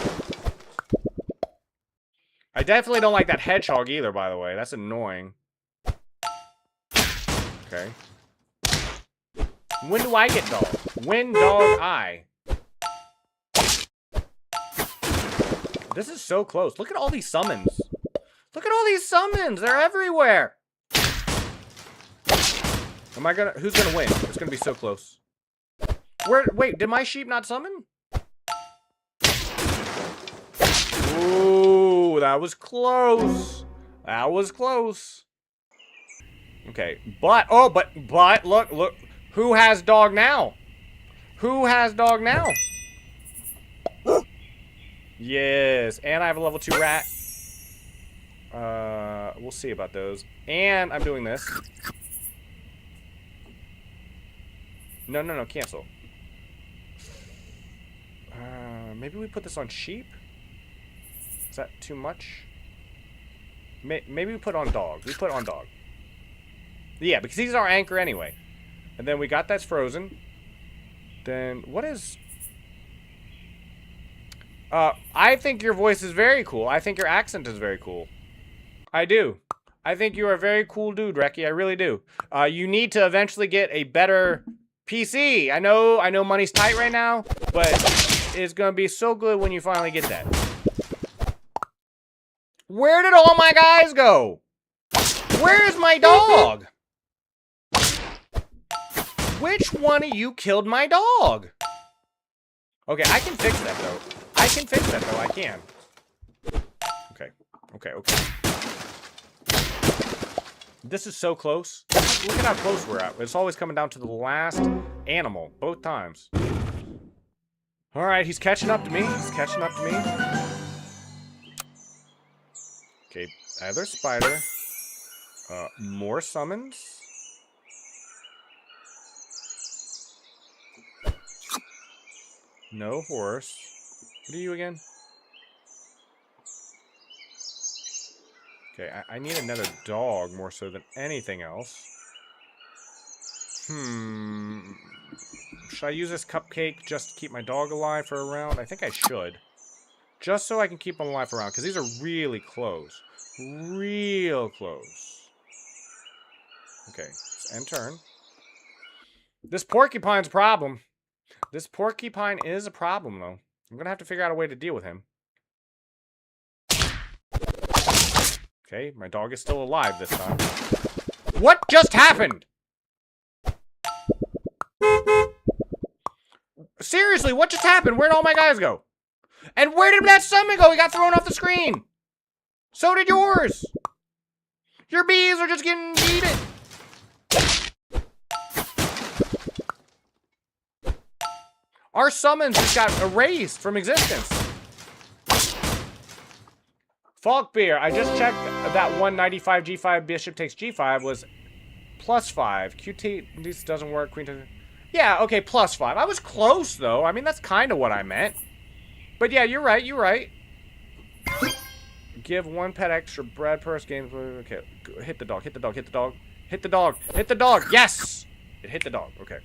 I definitely don't like that hedgehog either, by the way. That's annoying. Okay. When do I get dog? When dog I? This is so close. Look at all these summons. Look at all these summons. They're everywhere. Who's gonna win? It's gonna be so close. Wait, did my sheep not summon? Ooh, that was close. That was close. Okay, but look, who has dog now? Who has dog now? Yes, and I have a level 2 rat. We'll see about those. And I'm doing this. No, cancel. Maybe we put this on sheep? Is that too much? Maybe we put on dog. We put on dog. Yeah, because he's our anchor anyway. And then we got that's frozen. Then, what is... I think your voice is very cool. I think your accent is very cool. I do. I think you are a very cool dude, Reki. I really do. You need to eventually get a better PC. I know money's tight right now, but it's gonna be so good when you finally get that. Where did all my guys go? Where's my dog? Which one of you killed my dog? Okay, I can fix that though. I can. Okay. This is so close. Look at how close we're at. It's always coming down to the last animal, both times. Alright, he's catching up to me. Okay, other spider. More summons. No horse. What are you again? Okay, I need another dog more so than anything else. Should I use this cupcake just to keep my dog alive for a round? I think I should. Just so I can keep him alive for a round, because these are really close. Real close. Okay, let's end turn. This porcupine's a problem. This porcupine is a problem, though. I'm gonna have to figure out a way to deal with him. Okay, my dog is still alive this time. What just happened? Seriously, what just happened? Where'd all my guys go? And where did that summon go? He got thrown off the screen. So did yours. Your bees are just getting yeeted. Our summons just got erased from existence. Falkbeer, I just checked that 195 G5 bishop takes G5 was +5. QT, this doesn't work. Queen to... Yeah, okay, +5. I was close, though. I mean, that's kind of what I meant. But yeah, you're right. Give 1 pet extra bread per game. Okay, hit the dog. Yes! It hit the dog, okay.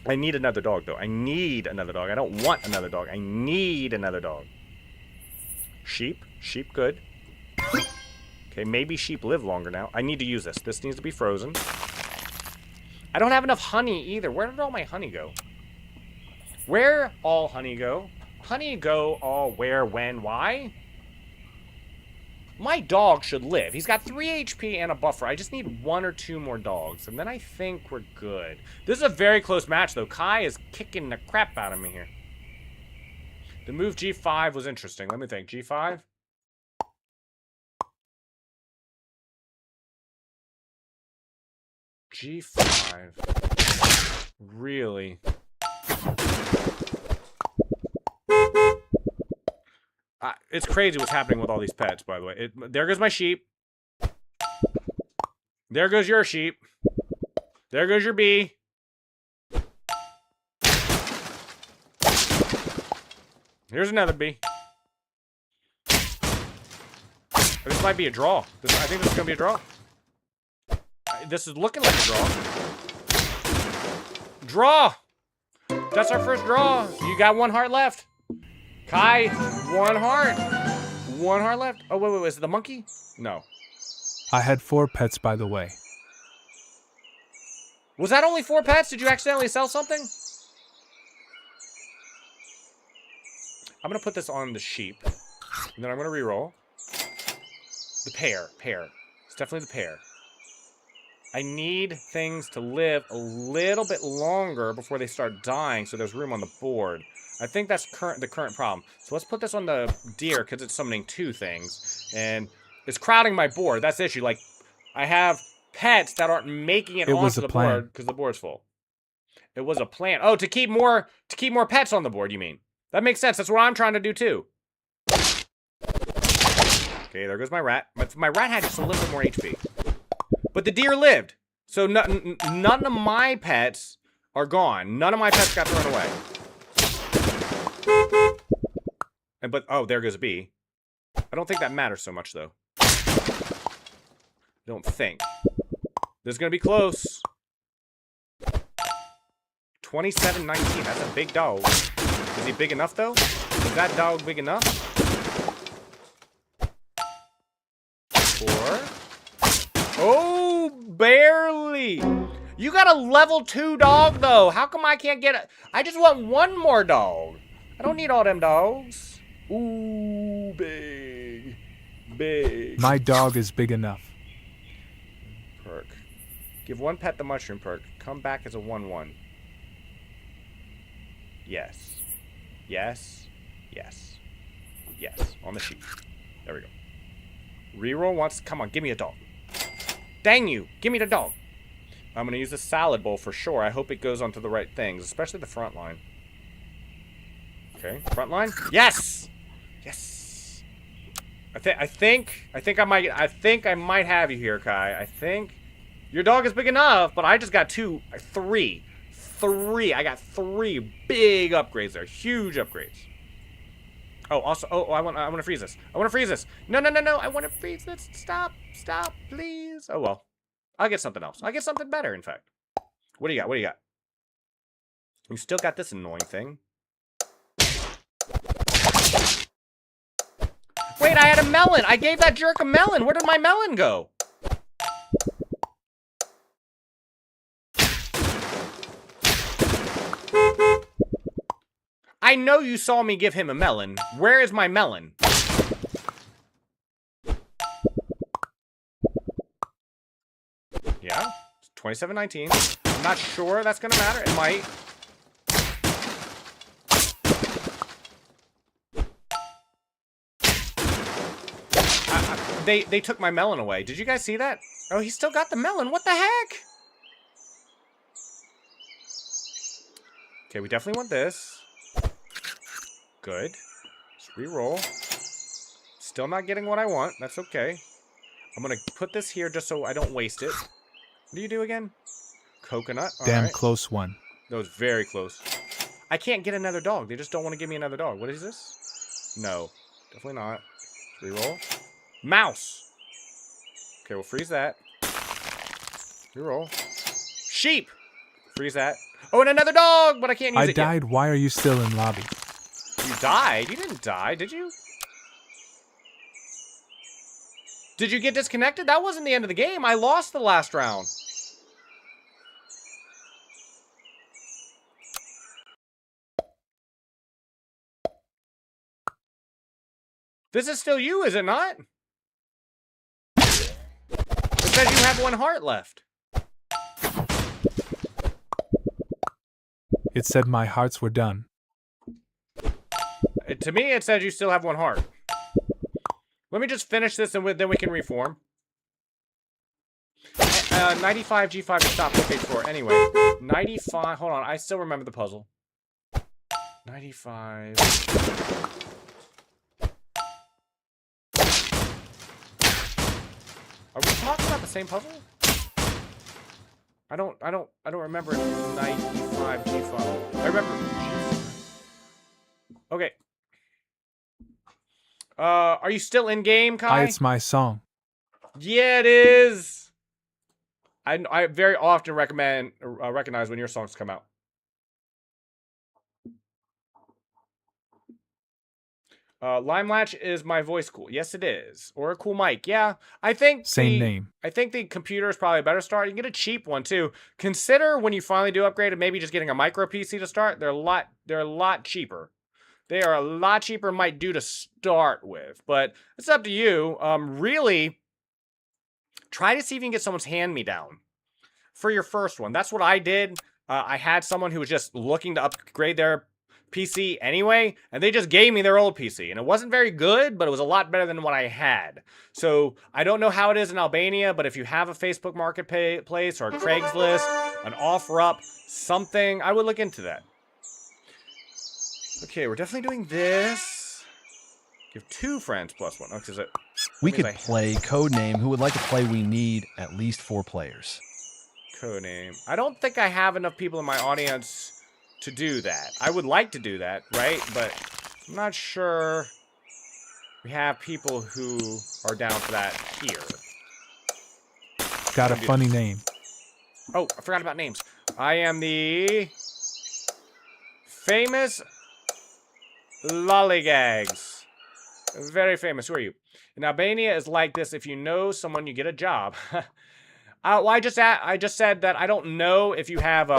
I need another dog, though. I don't want another dog. I need another dog. Sheep, good. Okay, maybe sheep live longer now. I need to use this. This needs to be frozen. I don't have enough honey either. Where did all my honey go? Where all honey go? Honey go all where, when, why? My dog should live. He's got 3 HP and a buffer. I just need 1 or 2 more dogs, and then I think we're good. This is a very close match, though. Kai is kicking the crap out of me here. The move G5 was interesting. Let me think. G5? G5. Really? It's crazy what's happening with all these pets, by the way. There goes my sheep. There goes your sheep. There goes your bee. Here's another bee. This might be a draw. I think this is going to be a draw. This is looking like a draw. Draw! That's our first draw. You got 1 heart left. Kai, 1 heart. 1 heart left. Oh, wait. Is it the monkey? No. I had 4 pets, by the way. Was that only 4 pets? Did you accidentally sell something? I'm going to put this on the sheep. And then I'm going to reroll. The pear. It's definitely the pear. I need things to live a little bit longer before they start dying so there's room on the board. I think that's the current problem. So let's put this on the deer because it's summoning 2 things. And it's crowding my board. That's the issue. Like, I have pets that aren't making it onto the board because the board's full. It was a plan. Oh, to keep more pets on the board, you mean? That makes sense. That's what I'm trying to do too. Okay, there goes my rat. My rat had just a little bit more HP. But the deer lived. So none of my pets are gone. None of my pets got thrown away. Oh, there goes a bee. I don't think that matters so much, though. Don't think. This is going to be close. 27-19. That's a big dog. Is he big enough, though? Is that dog big enough? 4. Ooh, barely. You got a level 2 dog, though. How come I can't get it? I just want one more dog. I don't need all them dogs. Ooh, big. Big. My dog is big enough. Perk. Give one pet the mushroom perk. Come back as a 1/1. Yes. Yes. Yes. Yes. On the sheet. There we go. Reroll once. Come on, give me a dog. Dang you. Give me the dog. I'm going to use the salad bowl for sure. I hope it goes onto the right things, especially the front line. Okay, front line. Yes! Yes. I think I might have you here, Kai. I think your dog is big enough, but I just got three. I got 3 big upgrades there. Huge upgrades. Oh, also, I want to freeze this. I want to freeze this. No. I want to freeze this. Stop, please. Oh, well. I'll get something else. I'll get something better, in fact. What do you got? You still got this annoying thing. Wait, I had a melon. I gave that jerk a melon. Where did my melon go? I know you saw me give him a melon. Where is my melon? Yeah, it's 27-19. I'm not sure that's gonna matter. It might. They took my melon away. Did you guys see that? Oh, he still got the melon. What the heck? Okay, we definitely want this. Good. Let's reroll. Still not getting what I want. That's okay. I'm gonna put this here just so I don't waste it. What do you do again? Coconut. All Damn right. close one. That was very close. I can't get another dog. They just don't want to give me another dog. What is this? No. Definitely not. Reroll. Mouse. Okay, we'll freeze that. Reroll. Sheep. Freeze that. Oh, and another dog, but I can't use I it yet. died. Why are you still in lobby? You died? You didn't die, did you? Did you get disconnected? That wasn't the end of the game. I lost the last round. This is still you, is it not? It says you have 1 heart left. It said my hearts were done. To me, it says you still have 1 heart. Let me just finish this and then we can reform. 95 G5 to stop at page 4. Anyway, 95. Hold on, I still remember the puzzle. 95. Are we talking about the same puzzle? I don't remember 95 G5. I remember G5. Okay. Are you still in game, Kai? It's my song. Yeah, it is. I very often recognize when your songs come out. Lime Latch is my voice cool. Yes, it is. Or a cool mic. Yeah, I think Same name. I think the computer is probably a better start. You can get a cheap one too. Consider when you finally do upgrade it, maybe just getting a micro PC to start. They're a lot cheaper. They are a lot cheaper, might do to start with, but it's up to you. Really, try to see if you can get someone's hand-me-down for your first one. That's what I did. I had someone who was just looking to upgrade their PC anyway, and they just gave me their old PC, and it wasn't very good, but it was a lot better than what I had. So I don't know how it is in Albania, but if you have a Facebook Marketplace or a Craigslist, an OfferUp, something, I would look into that. Okay, we're definitely doing this. Give 2 friends +1. Oh, because We could play Codename. Who would like to play? We need at least 4 players. Codename. I don't think I have enough people in my audience to do that. I would like to do that, right? But I'm not sure we have people who are down for that here. Got a funny name. Oh, I forgot about names. I am the famous Lollygags. Very famous. Who are you? In Albania is like this. If you know someone, you get a job. Well, I just said that I don't know if you have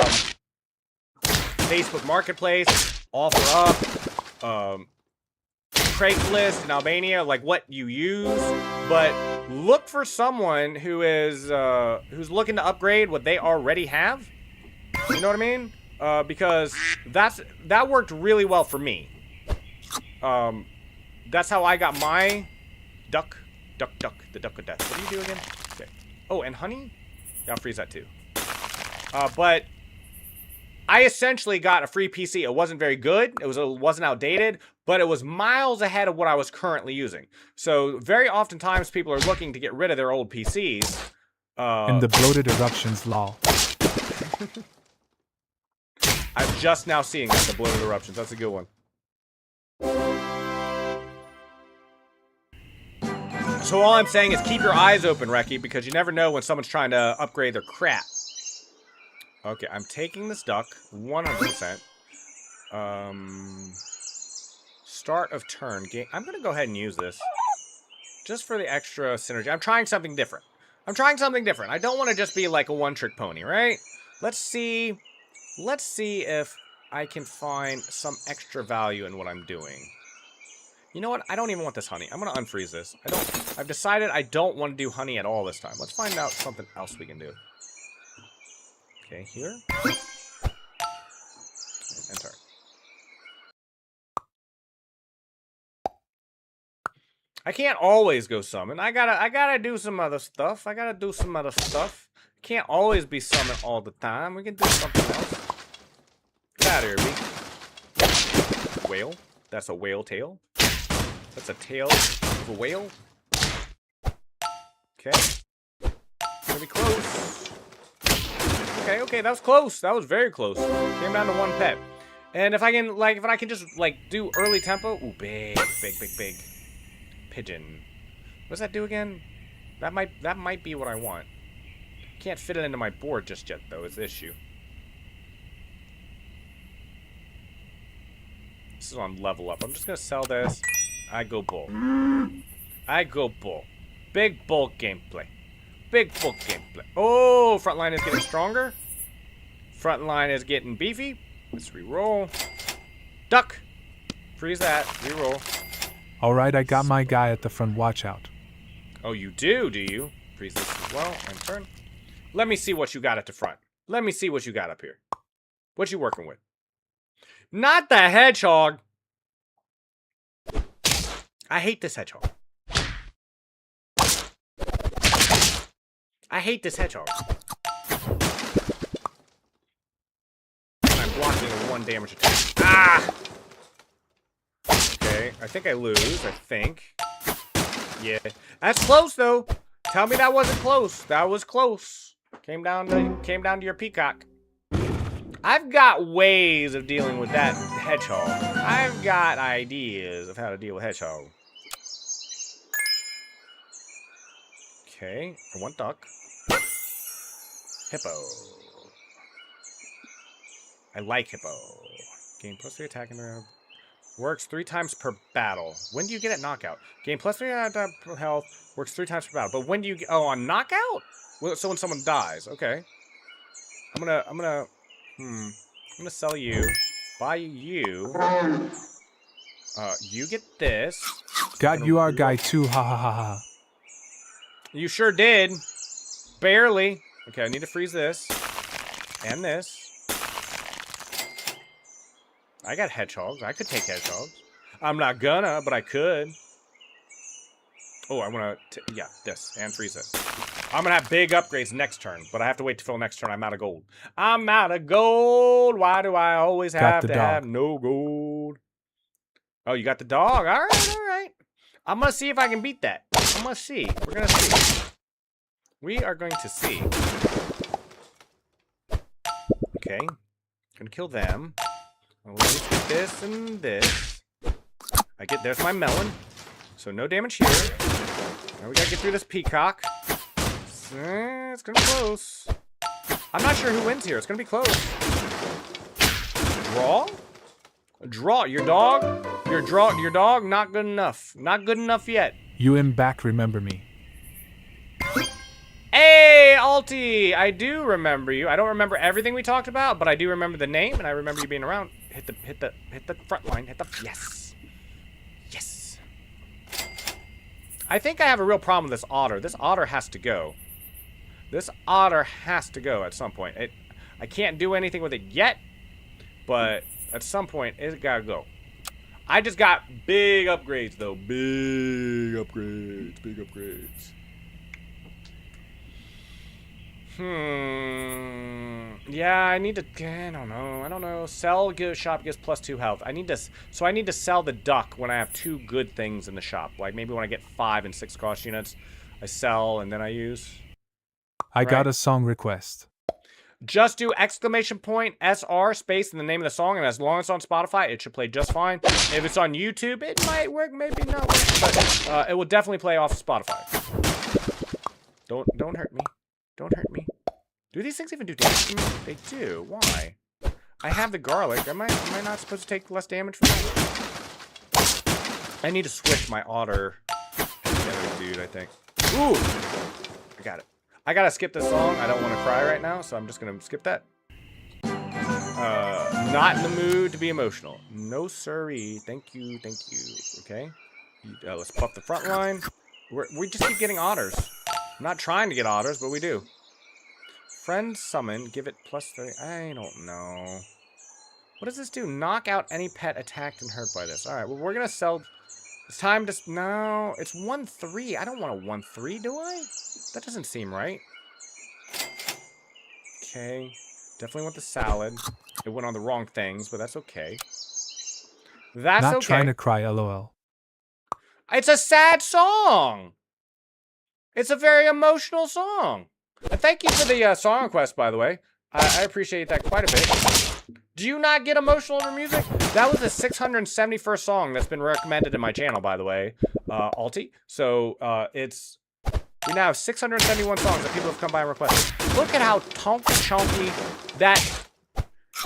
Facebook Marketplace, OfferUp, Craigslist in Albania, like what you use, but look for someone who is who's looking to upgrade what they already have. You know what I mean? Because that worked really well for me. That's how I got my duck, the duck of death. What do you do again? Okay. Oh, and honey? Yeah, I'll freeze that too. But I essentially got a free PC. It wasn't very good. It wasn't outdated, but it was miles ahead of what I was currently using. So very oftentimes people are looking to get rid of their old PCs. In the bloated eruptions lol. I'm just now seeing that, the bloated eruptions. That's a good one. So all I'm saying is keep your eyes open, Reki, because you never know when someone's trying to upgrade their crap. Okay, I'm taking this duck, 100%. Start of turn. Game. I'm going to go ahead and use this. Just for the extra synergy. I'm trying something different. I don't want to just be like a one-trick pony, right? Let's see if I can find some extra value in what I'm doing. You know what? I don't even want this honey. I'm going to unfreeze this. I've decided I don't want to do honey at all this time. Let's find out something else we can do. Okay, here. Enter. I can't always go summon. I gotta do some other stuff. Can't always be summoned all the time. We can do something else. Get out of here, B. Whale. That's a whale tail. That's a tail of a whale. Okay. Gonna be close. Okay, that was close. That was very close. Came down to one pet. And if I can just do early tempo. Ooh, big. Pigeon. What does that do again? That might be what I want. Can't fit it into my board just yet though, is the issue. This is on level up. I'm just gonna sell this. I go bull. Big bulk gameplay. Oh, front line is getting stronger. Front line is getting beefy. Let's re-roll. Duck. Freeze that. Re-roll. Alright, I got my guy at the front. Watch out. Oh, you do you? Freeze this as well. And turn. Let me see what you got at the front. Let me see what you got up here. What you working with? Not the hedgehog. I hate this hedgehog. I'm blocking a 1 damage attack. Ah! Okay, I think I lose. Yeah. That's close, though. Tell me that wasn't close. That was close. Came down to your peacock. I've got ways of dealing with that hedgehog. I've got ideas of how to deal with hedgehog. Okay, I want duck. Hippo. I like hippo. Gain +3 attack in the round. Works 3 times per battle. When do you get it knockout? Gain +3 health. Works 3 times per battle. But when do you get... Oh, on knockout? Well, so when someone dies. Okay. I'm gonna sell you. Buy you. You get this. Got you our guy too, ha ha ha ha. You sure did. Barely. Okay, I need to freeze this. And this. I got hedgehogs. I could take hedgehogs. I'm not gonna, but I could. Oh, I want to... Yeah, this. And freeze this. I'm gonna have big upgrades next turn, but I have to wait till next turn. I'm out of gold. Why do I always have to have no gold? Oh, you got the dog. All right. I'm gonna see if I can beat that. I'm gonna see. We're gonna see. We are going to see. Okay. Gonna kill them. Let's get this and this. There's my melon. So no damage here. Now we gotta get through this peacock. It's gonna be close. I'm not sure who wins here. It's gonna be close. Draw? Draw. Your dog, not good enough. Not good enough yet. You am back, remember me. Hey, Alti! I do remember you. I don't remember everything we talked about, but I do remember the name, and I remember you being around. Hit the front line. Yes. Yes. I think I have a real problem with this otter. This otter has to go. This otter has to go at some point. I can't do anything with it yet, but at some point, it gotta go. I just got big upgrades, though. Big upgrades. Big upgrades. Yeah, I need to. I don't know. Sell shop gives +2 health. I need to. So I need to sell the duck when I have 2 good things in the shop. Like maybe when I get 5 and 6 cost units, I sell and then I use. I got a song request. Just do !SR space in the name of the song, and as long as it's on Spotify, it should play just fine. If it's on YouTube, it might work, maybe not. But it will definitely play off Spotify. Don't hurt me. Don't hurt me. Do these things even do damage to me? They do. Why? I have the garlic. Am I not supposed to take less damage from that? I need to switch my otter. Dude, I think. Ooh! I got it. I gotta skip this song. I don't want to cry right now, so I'm just gonna skip that. Not in the mood to be emotional. No siree. Thank you. Thank you. Okay. Let's puff the front line. We just keep getting otters. I'm not trying to get otters, but we do. Friend summon, give it +30. I don't know. What does this do? Knock out any pet attacked and hurt by this. Alright, well, we're gonna sell. It's time to. No, it's 1-3. I don't want a 1-3, do I? That doesn't seem right. Okay. Definitely want the salad. It went on the wrong things, but that's okay. That's Not okay. trying to cry, lol. It's a sad song! It's a very emotional song. And thank you for the song request, by the way. I appreciate that quite a bit. Do you not get emotional over music? That was the 671st song that's been recommended in my channel, by the way, Alti. So, we now have 671 songs that people have come by and requested. Look at how chunky that...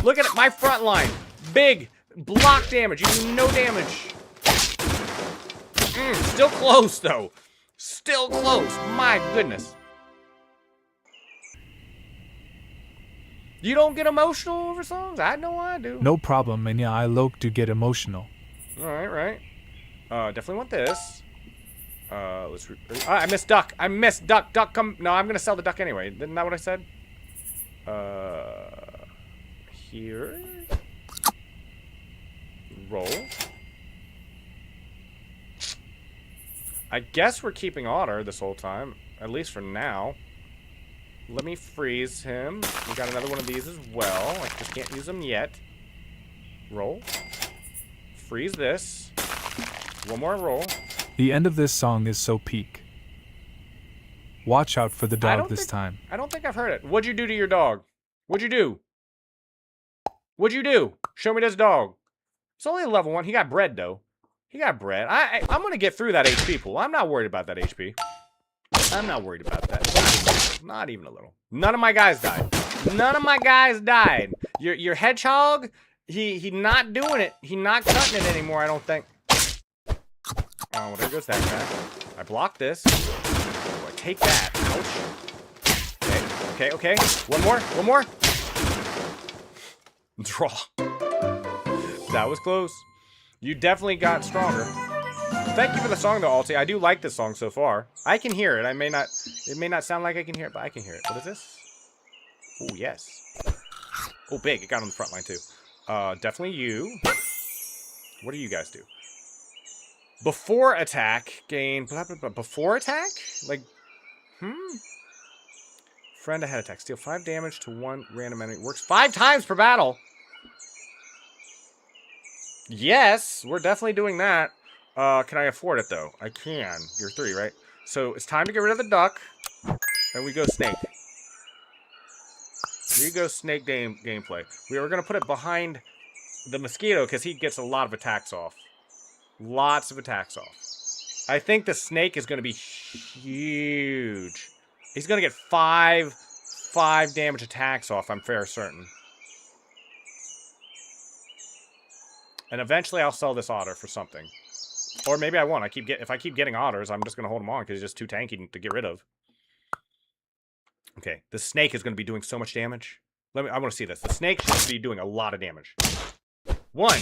Look at it, my front line. Big, block damage, you do no damage. Still close, though. Still close. My goodness. You don't get emotional over songs? I know I do. No problem, and yeah, I look to get emotional. Alright, right. Definitely want this. I missed duck. I missed duck. Duck, come. No, I'm gonna sell the duck anyway. Isn't that what I said? Here. Roll. I guess we're keeping otter this whole time, at least for now. Let me freeze him. We got another one of these as well. I just can't use them yet. Roll. Freeze this. One more roll. The end of this song is so peak. Watch out for the dog this time. I don't think I've heard it. What'd you do to your dog? What'd you do? What'd you do? Show me this dog. It's only a level 1. He got bread, though. He got bread. I'm gonna get through that HP pool. I'm not worried about that HP. I'm not worried about that. Not even a little. None of my guys died. None of my guys died. Your hedgehog, he not doing it. He not cutting it anymore, I don't think. Oh, well, there goes that guy. I blocked this. Oh, I take that. Ouch. Okay, okay, okay. One more. Draw. That was close. You definitely got stronger. Thank you for the song, though, Alti. I do like this song so far. I can hear it. It may not sound like I can hear it, but I can hear it. What is this? Oh, yes. Oh, big. It got on the front line, too. Definitely you. What do you guys do? Before attack, gain... Blah, blah, blah. Before attack? Like... Friend ahead attack. Steal 5 damage to 1 random enemy. Works 5 times per battle. Yes, we're definitely doing that. Can I afford it, though? I can. You're 3, right? So, it's time to get rid of the duck. And we go snake. We go snake gameplay. We are going to put it behind the mosquito, because he gets a lot of attacks off. Lots of attacks off. I think the snake is going to be huge. He's going to get 5 damage attacks off, I'm fair certain. And eventually I'll sell this otter for something. Or maybe I won't. If I keep getting otters, I'm just going to hold them on because he's just too tanky to get rid of. Okay, the snake is going to be doing so much damage. I want to see this. The snake should be doing a lot of damage. 1.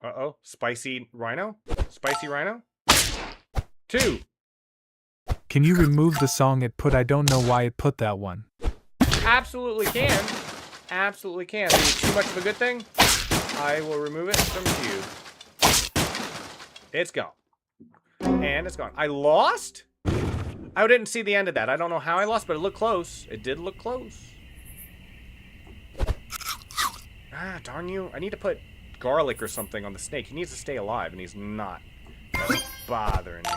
Uh-oh. Spicy rhino? Spicy rhino? 2. Can you remove the song it put? I don't know why it put that one. Absolutely can. Absolutely can. Too much of a good thing? I will remove it from queue. It's gone. And it's gone. I lost? I didn't see the end of that. I don't know how I lost, but it looked close. It did look close. Ah, darn you. I need to put garlic or something on the snake. He needs to stay alive, and he's not. That's bothering me.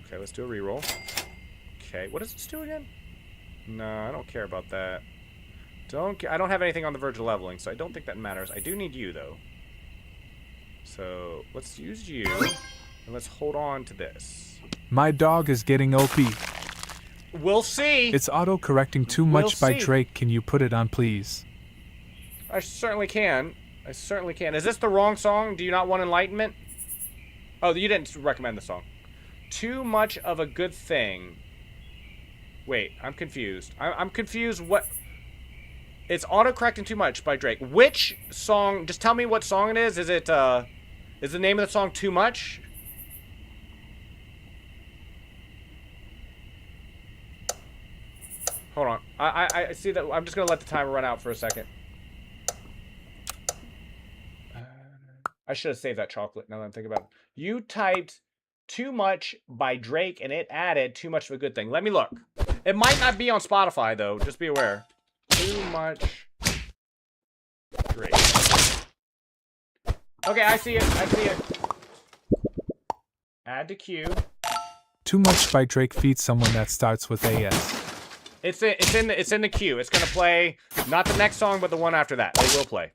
Okay, let's do a reroll. Okay, what does this do again? No, I don't care about that. I don't have anything on the verge of leveling, so I don't think that matters. I do need you, though. So, let's use you, and let's hold on to this. My dog is getting OP. We'll see! It's auto-correcting too much by Drake. Can you put it on, please? I certainly can. I certainly can. Is this the wrong song? Do you not want enlightenment? Oh, you didn't recommend the song. Too much of a good thing. Wait, I'm confused. I'm confused. What? It's auto-correcting too much by Drake. Which song? Just tell me what song it is. Is it, is the name of the song Too Much? Hold on. I see that. I'm just gonna let the timer run out for a second. I should have saved that chocolate now that I'm thinking about it. You typed Too Much by Drake and it added Too Much of a Good Thing. Let me look. It might not be on Spotify though. Just be aware. Too Much Drake. Okay, I see it. I see it. Add to queue. Too Much by Drake feeds someone that starts with AS. It's in the queue. It's gonna play not the next song, but the one after that. It will play.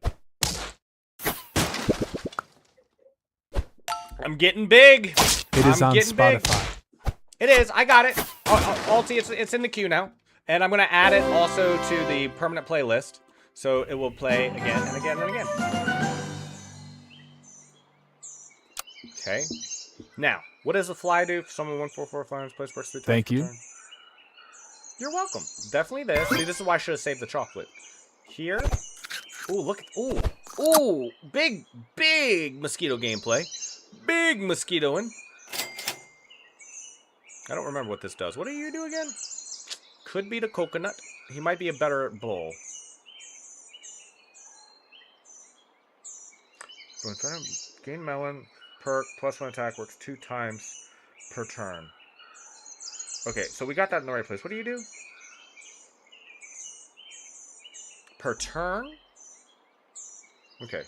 I'm getting big. It is on Spotify. Big. It is. I got it. Alti, it's in the queue now, and I'm gonna add it also to the permanent playlist, so it will play again and again and again. Okay. Now, what does the fly do? If someone 144 flies place first 3 times. Thank you. Turn? You're welcome. Definitely this. See, this is why I should have saved the chocolate. Here. Ooh, look. Ooh, big mosquito gameplay. Big mosquitoing. I don't remember what this does. What do you do again? Could be the coconut. He might be a better bull. Gain melon perk +1 attack works 2 times per turn. Okay, so we got that in the right place. What do you do? Per turn? Okay.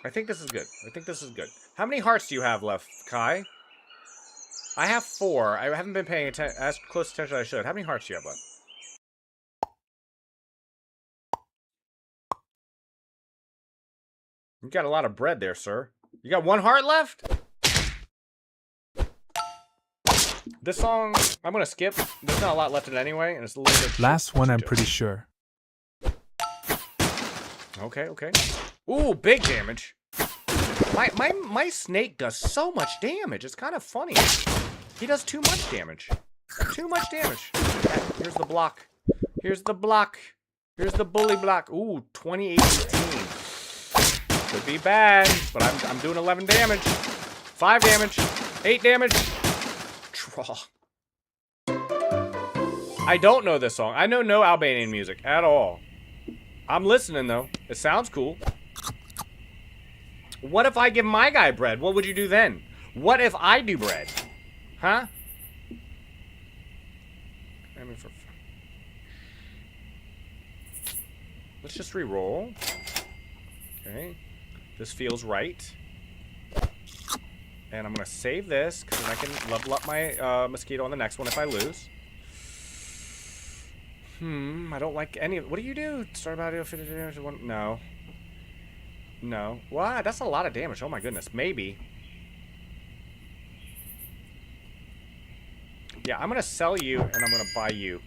I think this is good. I think this is good. How many hearts do you have left, Kai? I have 4. I haven't been paying as close attention as I should. How many hearts do you have left? You got a lot of bread there, sir. You got 1 heart left? This song, I'm gonna skip. There's not a lot left in it anyway, and it's a little bit... Last one, I'm pretty sure. Okay, okay. Ooh, big damage. My snake does so much damage. It's kind of funny. He does too much damage. Too much damage. Yeah, here's the block. Here's the block. Here's the bully block. Ooh, 2018. Could be bad, but I'm doing 11 damage. 5 damage. 8 damage. Draw. I don't know this song. I know no Albanian music at all. I'm listening though. It sounds cool. What if I give my guy bread? What would you do then? What if I do bread? Huh? I mean, let's just re-roll. Okay. This feels right. And I'm going to save this, because then I can level up my mosquito on the next one if I lose. I don't like any of... What do you do? Start about it, 50 damage, no. No. What? That's a lot of damage. Oh my goodness. Maybe. Yeah, I'm going to sell you, and I'm going to buy you.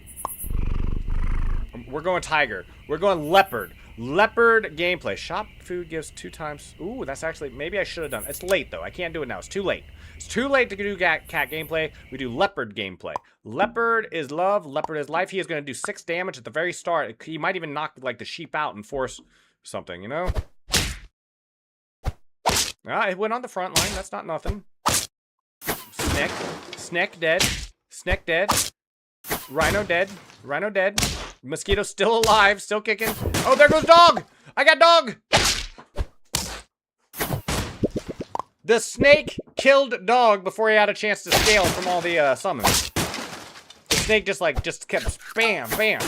We're going tiger. We're going leopard. Leopard gameplay. Shop food gives 2 times. Ooh, that's actually, maybe I should have done. It's late though. I can't do it now. It's too late. It's too late to do cat gameplay. We do leopard gameplay. Leopard is love. Leopard is life. He is going to do 6 damage at the very start. He might even knock like the sheep out and force something, you know? Ah, it went on the front line. That's not nothing. Snick. Snick dead. Snick dead. Rhino dead. Rhino dead. Mosquito still alive, still kicking. Oh, there goes dog! I got dog! The snake killed dog before he had a chance to scale from all the summons. The snake just kept bam, bam.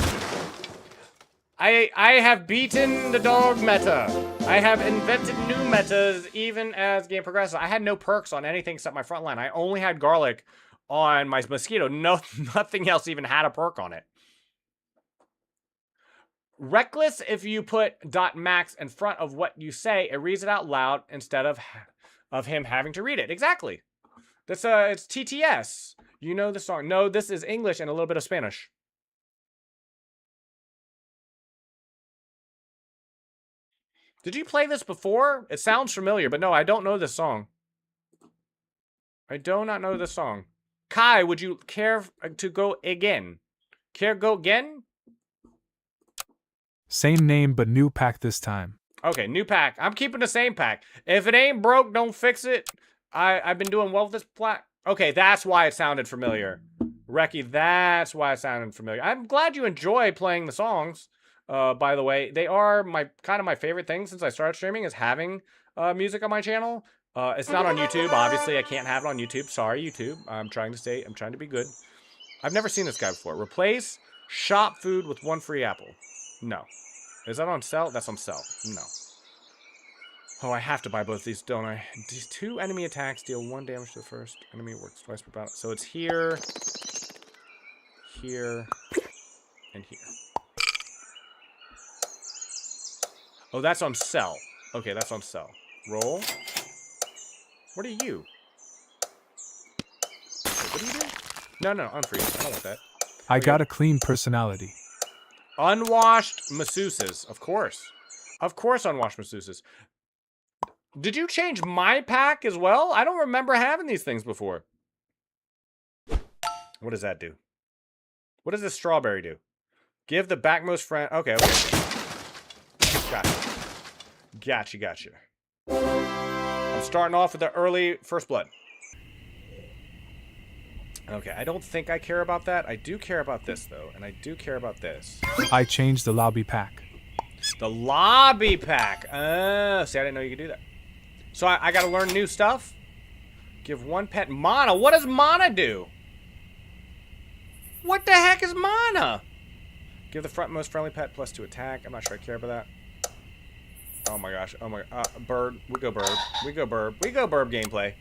I have beaten the dog meta. I have invented new metas even as game progresses. I had no perks on anything except my front line. I only had garlic on my mosquito. No, nothing else even had a perk on it. Reckless, if you put .max in front of what you say, it reads it out loud instead of him having to read it. Exactly. That's it's TTS. You know the song. No, this is English and a little bit of Spanish. Did you play this before? It sounds familiar, but no, I don't know this song. I do not know this song. Kai, would you care to go again? Care go again? Same name, but new pack this time. Okay, new pack. I'm keeping the same pack. If it ain't broke, don't fix it. I've been doing well with this plat. Okay, that's why it sounded familiar. Reki, that's why it sounded familiar. I'm glad you enjoy playing the songs. By the way, they are kind of my favorite thing since I started streaming is having music on my channel. It's not on YouTube. Obviously, I can't have it on YouTube. Sorry, YouTube. I'm trying to be good. I've never seen this guy before. Replace shop food with 1 free apple. No. Is that on sell? That's on sell. No. Oh, I have to buy both these, don't I? These 2 enemy attacks deal 1 damage to the first enemy. Works twice per battle. So it's here, here, and here. Oh, that's on sell. Okay, that's on sell. Roll. What are you? Wait, what do you do? No, unfreeze. I don't want that. I got a clean personality. Unwashed masseuses. Of course. Of course, unwashed masseuses. Did you change my pack as well? I don't remember having these things before. What does that do? What does this strawberry do? Give the backmost friend... Okay. Gotcha. I'm starting off with the early first blood. Okay, I don't think I care about that. I do care about this, though, and I do care about this. I changed the lobby pack. The lobby pack. See, I didn't know you could do that. So I got to learn new stuff. Give 1 pet mana. What does mana do? What the heck is mana? Give the frontmost friendly pet +2 attack. I'm not sure I care about that. Oh my gosh. Oh my. Bird. We go bird. We go bird. We go bird gameplay.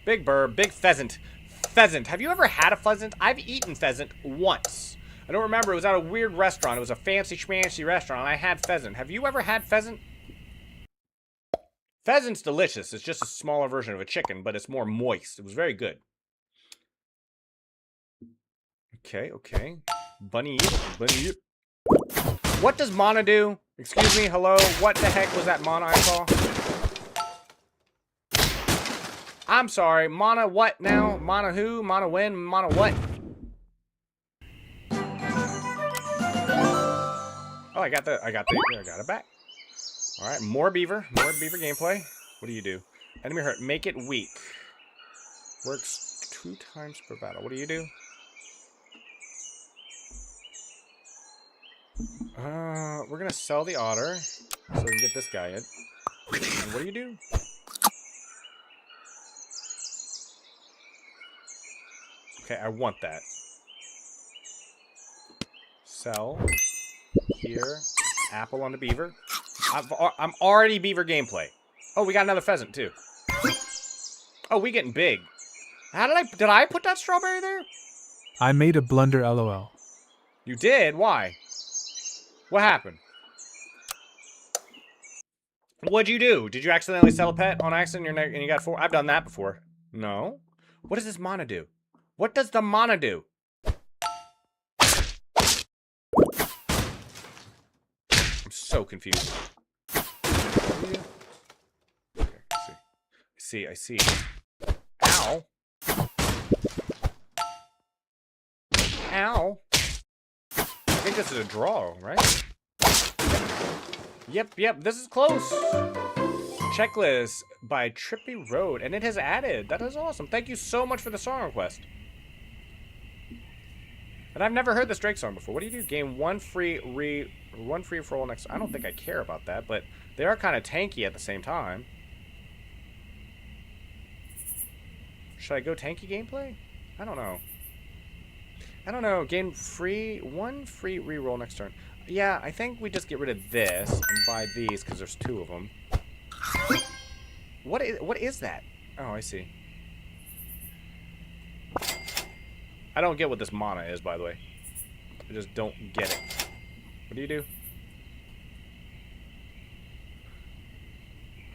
Big bird. Big pheasant. Pheasant. Have you ever had a pheasant? I've eaten pheasant once. I don't remember. It was at a weird restaurant. It was a fancy schmancy restaurant, and I had pheasant. Have you ever had pheasant? Pheasant's delicious. It's just a smaller version of a chicken, but it's more moist. It was very good. Okay. Bunny. What does mana do? Excuse me, hello? What the heck was that mana I saw? I'm sorry, mana what now? Mana who? Mana when? Mana what? Oh, I got it back. Alright, more beaver gameplay. What do you do? Enemy hurt, make it weak. Works 2 times per battle. What do you do? We're gonna sell the otter so we can get this guy in. And what do you do? Okay, I want that. Sell. Here. Apple on the beaver. I'm already beaver gameplay. Oh, we got another pheasant too. Oh, we getting big. How did I put that strawberry there? I made a blunder, lol. You did? Why? What happened? What'd you do? Did you accidentally sell a pet on accident and you got 4? I've done that before. No. What does this mana do? What does the mana do? I'm so confused. Okay, I see. Ow. Ow. I think this is a draw, right? Yep, this is close. Checklist by Trippy Road, and it has added. That is awesome. Thank you so much for the song request. And I've never heard this Drake song before. What do you do? Game one free for all next. I don't think I care about that, but they are kind of tanky at the same time. Should I go tanky gameplay? I don't know. Game free, one free reroll next turn. Yeah, I think we just get rid of this and buy these because there's 2 of them. What is that? Oh, I see. I don't get what this mana is, by the way. I just don't get it. What do you do?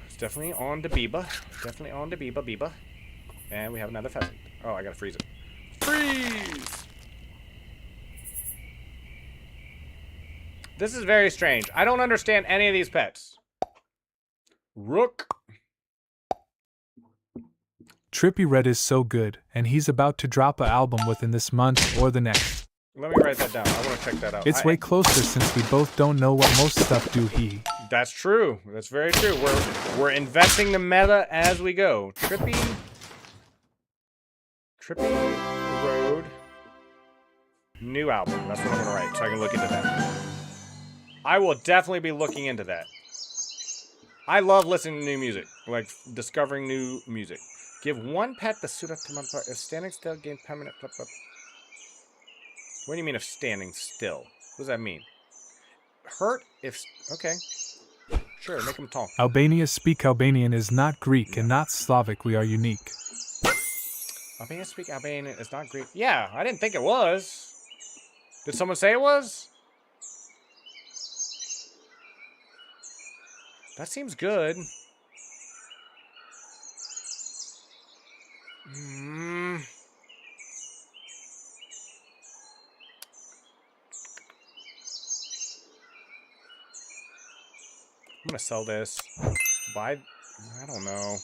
It's definitely on to Biba. Definitely on to Biba. And we have another pheasant. Oh, I gotta freeze it. Freeze! This is very strange. I don't understand any of these pets. Rook. Trippy Red is so good, and he's about to drop an album within this month or the next. Let me write that down. I want to check that out. It's way closer since we both don't know what most stuff do. That's true. That's very true. We're inventing the meta as we go. Trippy Road. New album. That's what I'm gonna write, so I can look into that. I will definitely be looking into that. I love listening to new music, like discovering new music. Give 1 pet the suit up to my part. If standing still, gain permanent. What do you mean if standing still? What does that mean? Hurt if. Okay. Sure, make them talk. Albania speak Albanian is not Greek and not Slavic. We are unique. Albania speak Albanian is not Greek. Yeah, I didn't think it was. Did someone say it was? That seems good. I'm gonna sell this. Buy. I don't know.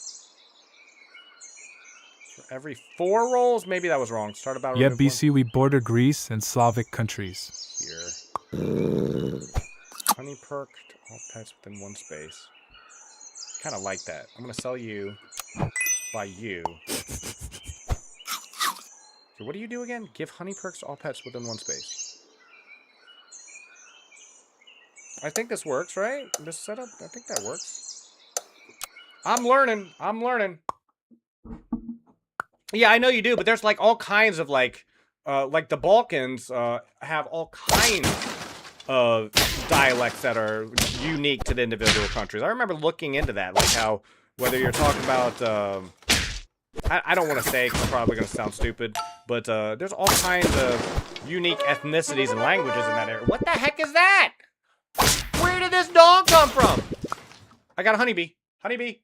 For every 4 rolls? Maybe that was wrong. Start about. Yeah, BC, we border Greece and Slavic countries. Here. Honey perk to all pets within 1 space. Kind of like that. I'm gonna sell you. Buy you. So what do you do again? Give honey perks to all pets within 1 space. I think this works, right? This setup? I think that works. I'm learning. Yeah, I know you do, but there's like all kinds of like the Balkans have all kinds of dialects that are unique to the individual countries. I remember looking into that, like how whether you're talking about I don't want to say because I'm probably going to sound stupid, but there's all kinds of unique ethnicities and languages in that area. What the heck is that? Where did this dog come from? I got a honeybee. Honeybee.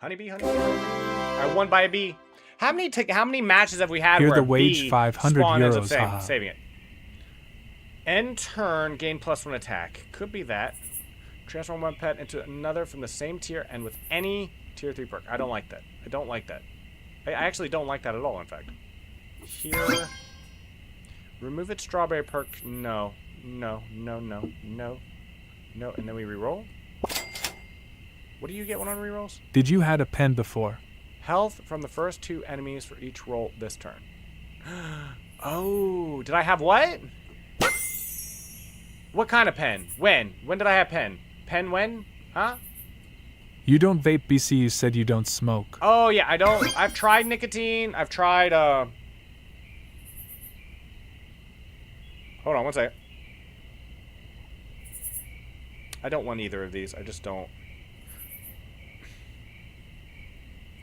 I won by a bee. How many matches have we had Here where the a wage bee 500 spawn ends up euros. saving it? End turn, gain +1 attack. Could be that. Transform 1 pet into another from the same tier and with any tier 3 perk. I don't like that. I actually don't like that at all, in fact. Here. Remove its strawberry perk. No. And then we reroll. What do you get when on rerolls? Did you had a pen before? Health from the first 2 enemies for each roll this turn. Oh, did I have what? What kind of pen? When? When did I have pen? Pen when? Huh? You don't vape, BC. You said you don't smoke. Oh, yeah, I don't. I've tried nicotine. I've tried, Hold on, one second. I don't want either of these. I just don't.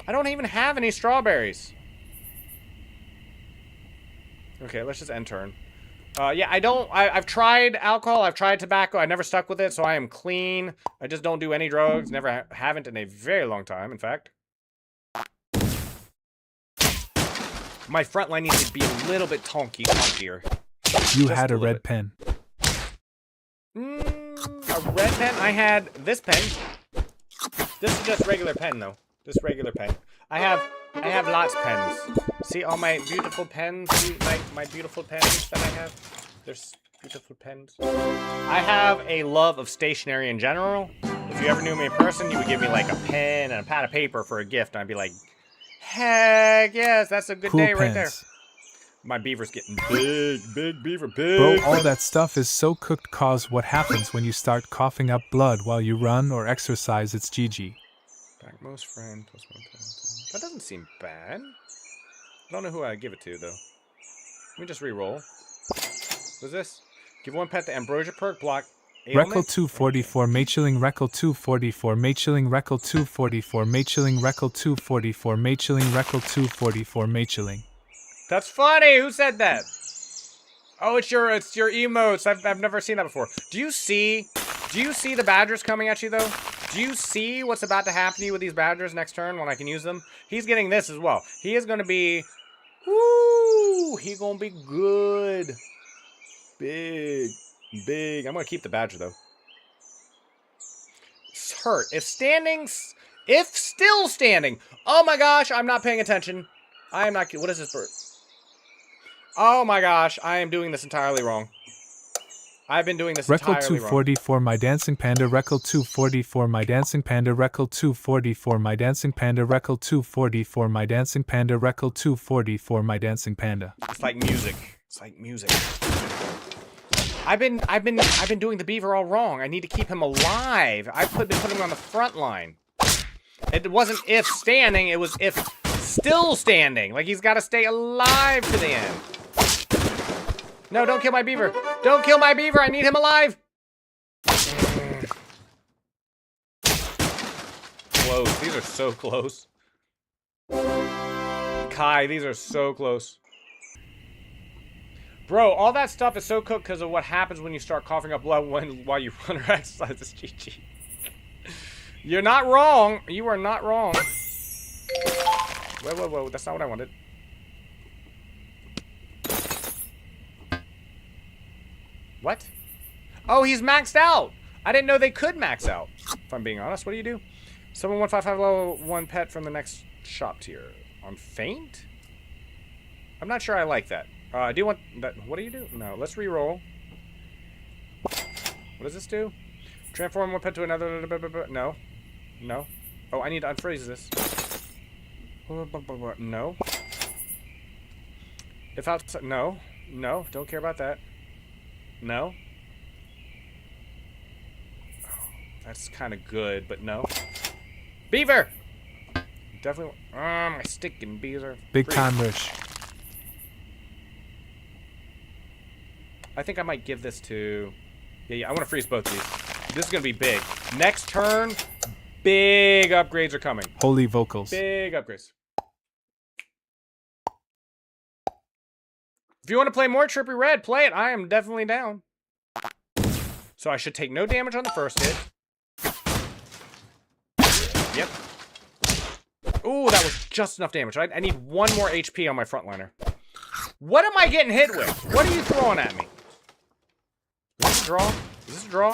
I don't even have any strawberries. Okay, let's just end turn. Yeah, I've tried alcohol, I've tried tobacco, I never stuck with it, so I am clean. I just don't do any drugs, never haven't in a very long time, in fact. My front line needs to be a little bit tonkier. You had a red pen. A red pen? I had this pen. This is just regular pen though. Just regular pen. I have lots of pens. See all my beautiful pens? See my beautiful pens that I have? There's beautiful pens. I have a love of stationery in general. If you ever knew me in person, you would give me like a pen and a pad of paper for a gift. And I'd be like, heck yes, that's a good Cool day right there. pens. My beaver's getting big beaver, big. Bro, all that stuff is so cooked cause what happens when you start coughing up blood while you run or exercise, it's GG. Backmost friend, plus one pen. That doesn't seem bad. I don't know who I'd give it to, though. Let me just re-roll. What's this? Give one pet the Ambrosia perk, block ailment. Reckle 244, Maychilling Reckle 244, Maychilling Reckle 244, Maychilling Reckle 244, Maychilling Reckle 244, Maychilling. That's funny! Who said that? Oh, it's your emotes. I've never seen that before. Do you see the badgers coming at you, though? Do you see what's about to happen to you with these badgers next turn when I can use them? He's getting this as well. He is going to be... Woo! He's going to be good. Big. I'm going to keep the badger, though. It's hurt. If still standing. Oh my gosh, I'm not paying attention. I am not... What is this bird? Oh my gosh, I am doing this entirely wrong. I've been doing this Reckle entirely 244, my dancing panda, Reckle 244, my dancing panda, Reckle 244, my dancing panda, Reckle 244, my dancing panda, Reckle 244, my dancing panda. It's like music. It's like music. I've been doing the beaver all wrong. I need to keep him alive. I've been putting him on the front line. It wasn't if standing, it was if still standing. Like he's got to stay alive to the end. No, don't kill my beaver. Don't kill my beaver. I need him alive. Close. These are so close. Kai, these are so close. Bro, all that stuff is so cooked because of what happens when you start coughing up blood while you run or exercise. This GG. You're not wrong. You are not wrong. Whoa. That's not what I wanted. What? Oh, he's maxed out. I didn't know they could max out. If I'm being honest, what do you do? Summon 155 level 1 pet from the next shop tier. On faint? I'm not sure I like that. I do want that. What do you do? No, let's re-roll. What does this do? Transform one pet to another. No. No. Oh, I need to unfreeze this. No. If outside. No. No. Don't care about that. No. Oh, that's kind of good, but no. Beaver! Definitely. My sticking beaver. Big time Rish. I think I might give this to... Yeah, I want to freeze both of these. This is going to be big. Next turn, big upgrades are coming. Holy vocals. Big upgrades. If you want to play more Trippy Red, play it. I am definitely down. So I should take no damage on the first hit. Yep. Ooh, that was just enough damage. I need one more HP on my frontliner. What am I getting hit with? What are you throwing at me? Is this a draw? Is this a draw?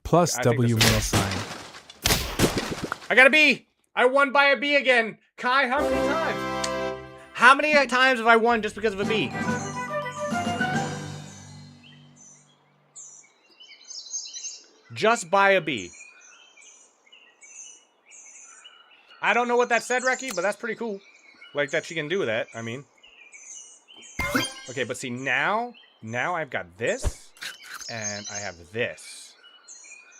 Plus I think W this is- meal sign. I got a B. I won by a B again. Kai, how many times? How many times have I won just because of a B? Just by a B. I don't know what that said, Reki, but that's pretty cool. Like that she can do that, I mean. Okay, but see now I've got this, and I have this.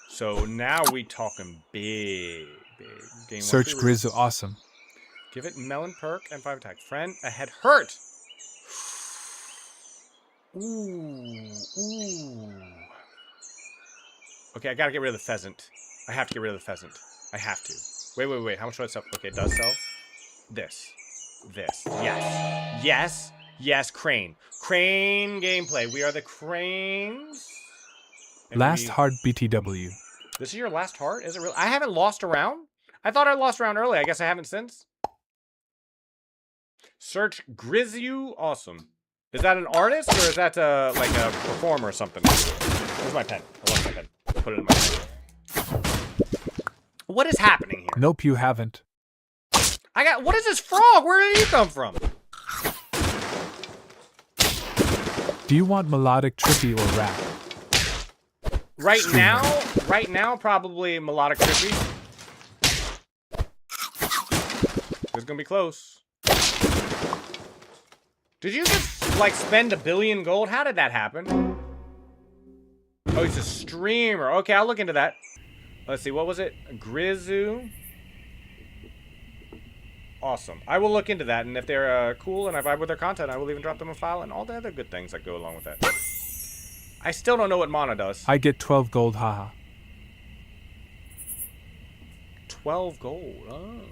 So now we talking big. Game Search Grizz awesome. Give it melon perk and 5 attack. Friend ahead hurt. Ooh. Okay, I gotta get rid of the pheasant. I have to get rid of the pheasant. I have to. Wait. How much do I sell? Okay, it does sell. This. Yes, crane. Crane gameplay. We are the cranes. And Last hard BTW. This is your last heart? Is it real? I haven't lost a round? I thought I lost a round early. I guess I haven't since. Search Grizzu awesome. Is that an artist or is that like a performer or something? Where's my pen? I lost my pen. Put it in my pen. What is happening here? Nope, you haven't. What is this frog? Where did he come from? Do you want melodic, trippy, or rap? Right now, probably melodic trippy. It's gonna be close. Did you just, like, spend $1 billion gold? How did that happen? Oh, he's a streamer. Okay, I'll look into that. Let's see, what was it? Grizu. Awesome. I will look into that, and if they're cool and I vibe with their content, I will even drop them a file and all the other good things that go along with that. I still don't know what mana does. I get 12 gold, haha. 12 gold.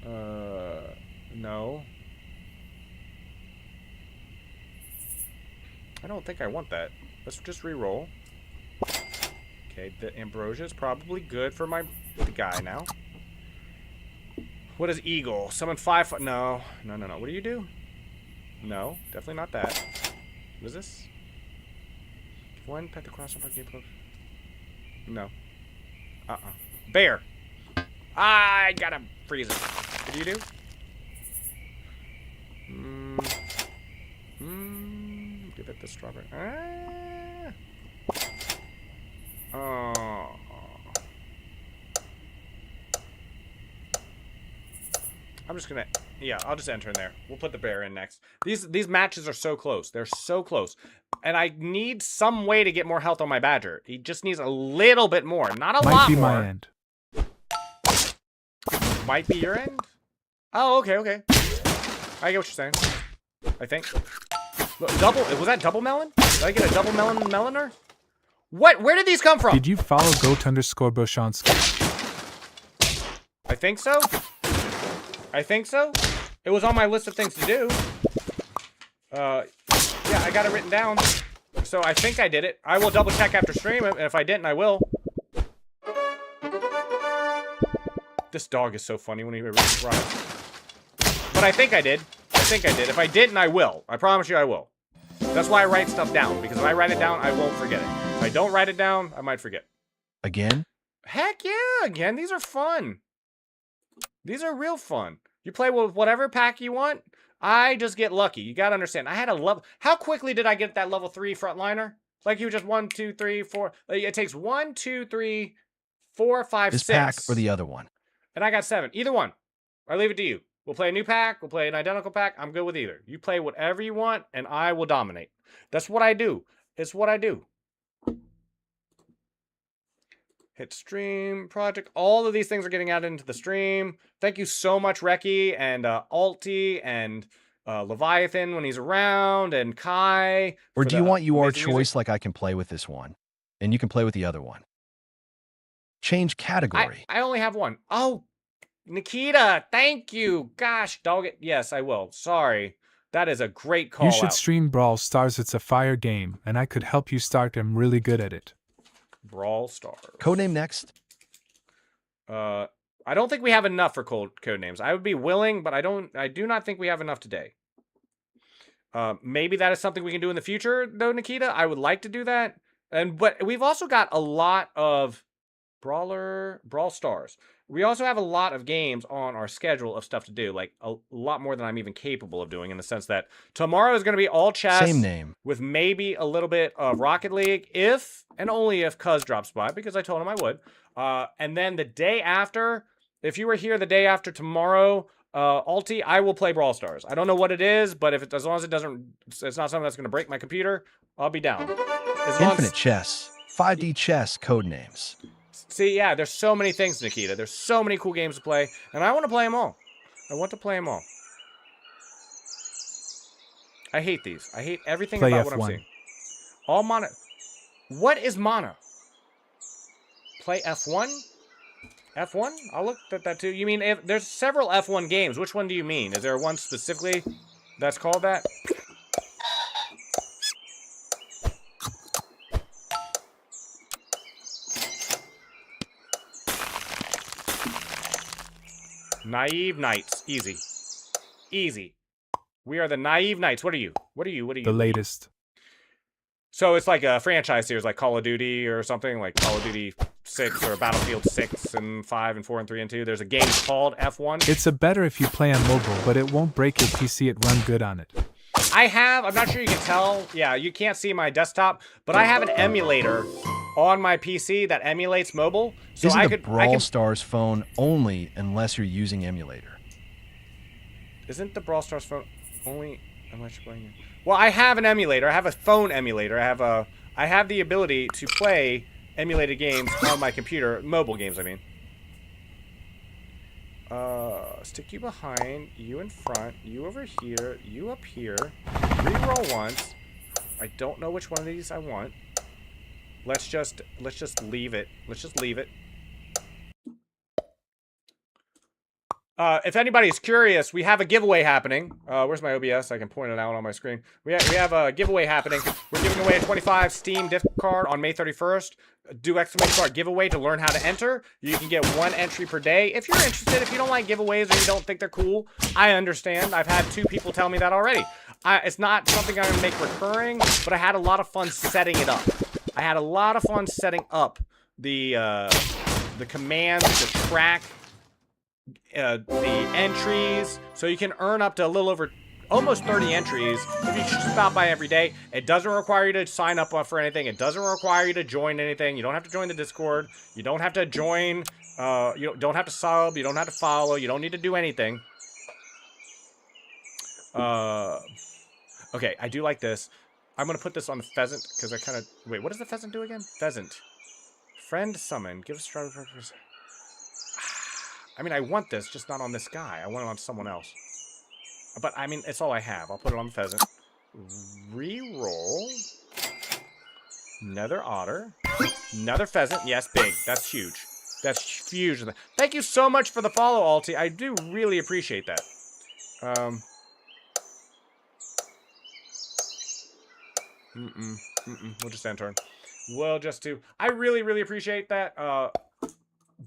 Oh. No. I don't think I want that. Let's just re-roll. Okay, the Ambrosia is probably good for my guy now. What is Eagle? Summon 5... No. No. What do you do? No, definitely not that. What is this? One pet the cross on game post. No. Bear. I gotta freeze it. What do you do? Give it the strawberry. Oh. I'm just gonna, yeah, I'll just enter in there. We'll put the bear in next. These matches are so close. They're so close. And I need some way to get more health on my badger. He just needs a little bit more. Not a lot more. Might be my end. Might be your end? Oh, okay. I get what you're saying. I think. Look, double, was that double melon? Did I get a double meloner? What? Where did these come from? Did you follow goat_Boshansky? I think so. It was on my list of things to do. Yeah, I got it written down. So I think I did it. I will double check after stream, and if I didn't, I will. This dog is so funny when he arrives. But I think I did. If I didn't, I will. I promise you I will. That's why I write stuff down, because if I write it down, I won't forget it. If I don't write it down, I might forget. Again? Heck yeah, again. These are fun. These are real fun. You play with whatever pack you want. I just get lucky. You gotta understand. I had a level. How quickly did I get that level 3 frontliner? Like you just 1, 2, 3, 4. It takes 1, 2, 3, 4, 5, This 6. pack or the other one? And I got 7. Either one. I leave it to you. We'll play a new pack. We'll play an identical pack. I'm good with either. You play whatever you want, and I will dominate. That's what I do. It's what I do. Hit stream project. All of these things are getting added into the stream. Thank you so much, Reki and Alti and Leviathan when he's around and Kai. Or do you want your amazing choice music. like I can play with this one? And you can play with the other one. Change category. I only have one. Oh, Nikita, thank you. Gosh, dog it. Yes, I will. Sorry. That is a great call You should out. stream Brawl Stars. It's a fire game, and I could help you start. I'm really good at it. Brawl Stars. Codename next. I don't think we have enough for code names. I would be willing, but I do not think we have enough today. Maybe that is something we can do in the future, though, Nikita. I would like to do that. But we've also got a lot of Brawl Stars. We also have a lot of games on our schedule of stuff to do, like a lot more than I'm even capable of doing, in the sense that tomorrow is going to be all chess. Same name. With maybe a little bit of Rocket League, if and only if Cuz drops by, because I told him I would. And then the day after, if you were here the day after tomorrow, Alti, I will play Brawl Stars. I don't know what it is, but if as long as it's not something that's going to break my computer, I'll be down. Infinite Chess. 5D Chess codenames. See, yeah, there's so many things, Nikita. There's so many cool games to play, and I want to play them all. I want to play them all. I hate these. I hate everything Play about what I'm F1. seeing. All mana. What is mana? Play F1? F1? I'll look at that too. You mean, if there's several F1 games. Which one do you mean? Is there one specifically that's called that? Naive Knights. Easy. Easy. We are the Naive Knights. What are you? What are you? What are you? The latest. So it's like a franchise series, like Call of Duty or something, like Call of Duty 6 or Battlefield 6 and 5 and 4 and 3 and 2. There's a game called F1. It's a better if you play on mobile, but it won't break your PC. It run good on it. I'm not sure you can tell. Yeah, you can't see my desktop, but I have an emulator on my PC that emulates mobile. So Isn't I the could. Brawl Stars phone only unless you're using emulator? Isn't the Brawl Stars phone only unless you're playing it? Well, I have an emulator. I have a phone emulator. I have the ability to play emulated games on my computer, mobile games, I mean. Stick you behind, you in front, you over here, you up here. Reroll once. I don't know which one of these I want. Let's just leave it. Let's just leave it. If anybody's curious, we have a giveaway happening. Where's my OBS? I can point it out on my screen. We have a giveaway happening. We're giving away a 25 Steam gift card on May 31st. Do ! giveaway to learn how to enter. You can get 1 entry per day. If you're interested, if you don't like giveaways or you don't think they're cool, I understand. I've had 2 people tell me that already. It's not something I'm going to make recurring, but I had a lot of fun setting it up. I had a lot of fun setting up the commands, the track, the entries, so you can earn up to a little over almost 30 entries if you just stop by every day. It doesn't require you to sign up for anything. It doesn't require you to join anything. You don't have to join the Discord. You don't have to join. You don't have to sub. You don't have to follow. You don't need to do anything. Okay, I do like this. I'm gonna put this on the pheasant because I kind of wait. What does the pheasant do again? Pheasant. Friend summon. Give us strong. I mean, I want this, just not on this guy. I want it on someone else. But, I mean, it's all I have. I'll put it on the pheasant. Reroll. Another otter. Another pheasant. Yes, big. That's huge. That's huge. Thank you so much for the follow, Alti. I do really appreciate that. We'll just end turn. We'll just do... I really, really appreciate that.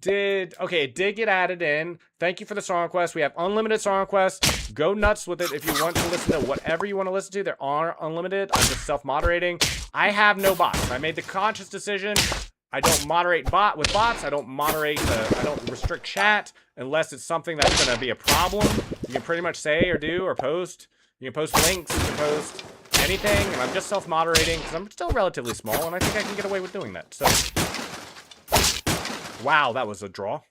Okay, it did get added in. Thank you for the song request. We have unlimited song requests. Go nuts with it if you want to listen to whatever you want to listen to. There are unlimited. I'm just self-moderating. I have no bots. I made the conscious decision. I don't moderate with bots. I don't I don't restrict chat unless it's something that's going to be a problem. You can pretty much say or do or post. You can post links. You can post anything. And I'm just self-moderating because I'm still relatively small, and I think I can get away with doing that. So... Wow, that was a draw.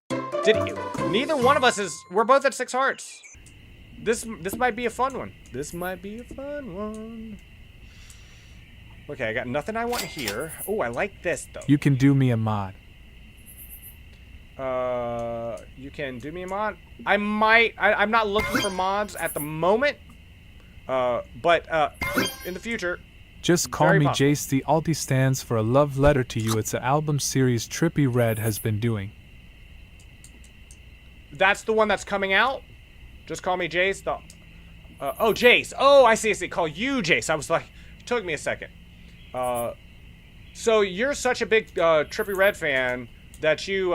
Neither one of us is... We're both at 6 hearts. This might be a fun one. This might be a fun one. Okay, I got nothing I want here. Oh, I like this, though. You can do me a mod. You can do me a mod? I might... I'm not looking for mods at the moment. But in the future... Just call me Jace. The Alti stands for a love letter to you. It's an album series Trippy Red has been doing. That's the one that's coming out? Just call me Jace? Oh, Jace. Oh, I see. Call you Jace. I was like, it took me a second. So you're such a big Trippy Red fan that you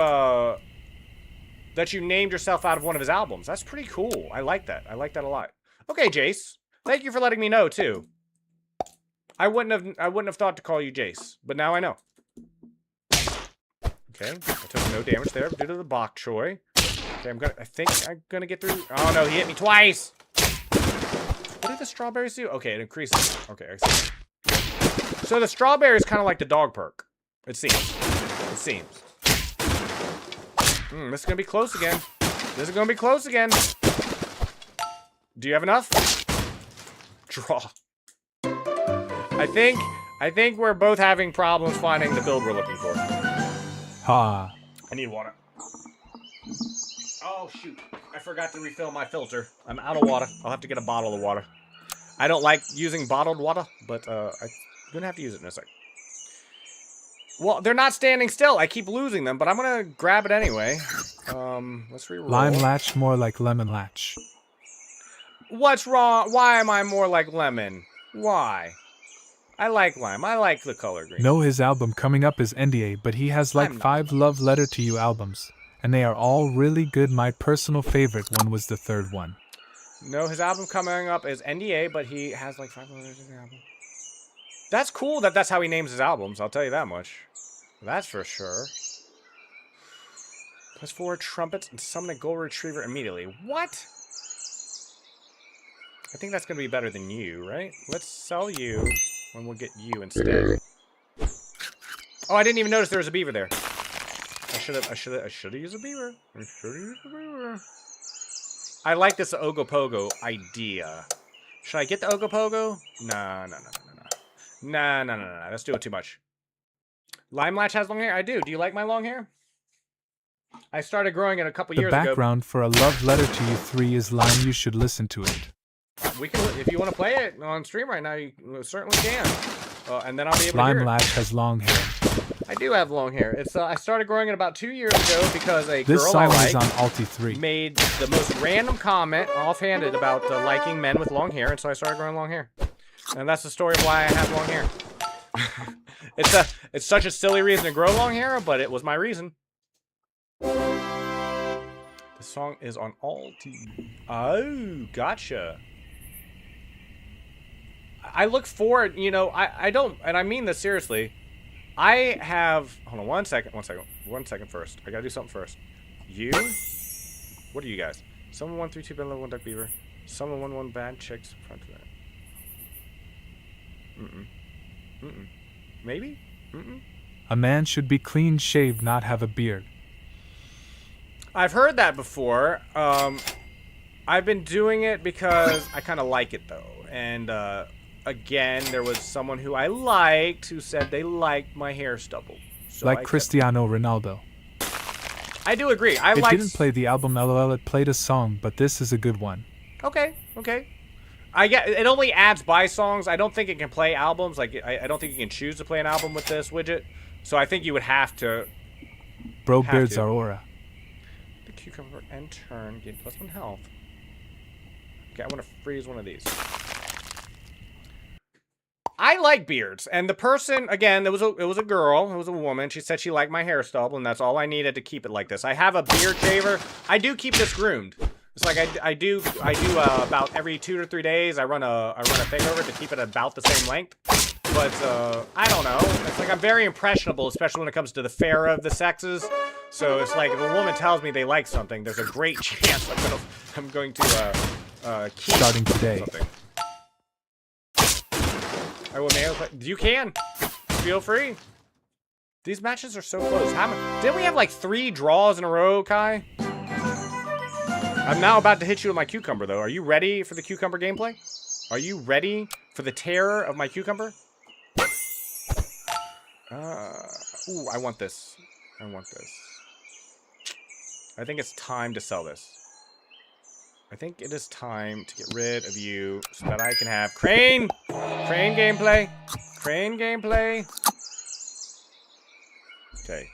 named yourself out of one of his albums. That's pretty cool. I like that. I like that a lot. Okay, Jace. Thank you for letting me know, too. I wouldn't have thought to call you Jace, but now I know. Okay, I took no damage there due to the bok choy. Okay, I think I'm gonna get through. Oh no, he hit me twice. What did the strawberries do? Okay, it increases. Okay, I see. So the strawberry is kind of like the dog perk. It seems. It seems. This is gonna be close again. This is gonna be close again. Do you have enough? Draw. I think we're both having problems finding the build we're looking for. Ha. I need water. Oh, shoot. I forgot to refill my filter. I'm out of water. I'll have to get a bottle of water. I don't like using bottled water, but I'm going to have to use it in a sec. Well, they're not standing still. I keep losing them, but I'm going to grab it anyway. Let's reroll. Lime latch, more like lemon latch. What's wrong? Why am I more like lemon? Why? I like lime. I like the color green. No, his album coming up is NDA, but he has like 5 Love Letter to You albums, and they are all really good. My personal favorite one was the 3rd one. No, his album coming up is NDA, but he has like 5 letters in the album. That's cool that that's how he names his albums. I'll tell you that much. That's for sure. Plus 4 trumpets and summon a gold retriever immediately. What? I think that's gonna be better than you, right? Let's sell you, and we'll get you instead. Oh, I didn't even notice there was a beaver there. I should have used a beaver. I like this Ogopogo idea. Should I get the Ogopogo? No. Let's do it too much. Limelatch has long hair? I do. Do you like my long hair? I started growing it a couple years The ago. background for A Love Letter to You 3 is Lime. You should listen to it. We can, if you want to play it on stream right now, you certainly can. And then I'll be able to hear it. Limelatch has long hair. I do have long hair. It's I started growing it about 2 years ago because a This girl I song like is on Alti 3. made the most random comment, offhanded, about liking men with long hair, and so I started growing long hair. And that's the story of why I have long hair. It's such a silly reason to grow long hair, but it was my reason. The song is on Alti. Oh, gotcha. I look forward, you know, I don't, and I mean this seriously. I have, hold on one second first. I gotta do something first. You? What are you guys? Someone 132 Ben level 1 Duck Beaver. Someone 1-1 Bad Chicks front of that. Maybe? A man should be clean shaved, not have a beard. I've heard that before. I've been doing it because I kind of like it though. And, again, there was someone who I liked who said they liked my hair stubble. So Like Cristiano Ronaldo. I do agree. It didn't play the album LOL, it played a song, but this is a good one. Okay. I get it only adds by songs. I don't think it can play albums. Like I don't think you can choose to play an album with this widget. So I think you would have to. Bro beards are aura. The cucumber and turn gain +1 health. Okay, I want to freeze one of these. I like beards, and the person again, it was a girl, it was a woman. She said she liked my hair stubble, and that's all I needed to keep it like this. I have a beard shaver. I do keep this groomed. It's like I do about every 2 to 3 days. I run a thing over it to keep it about the same length. But I don't know. It's like I'm very impressionable, especially when it comes to the fairer of the sexes. So it's like if a woman tells me they like something, there's a great chance I'm going to keep starting today. Something. I will nail it. You can. Feel free. These matches are so close. Didn't we have like 3 draws in a row, Kai? I'm now about to hit you with my cucumber, though. Are you ready for the cucumber gameplay? Are you ready for the terror of my cucumber? Ooh, I want this. I think it's time to sell this. I think it is time to get rid of you so that I can have Crane gameplay. Okay.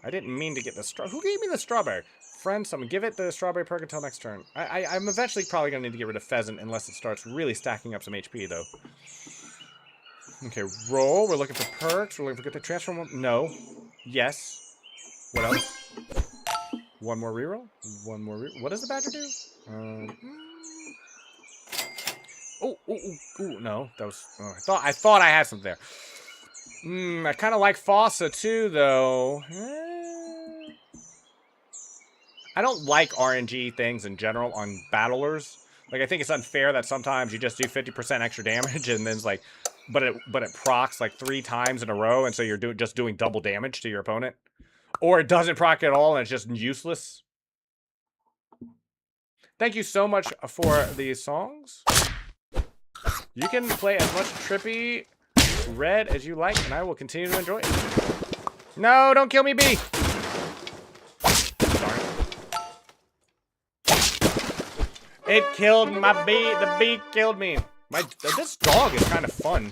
I didn't mean to get the Who gave me the strawberry? Friend, someone give it the strawberry perk until next turn. I'm eventually probably going to need to get rid of Pheasant unless it starts really stacking up some HP, though. Okay, roll. We're looking for perks. We're looking for get the transform. No. Yes. What else? One more reroll. What does the badger do? No, that was. I thought I had something there. I kind of like Fossa too, though. I don't like RNG things in general on battlers. Like I think it's unfair that sometimes you just do 50% extra damage and then it's like, but it procs like 3 times in a row, and so you're just doing double damage to your opponent, or it doesn't proc at all and it's just useless. Thank you so much for these songs. You can play as much Trippy Red as you like, and I will continue to enjoy it. No, don't kill me, bee! Darn it. It killed my bee. The bee killed me. This dog is kind of fun.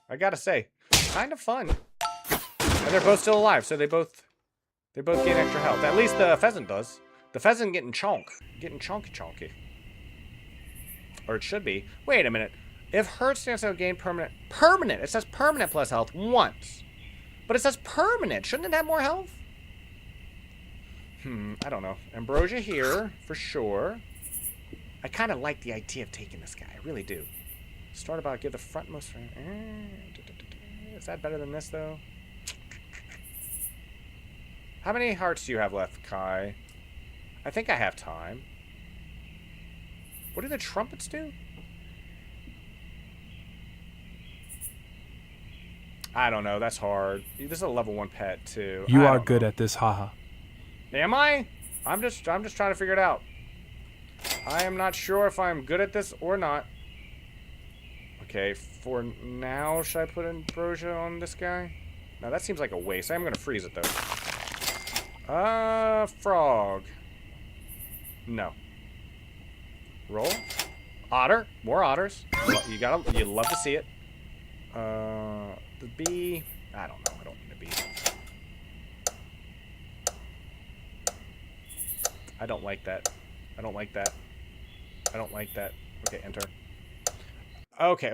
I gotta say. Kind of fun. And they're both still alive, so they both gain extra health. At least the pheasant does. The pheasant getting chonky. Or it should be. Wait a minute. If Hurt stands out, gain permanent. It says permanent plus health once. But it says permanent. Shouldn't it have more health? I don't know. Ambrosia here, for sure. I kind of like the idea of taking this guy. I really do. Start about give the frontmost. Is that better than this though? How many hearts do you have left, Kai? I think I have time. What do the trumpets do? I don't know. That's hard. This is a level 1 pet too. You I are don't good know. at this, haha. Am I? I'm just trying to figure it out. I am not sure if I'm good at this or not. Okay, for now, should I put ambrosia on this guy? No, that seems like a waste. I'm gonna freeze it though. Frog. No. Roll. Otter. More otters. You love to see it. The bee. I don't know. I don't need a bee. I don't like that. I don't like that. I don't like that. Okay, enter. Okay.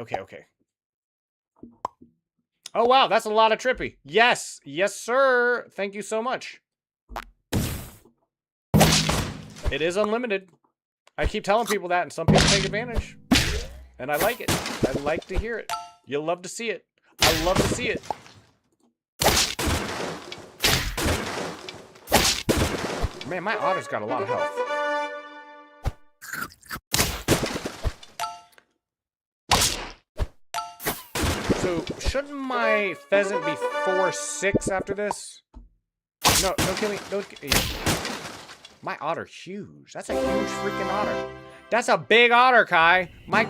Oh, wow. That's a lot of trippy. Yes. Yes, sir. Thank you so much. It is unlimited. I keep telling people that, and some people take advantage. And I like it. I like to hear it. You love to see it. I love to see it. Man, my otter's got a lot of health. So, shouldn't my pheasant be 4-6 after this? No, don't kill me. Don't kill me. My otter huge. That's a huge freaking otter. That's a big otter, Kai. My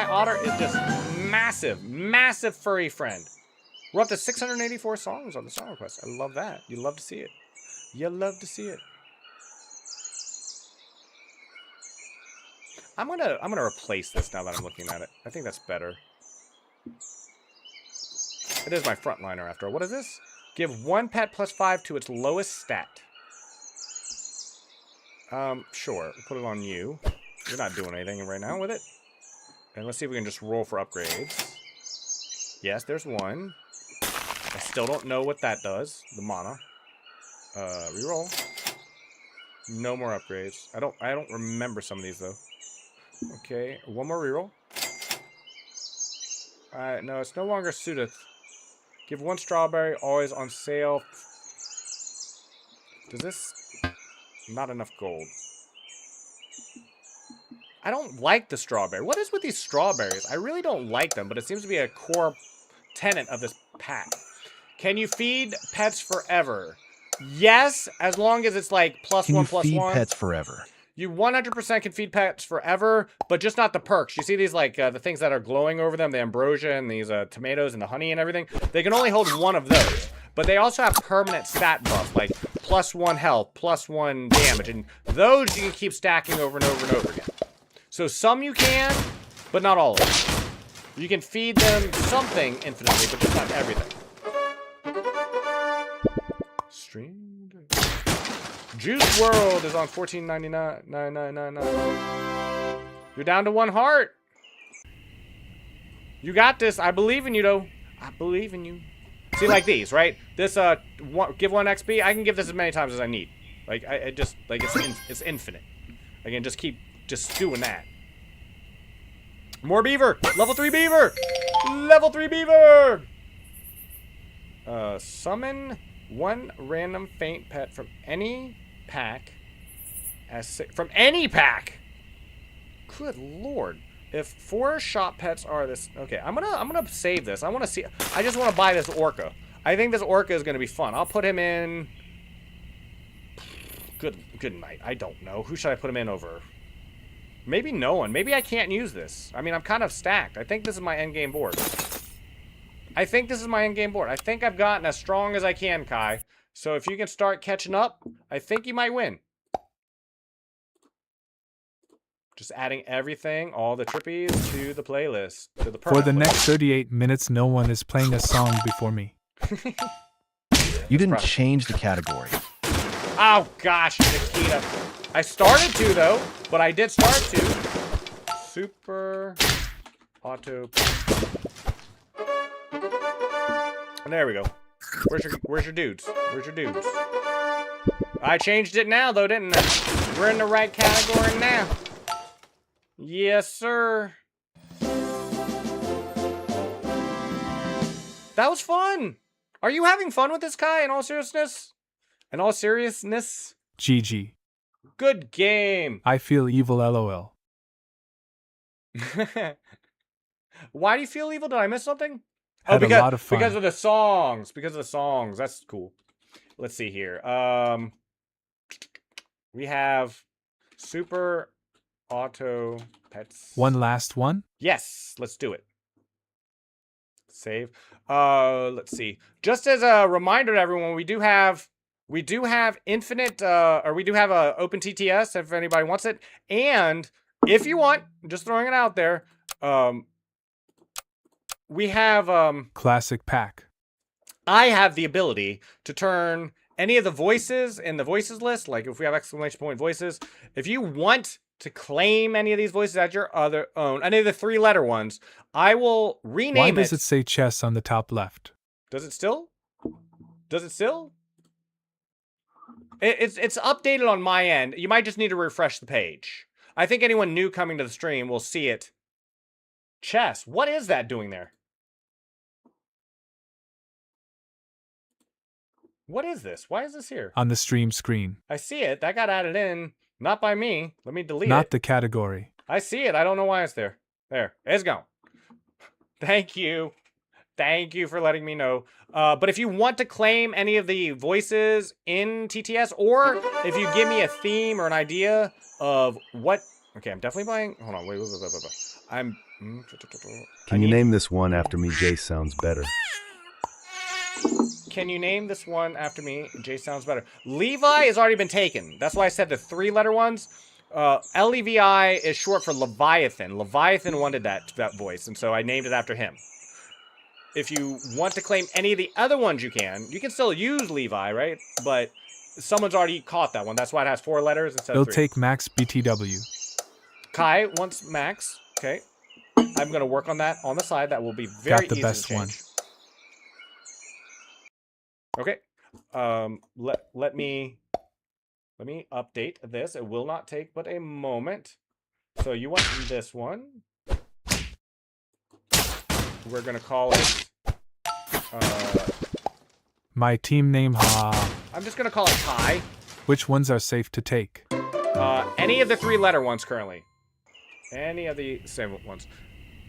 otter is just massive, massive furry friend. We're up to 684 songs on the song request. I love that. You love to see it. You love to see it. I'm gonna replace this now that I'm looking at it. I think that's better. It is my frontliner after all. What is this? Give 1 pet +5 to its lowest stat. Sure. We'll put it on you. You're not doing anything right now with it. And let's see if we can just roll for upgrades. Yes, there's one. I still don't know what that does. The mana. Reroll. No more upgrades. I don't remember some of these though. Okay, one more reroll. No, it's no longer Sudeth. Give 1 strawberry, always on sale. Does this... Not enough gold. I don't like the strawberry. What is with these strawberries? I really don't like them, but it seems to be a core tenet of this pack. Can you feed pets forever? Yes, as long as it's like +1, Can you +1. feed pets forever? You 100% can feed pets forever, but just not the perks. You see these, like, the things that are glowing over them, the ambrosia and these tomatoes and the honey and everything? They can only hold 1 of those. But they also have permanent stat buffs, like +1 health, +1 damage, and those you can keep stacking over and over and over again. So some you can, but not all of them. You can feed them something infinitely, but just not everything. Streamed. Juice World is on $14.99. 999. You're down to 1 heart. You got this. I believe in you, though. I believe in you. See, like these, right? This, give 1 XP. I can give this as many times as I need. Like, I just, like, it's infinite. I can just keep doing that. More beaver. Level 3 beaver. Level 3 beaver. Summon 1 random faint pet from any pack. From any pack. Good lord. If 4 shop pets are this, okay, I'm gonna save this. I want to see. I just want to buy this orca. I think this orca is gonna be fun. I'll put him in. Good night. I don't know. Who should I put him in over? Maybe no one. Maybe I can't use this. I mean, I'm kind of stacked. I think this is my endgame board. I think I've gotten as strong as I can, Kai. So if you can start catching up, I think you might win. Just adding everything, all the trippies to the playlist. To the For the playlist. next 38 minutes, no one is playing a song before me. You didn't change the category. Oh gosh, Nikita. I started to though, but I did start to. Super auto. And there we go. Where's your dudes? Where's your dudes? I changed it now though, didn't I? We're in the right category now. Yes, sir. That was fun. Are you having fun with this, Kai, in all seriousness? In all seriousness? GG. Good game. I feel evil lol. Why do you feel evil? Did I miss something? Had a lot of fun. Because of the songs. Because of the songs. That's cool. Let's see here. We have Super Auto Pets. One last one? Yes, let's do it. Save. Let's see. Just as a reminder to everyone, we do have infinite or we do have a open TTS if anybody wants it. And if you want, just throwing it out there, we have Classic pack. I have the ability to turn any of the voices in the voices list, like if we have exclamation point voices, if you want to claim any of these voices as your other own, any of the 3-letter ones, I will rename Why does it say chess on the top left? Does it still? Does it still? It's updated on my end. You might just need to refresh the page. I think anyone new coming to the stream will see it. Chess. What is that doing there? What is this? Why is this here? On the stream screen. I see it. That got added in. Not by me. Let me delete it. Not the category. I see it. I don't know why it's there. There. It's gone. Thank you. Thank you for letting me know. But if you want to claim any of the voices in TTS, or if you give me a theme or an idea of what... Okay, I'm definitely buying... Hold on. Wait. I'm... Can you name this one after me? Jace sounds better. Can you name this one after me? Jay sounds better. Levi has already been taken. That's why I said the 3-letter ones. Levi is short for Leviathan. Leviathan wanted that voice, and so I named it after him. If you want to claim any of the other ones, you can. You can still use Levi, right? But someone's already caught that one. That's why it has 4 letters instead It'll of 3. take Max BTW. Kai wants Max. Okay. I'm going to work on that on the side. That will be very Got the easy best to change. one. Okay. Let me update this. It will not take but a moment. So you want this one. We're gonna call it My team name I'm just gonna call it Kai. Which ones are safe to take? Any of the 3-letter ones currently. Any of the same ones.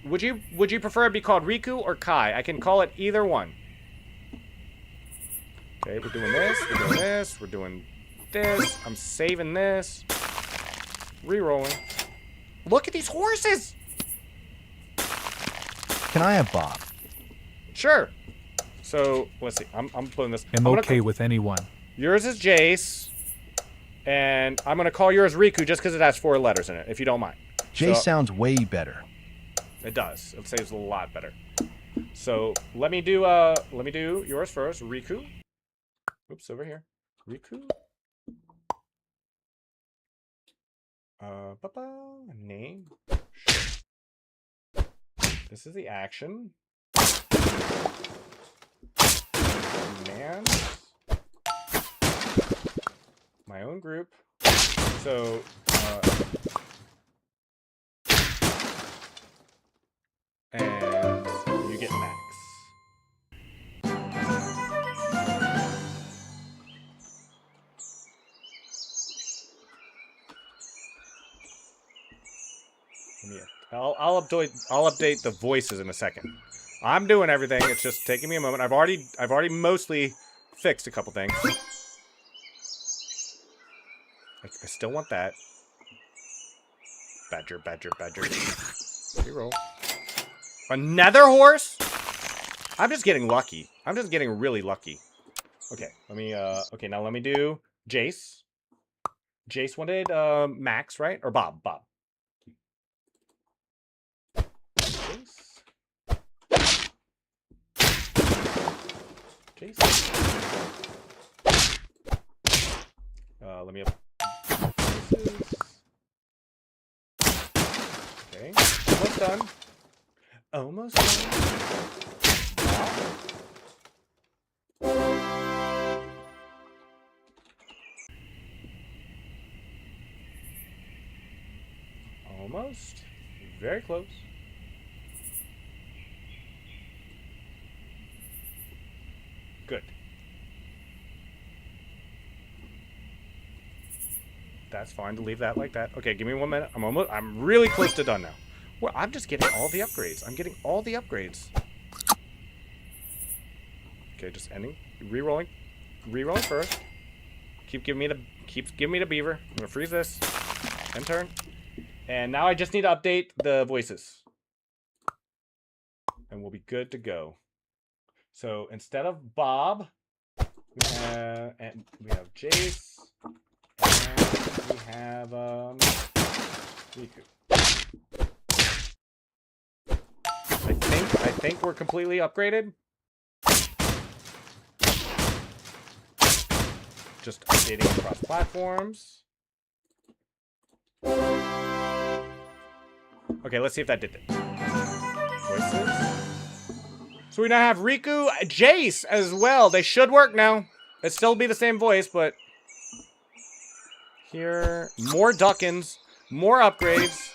Would you prefer it be called Riku or Kai? I can call it either one. Okay, we're doing this, we're doing this, we're doing this. I'm saving this. Rerolling. Look at these horses! Can I have Bob? Sure. So, let's see. I'm putting this. I'm gonna okay with anyone. Yours is Jace. And I'm going to call yours Riku just because it has 4 letters in it, if you don't mind. Jay So- sounds way better. It does. It saves a lot better. So let me do yours first. Riku. Oops, over here. Riku. Name. Sure. This is the action. Commands. My own group. So and you get Max. I'll update the voices in a second. I'm doing everything. It's just taking me a moment. I've already mostly fixed a couple things. I still want that. Badger. Reroll. Another horse? I'm just getting lucky. I'm just getting really lucky. Okay, let me okay, now let me do Jace. Jace wanted Max, right? Or Bob. Jace. Let me up. Okay, almost done. Almost done. Almost. Very close. Good. That's fine to leave that like that. Okay, give me 1 minute. I'm really close to done now. Well, I'm just getting all the upgrades. I'm getting all the upgrades. Okay, just ending. Rerolling. Rerolling first. Keep giving me the beaver. I'm gonna freeze this. End turn. And now I just need to update the voices. And we'll be good to go. So instead of Bob, we have Jace. And we have Riku. I think we're completely upgraded. Just updating across platforms. Okay, let's see if that did it. Voices. So we now have Riku, Jace as well. They should work now. It'd still be the same voice, but here, more Duckins, more upgrades,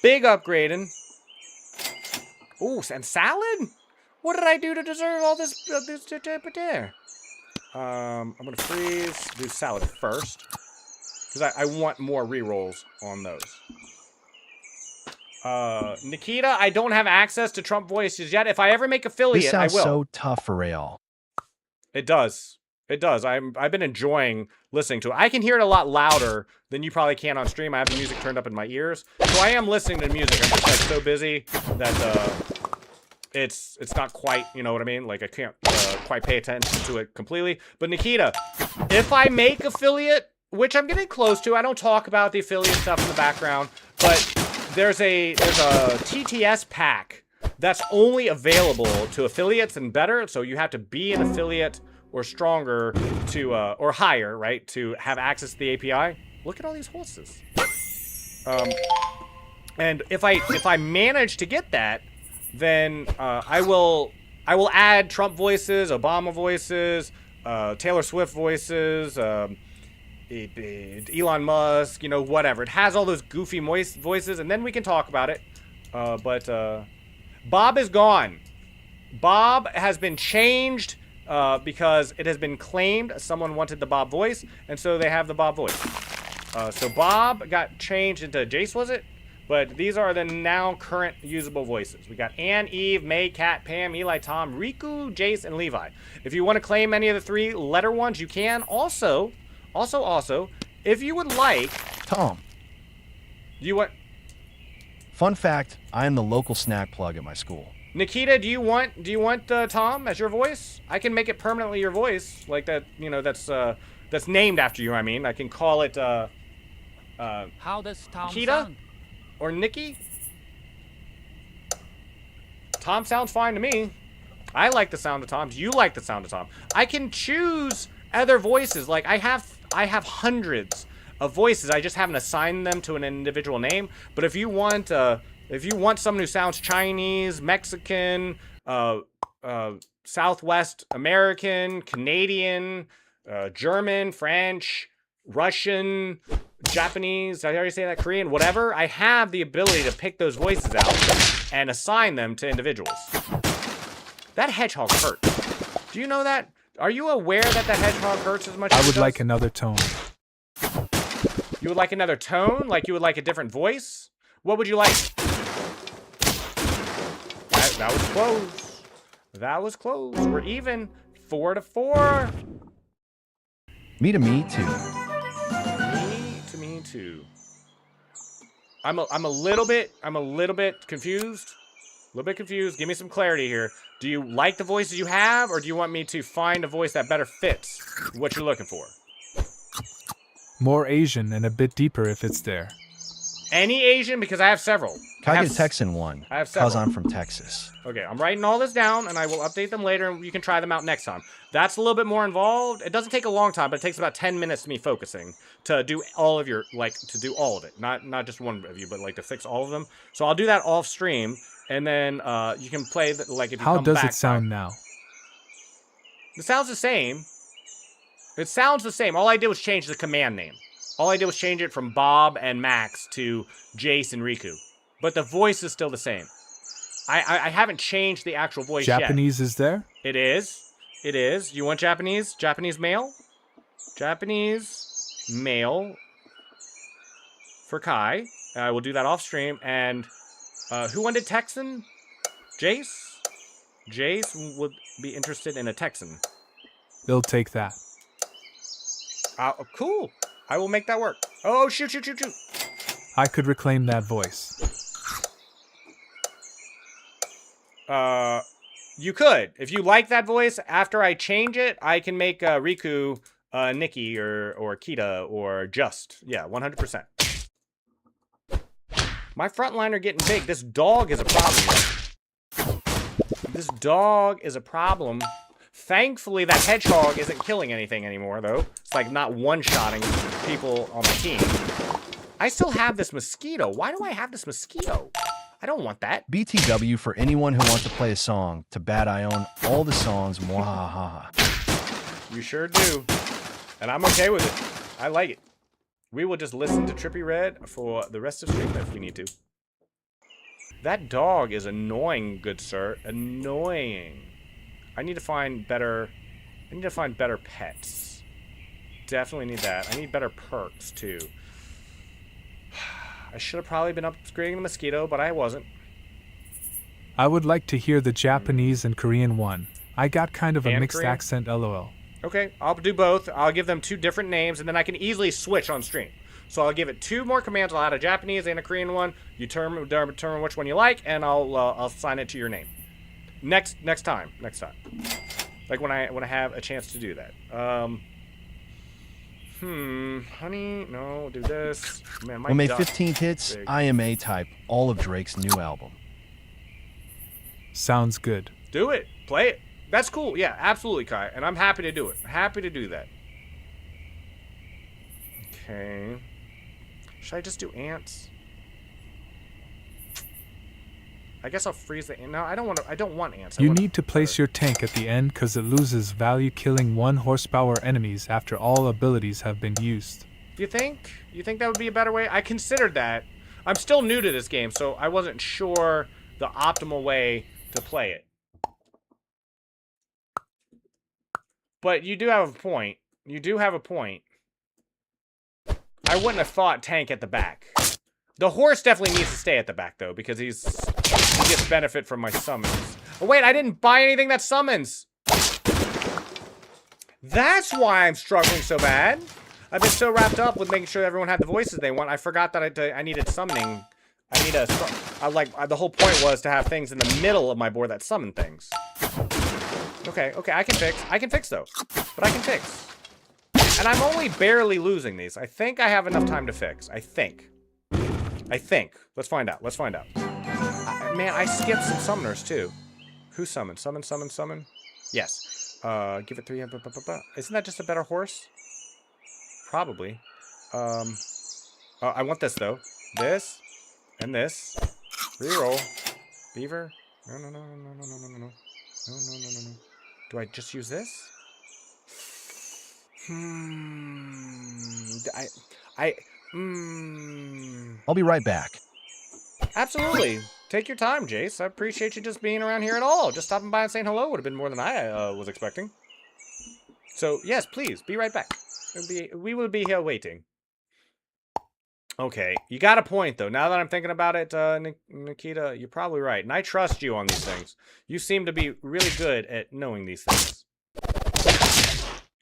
big upgrading. Ooh, and salad? What did I do to deserve all this? I'm gonna freeze, do salad first, because I want more rerolls on those. Nikita, I don't have access to Trump voices yet. If I ever make affiliate, This I sounds will. so tough for Real. It does. It does. I've been enjoying listening to it. I can hear it a lot louder than you probably can on stream. I have the music turned up in my ears, so I am listening to music. I'm just like so busy that it's not quite, you know what I mean? Like I can't quite pay attention to it completely. But Nikita, if I make affiliate, which I'm getting close to, I don't talk about the affiliate stuff in the background, but there's a TTS pack that's only available to affiliates and better. So you have to be an affiliate or stronger to or higher, right, to have access to the API. Look at all these horses. And if I manage to get that, then I will add Trump voices, Obama voices, Taylor Swift voices, Elon Musk, you know, whatever. It has all those goofy voices, and then we can talk about it. But Bob is gone. Bob has been changed because it has been claimed someone wanted the Bob voice, and so they have the Bob voice. So Bob got changed into Jace, was it? But these are the now current usable voices. We got Anne, Eve, May, Kat, Pam, Eli, Tom, Riku, Jace, and Levi. If you want to claim any of the 3 letter ones, you can. Also, if you would like, Tom, fun fact, I am the local snack plug at my school. Nikita, do you want Tom as your voice? I can make it permanently your voice, like that. You know, that's named after you. I mean, I can call it How does Tom Nikita sound? or Nikki. Tom sounds fine to me. I like the sound of Tom. Do you like the sound of Tom? I can choose other voices. Like I have hundreds of voices. I just haven't assigned them to an individual name. But if you want someone who sounds Chinese, Mexican, Southwest American, Canadian, German, French, Russian, Japanese, did I already say that? Korean, whatever, I have the ability to pick those voices out and assign them to individuals. That hedgehog hurts. Do you know that? Are you aware that the hedgehog hurts as much as I it would does? like another tone. You would like another tone? Like you would like a different voice? What would you like? That was close. That was close. We're even. 4-4. Me to me too. Me too. I'm a little bit confused. A little bit confused. Give me some clarity here. Do you like the voices you have, or do you want me to find a voice that better fits what you're looking for? More Asian and a bit deeper if it's there. Any Asian? Because I have several. Can I get a Texan one? I have Because several. I'm from Texas. Okay, I'm writing all this down, and I will update them later, and you can try them out next time. That's a little bit more involved. It doesn't take a long time, but it takes about 10 minutes to me focusing to do all of your, to do all of it. Not just one of you, but, to fix all of them. So I'll do that off stream, and then you can play, if you How come does back it sound by. now? It sounds the same. It sounds the same. All I did was change the command name. All I did was change it from Bob and Max to Jace and Riku. But the voice is still the same. I haven't changed the actual voice Japanese is there? yet. It is. It is. You want Japanese? Japanese male? Japanese male for Kai. I will do that off stream. And who wanted Texan? Jace? Jace would be interested in a Texan. They'll take that. Cool. I will make that work. Oh, shoot, shoot, shoot, shoot. I could reclaim that voice. You could. If you like that voice, after I change it, I can make Riku Nikki or Kita or Just. Yeah, 100%. My front line are getting big. This dog is a problem, though. This dog is a problem. Thankfully, that hedgehog isn't killing anything anymore, though. It's like not one-shotting people on the team. I still have this mosquito. Why do I have this mosquito? I don't want that. BTW for anyone who wants to play a song. To Bad I own all the songs. Mwahaha. You sure do. And I'm okay with it. I like it. We will just listen to Trippy Red for the rest of stream if we need to. That dog is annoying, good sir. Annoying. I need to find better pets. Definitely need that. I need better perks too. I should have probably been upgrading the mosquito, but I wasn't. I would like to hear the Japanese and Korean one. I got kind of a And mixed Korean? accent, lol. Okay, I'll do both. I'll give them 2 different names, and then I can easily switch on stream. So I'll give it 2 more commands. I'll add a Japanese and a Korean one. You determine which one you like, and I'll assign it to your name. Next time. Like when I have a chance to do that. Honey, no, do this. Man, my When May duck 15th hits, big. IMA type all of Drake's new album. Sounds good. Do it. Play it. That's cool. Yeah, absolutely, Kai. And I'm happy to do it. Happy to do that. Okay. Should I just do ants? I guess I'll freeze the ant. No, I don't want ants. I You want need to place your tank at the end cause it loses value killing 1 horsepower enemies after all abilities have been used. Do you think? You think that would be a better way? I considered that. I'm still new to this game, so I wasn't sure the optimal way to play it. But you do have a point. You do have a point. I wouldn't have thought tank at the back. The horse definitely needs to stay at the back, though, because he gets benefit from my summons. Oh, wait, I didn't buy anything that summons. That's why I'm struggling so bad. I've been so wrapped up with making sure everyone had the voices they want. I forgot that I needed summoning. The whole point was to have things in the middle of my board that summon things. Okay, I can fix though. But I can fix. And I'm only barely losing these. I think I have enough time to fix. I think. Let's find out. Man, I skipped some summoners too. Who summoned? Summon. Yes. Give it 3. Isn't that just a better horse? Probably. I want this though. This. And this. Reroll. Beaver. No. Do I just use this? I'll be right back. Absolutely. Take your time, Jace. I appreciate you just being around here at all. Just stopping by and saying hello would have been more than I was expecting. So, yes, please, be right back. We will be here waiting. Okay, you got a point, though. Now that I'm thinking about it, Nikita, you're probably right. And I trust you on these things. You seem to be really good at knowing these things.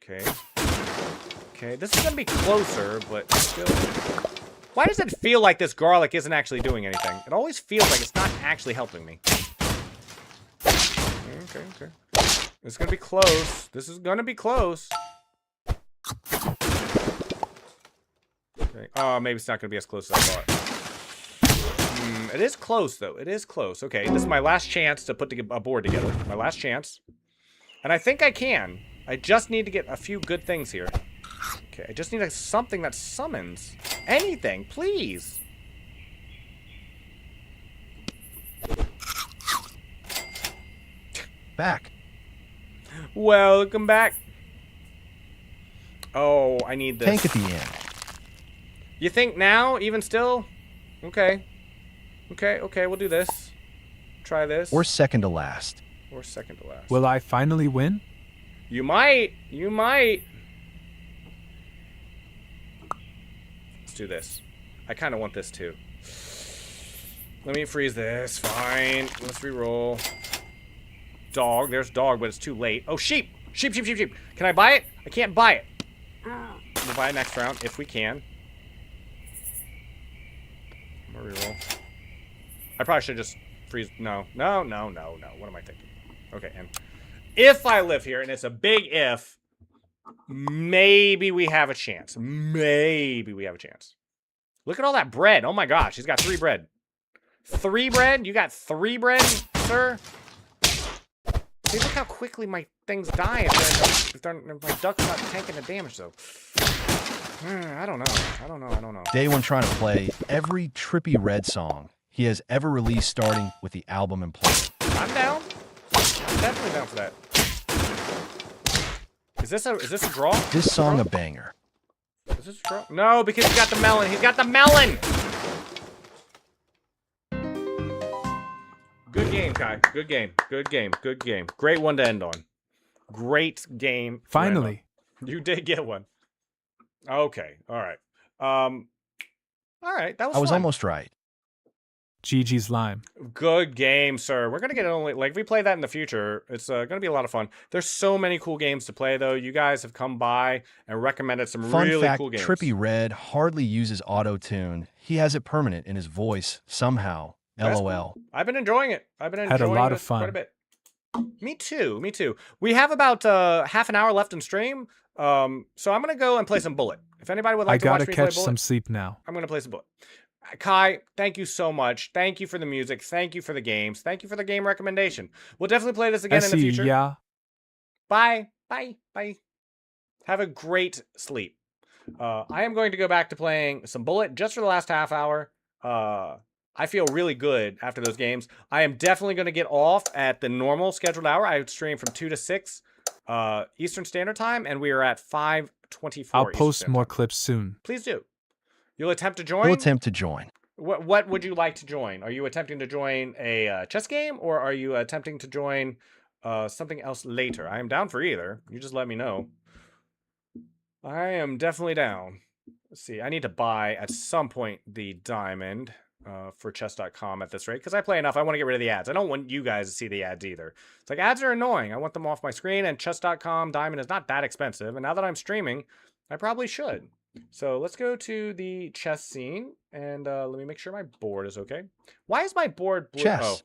Okay, this is going to be closer, but still... Why does it feel like this garlic isn't actually doing anything? It always feels like it's not actually helping me. Okay. It's going to be close. This is going to be close. Okay. Oh, maybe it's not going to be as close as I thought. It is close, though. It is close. Okay, this is my last chance to put a board together. My last chance. And I think I can. I just need to get a few good things here. Okay, I just need something that summons. Anything, please. Back. Welcome back. Oh, I need this. Tank at the end. You think now, even still? Okay. Okay, we'll do this. Try this. Or second to last. Or second to last. Will I finally win? You might. You might. Let's do this. I kind of want this too. Let me freeze this. Fine. Let's re-roll. Dog. There's dog, but it's too late. Oh, sheep. Sheep. Can I buy it? I can't buy it. We'll buy it next round if we can. I'm gonna re-roll. I probably should just freeze. No. What am I thinking? Okay, and if I live here, and it's a big if, maybe we have a chance. Maybe we have a chance. Look at all that bread. Oh my gosh, he's got 3 bread. 3 bread? You got 3 bread, sir? See, look how quickly my things die if my duck's not tanking the damage, though. I don't know. Day one trying to play every Trippy Red song he has ever released, starting with the album in play. I'm down. I'm definitely down for that. Is this a draw? This song a banger. Is this a draw? No, because he's got the melon. He's got the melon! Good game, Kai. Good game. Great one to end on. Great game. Finally. You did get one. Okay. All right. All right. That was I was fun. almost right. GG's Lime. Good game, sir. We're gonna get only like if we play that in the future, it's gonna be a lot of fun. There's so many cool games to play, though. You guys have come by and recommended some Fun really fact, cool games. Trippy Red hardly uses auto-tune. He has it permanent in his voice somehow. That's LOL. cool. I've been enjoying it. Had a lot of fun. Quite a bit. Me too. We have about half an hour left in stream. So I'm gonna go and play some Bullet. If anybody would like to watch gotta me play catch Bullet, some sleep now. I'm gonna play some Bullet. Kai, thank you so much. Thank you for the music. Thank you for the games. Thank you for the game recommendation. We'll definitely play this again in the future. Yeah. Bye. Have a great sleep. I am going to go back to playing some Bullet just for the last half hour. I feel really good after those games. I am definitely going to get off at the normal scheduled hour. I stream from 2 to 6 Eastern Standard Time, and we are at 5:24. I'll post more clips soon. Please do. You'll attempt to join? We'll attempt to join. What would you like to join? Are you attempting to join a chess game, or are you attempting to join something else later? I am down for either. You just let me know. I am definitely down. Let's see. I need to buy at some point the diamond for chess.com at this rate, because I play enough. I want to get rid of the ads. I don't want you guys to see the ads either. It's like ads are annoying. I want them off my screen, and chess.com diamond is not that expensive. And now that I'm streaming, I probably should. So let's go to the chess scene, and let me make sure my board is okay. Why is my board blue? Chess. Oh.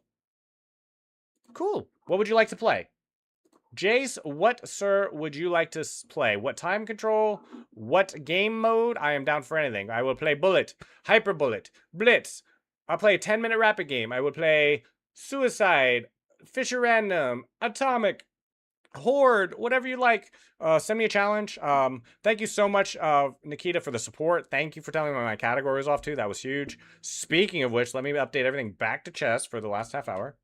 Cool. What would you like to play? Jace, what, sir, would you like to play? What time control? What game mode? I am down for anything. I will play Bullet, Hyper Bullet, Blitz. I'll play a 10-minute rapid game. I would play Suicide, Fisher Random, Atomic, Horde, whatever you like. Send me a challenge. Thank you so much, Nikita, for the support. Thank you for telling me my category was off too. That was huge. Speaking of which, let me update everything back to chess for the last half hour.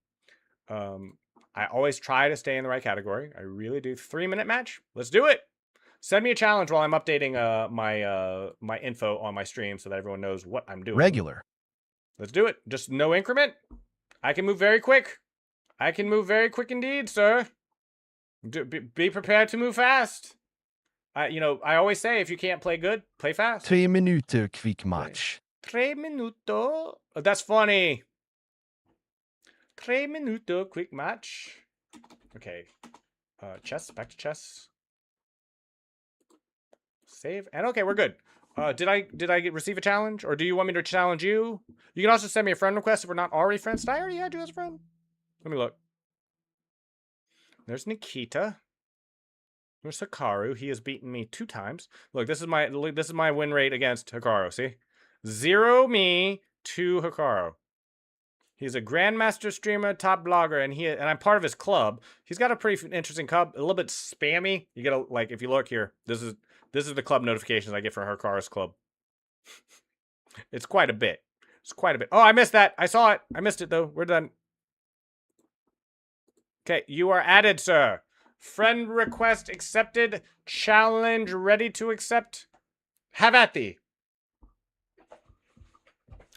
I always try to stay in the right category. I really do. 3-minute match. Let's do it. Send me a challenge while I'm updating my info on my stream so that everyone knows what I'm doing. Regular. Let's do it. Just no increment. I can move very quick. I can move very quick indeed, sir. Be prepared to move fast. I always say if you can't play good, play fast. 3 minuter quick match. 3 minuto. Oh, that's funny. 3 minuto quick match. Okay. Chess. Back to chess. Save. And okay, we're good. Did I receive a challenge? Or do you want me to challenge you? You can also send me a friend request if we're not already friends. Did I already add you as a friend? Let me look. There's Nikita. There's Hikaru. He has beaten me 2 times. Look, this is my win rate against Hikaru. See? 0 me, 2 Hikaru. He's a grandmaster streamer, top blogger, and I'm part of his club. He's got a pretty interesting club, a little bit spammy. You gotta if you look here, this is the club notifications I get for Hikaru's club. It's quite a bit. Oh, I missed that. I saw it. I missed it though. We're done. Okay, you are added, sir. Friend request accepted. Challenge ready to accept. Have at thee.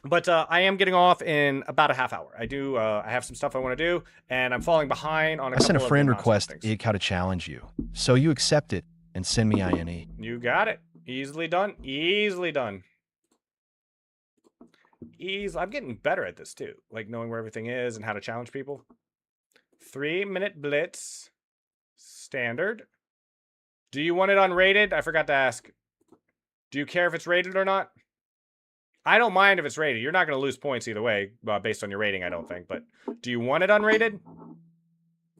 But I am getting off in about a half hour. I have some stuff I want to do, and I'm falling behind on a I couple sent a of friend the milestone request things. ig how to challenge you. So you accept it and send me INE. You got it. Easily done. Easily done. I'm getting better at this too, like knowing where everything is and how to challenge people. 3-minute blitz. Standard. Do you want it unrated? I forgot to ask. Do you care if it's rated or not? I don't mind if it's rated. You're not going to lose points either way, based on your rating, I don't think. But do you want it unrated?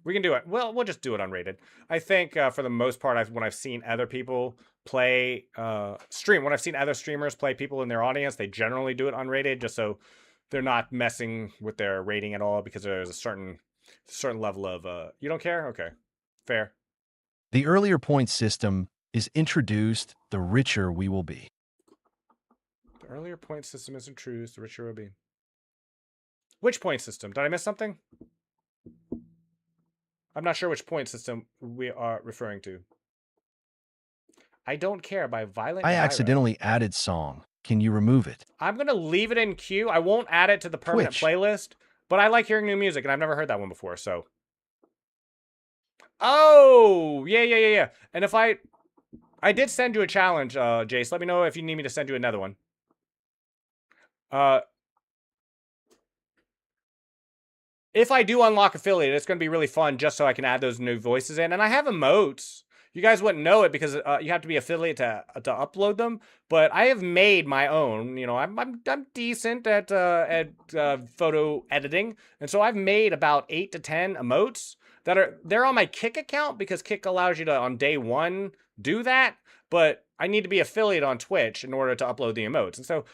We can do it. Well, we'll just do it unrated. I think for the most part, when I've seen other people play when I've seen other streamers play people in their audience, they generally do it unrated just so they're not messing with their rating at all because there's a certain level of you don't care? Okay. Fair. The earlier point system is introduced, the richer we will be. The earlier point system is introduced, the richer we'll be. Which point system? Did I miss something? I'm not sure which point system we are referring to. I don't care by Violent I Gyro. accidentally added song. Can you remove it? I'm going to leave it in queue. I won't add it to the permanent Twitch. playlist, but I like hearing new music, and I've never heard that one before, so. Oh, yeah. And if I did send you a challenge, Jace. Let me know if you need me to send you another one. If I do unlock affiliate, it's going to be really fun just so I can add those new voices in. And I have emotes. You guys wouldn't know it because you have to be affiliate to upload them. But I have made my own. You know, I'm decent at photo editing, and so I've made about 8 to 10 emotes they're on my Kick account because Kick allows you to on day one do that. But I need to be affiliate on Twitch in order to upload the emotes, and so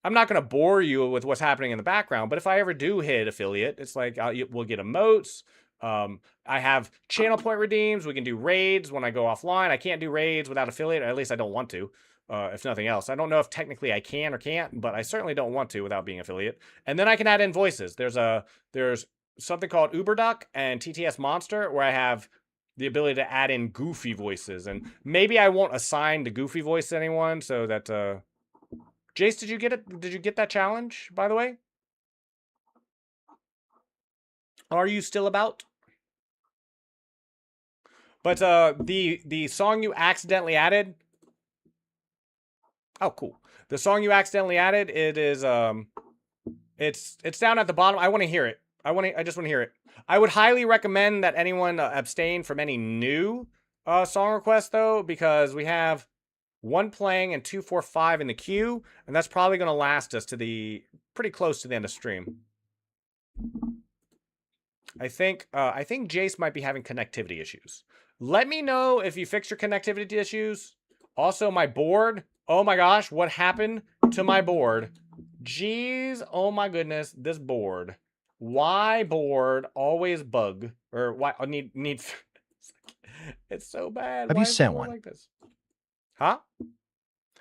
I'm not going to bore you with what's happening in the background. But if I ever do hit affiliate, it's like we'll get emotes. I have channel point redeems. We can do raids when I go offline. I can't do raids without affiliate, or at least I don't want to, if nothing else. I don't know if technically I can or can't, but I certainly don't want to without being affiliate. And then I can add in voices. There's something called UberDuck and TTS Monster where I have the ability to add in goofy voices. And maybe I won't assign the goofy voice to anyone so that, Jace, did you get it? Did you get that challenge, by the way? Are you still about? But the song you accidentally added. Oh, cool. The song you accidentally added, it is it's down at the bottom. I want to hear it. I just want to hear it. I would highly recommend that anyone abstain from any new song requests though, because we have 1 playing and 2, 4, 5 in the queue, and that's probably going to last us to pretty close to the end of stream. I think Jace might be having connectivity issues. Let me know if you fix your connectivity issues. Also, my board. Oh my gosh, what happened to my board? Jeez, oh my goodness, this board. Why board always bug? Or why I need it's so bad. Have Why you is sent the board one? like this? Huh?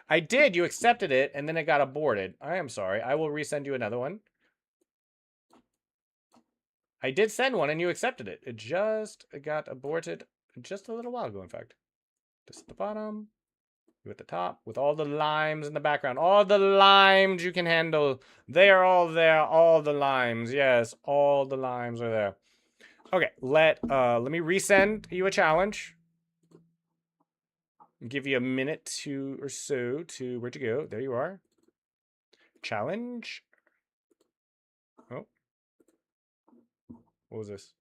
I did. You accepted it, and then it got aborted. I am sorry. I will resend you another one. I did send one, and you accepted it. It just got aborted just a little while ago, in fact. This at the bottom. You at the top with all the limes in the background. All the limes you can handle. They are all there. All the limes. Yes, all the limes are there. Okay, let me resend you a challenge. Give you a minute or so to where'd you go? There you are. Challenge. Oh. What was this?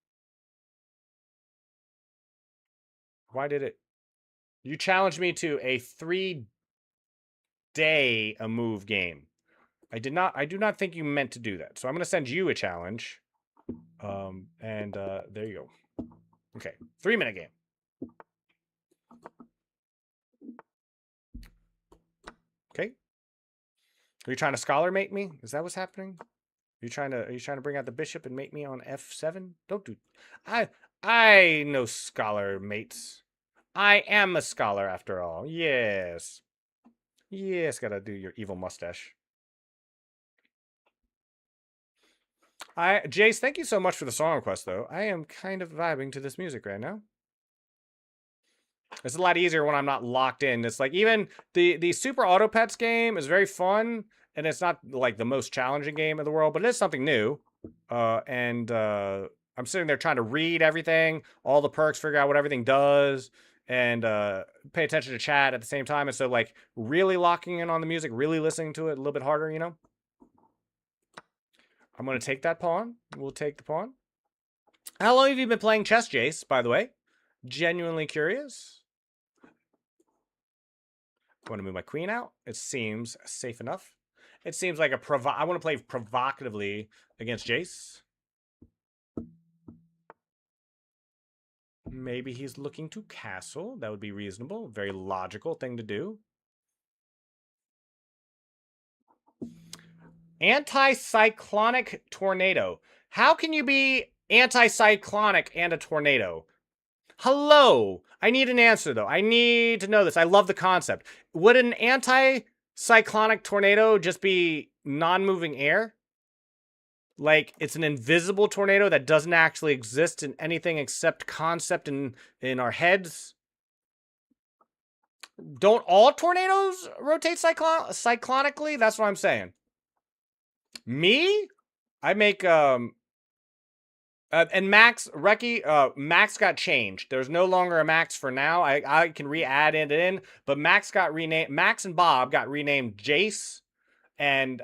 Why did it? You challenged me to a 3-day a move game. I do not think you meant to do that. So I'm going to send you a challenge. There you go. Okay. 3-minute game. Okay. Are you trying to scholar mate me? Is that what's happening? Are you trying to bring out the bishop and mate me on F7? Don't do. I know scholar mates. I am a scholar after all. Yes. Yes, gotta do your evil mustache. Jace, thank you so much for the song request, though. I am kind of vibing to this music right now. It's a lot easier when I'm not locked in. It's like even the Super Auto Pets game is very fun, and it's not like the most challenging game in the world, but it is something new. I'm sitting there trying to read everything, all the perks, figure out what everything does, and pay attention to chat at the same time. And so, like, really locking in on the music, really listening to it a little bit harder, you know? I'm going to take that pawn. We'll take the pawn. How long have you been playing chess, Jace, by the way? Genuinely curious. I want to move my queen out. It seems safe enough. It seems like I want to play provocatively against Jace. Maybe he's looking to castle. That would be reasonable. Very logical thing to do. Anti-cyclonic tornado. How can you be anti-cyclonic and a tornado? Hello. I need an answer, though. I need to know this. I love the concept. Would an anti-cyclonic tornado just be non-moving air? Like, it's an invisible tornado that doesn't actually exist in anything except concept in our heads? Don't all tornadoes rotate cyclonically? That's what I'm saying. Me? I make, and Max, Max got changed. There's no longer a Max for now. I can re-add it in, but Max got renamed, Max and Bob got renamed Jace and,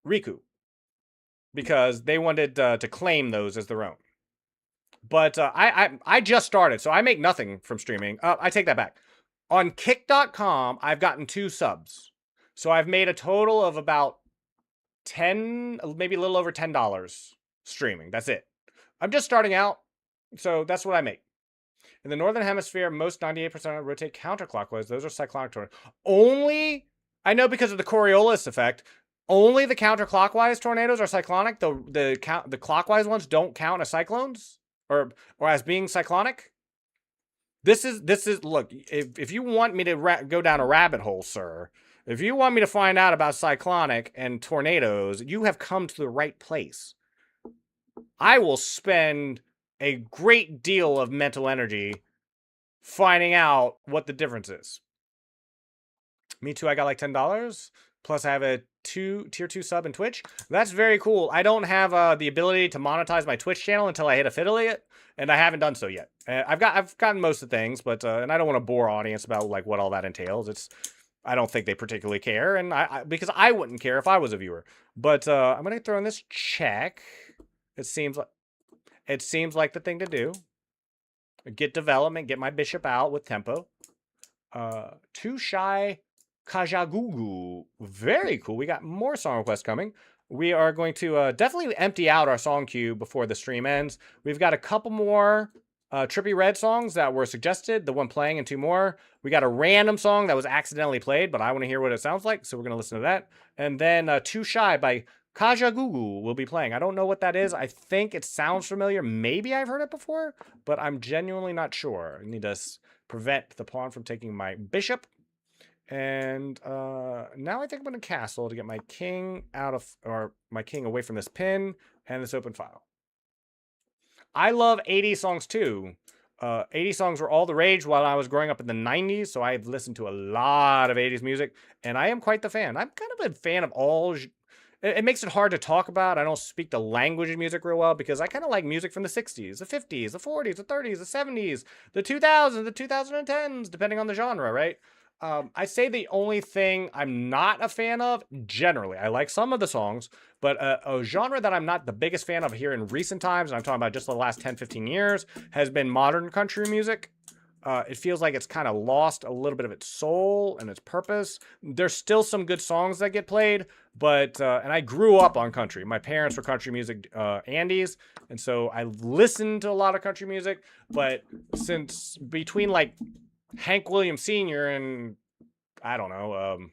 Riku. Because they wanted to claim those as their own. But I just started, so I make nothing from streaming. I take that back. On Kick.com, I've gotten 2 subs. So I've made a total of about 10, maybe a little over $10 streaming. That's it. I'm just starting out, so that's what I make. In the Northern Hemisphere, most 98% rotate counterclockwise. Those are cyclonic tornadoes. Only, I know because of the Coriolis effect, only the counterclockwise tornadoes are cyclonic. The clockwise ones don't count as cyclones or as being cyclonic. This is look, if you want me to go down a rabbit hole, sir, if you want me to find out about cyclonic and tornadoes, you have come to the right place. I will spend a great deal of mental energy finding out what the difference is. Me too, I got like $10. Plus I have a tier 2 sub in Twitch. That's very cool. I don't have the ability to monetize my Twitch channel until I hit affiliate, and I haven't done so yet. I've gotten most of the things, but and I don't want to bore audience about like what all that entails. I don't think they particularly care, and because I wouldn't care if I was a viewer. But I'm gonna throw in this check. It seems like the thing to do. Get development, get my bishop out with tempo. Too shy. Kajagoogoo. Very cool. We got more song requests coming. We are going to definitely empty out our song queue before the stream ends. We've got a couple more Trippie Redd songs that were suggested, the one playing and 2 more. We got a random song that was accidentally played, but I want to hear what it sounds like, so we're going to listen to that. And then Too Shy by Kajagoogoo will be playing. I don't know what that is. I think it sounds familiar. Maybe I've heard it before, but I'm genuinely not sure. I need to prevent the pawn from taking my bishop. And now I think I'm going to castle to get my king my king away from this pin and this open file. I love 80s songs too. 80s songs were all the rage while I was growing up in the 90s, so I've listened to a lot of 80s music, and I am quite the fan. I'm kind of a fan of all. It makes it hard to talk about. I don't speak the language of music real well because I kind of like music from the 60s, the 50s, the 40s, the 30s, the 70s, the 2000s, the 2010s, depending on the genre, right? I say the only thing I'm not a fan of, generally, I like some of the songs, but a genre that I'm not the biggest fan of here in recent times, and I'm talking about just the last 10, 15 years, has been modern country music. It feels like it's kind of lost a little bit of its soul and its purpose. There's still some good songs that get played, but, and I grew up on country. My parents were country music Andes, and so I listened to a lot of country music, but since between like Hank Williams Sr. and, I don't know,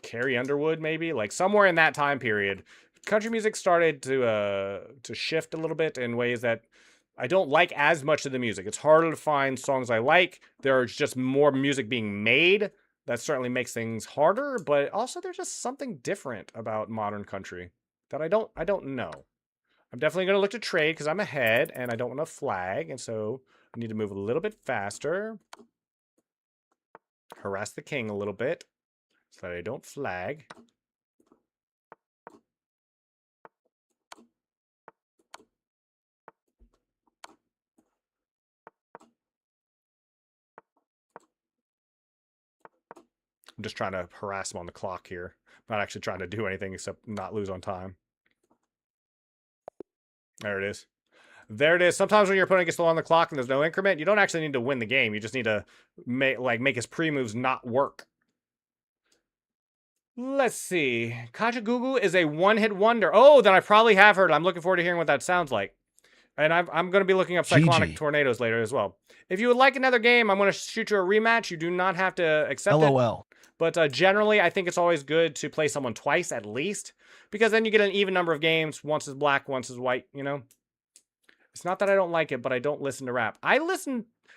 Carrie Underwood maybe, like somewhere in that time period, country music started to shift a little bit in ways that I don't like as much of the music. It's harder to find songs I like. There's just more music being made. That certainly makes things harder, but also there's just something different about modern country that I don't know. I'm definitely going to look to trade because I'm ahead and I don't want to flag, and so I need to move a little bit faster. Harass the king a little bit. so that I don't flag. I'm just trying to harass him on the clock here. I'm not actually trying to do anything except not lose on time. There it is. There it is. Sometimes when you're putting it slow on the clock and there's no increment, you don't actually need to win the game. You just need to make his pre-moves not work. Let's see. Kajagoogoo is a one-hit wonder. Oh, then I probably have heard. I'm looking forward to hearing what that sounds like. And I'm going to be looking up Cyclonic GG. Tornadoes later as well. If you would like another game, I'm going to shoot you a rematch. You do not have to accept it. LOL. But generally, I think it's always good to play someone twice at least, because then you get an even number of games. Once is black, once is white, you know? It's not that I don't like it, but I don't listen to rap.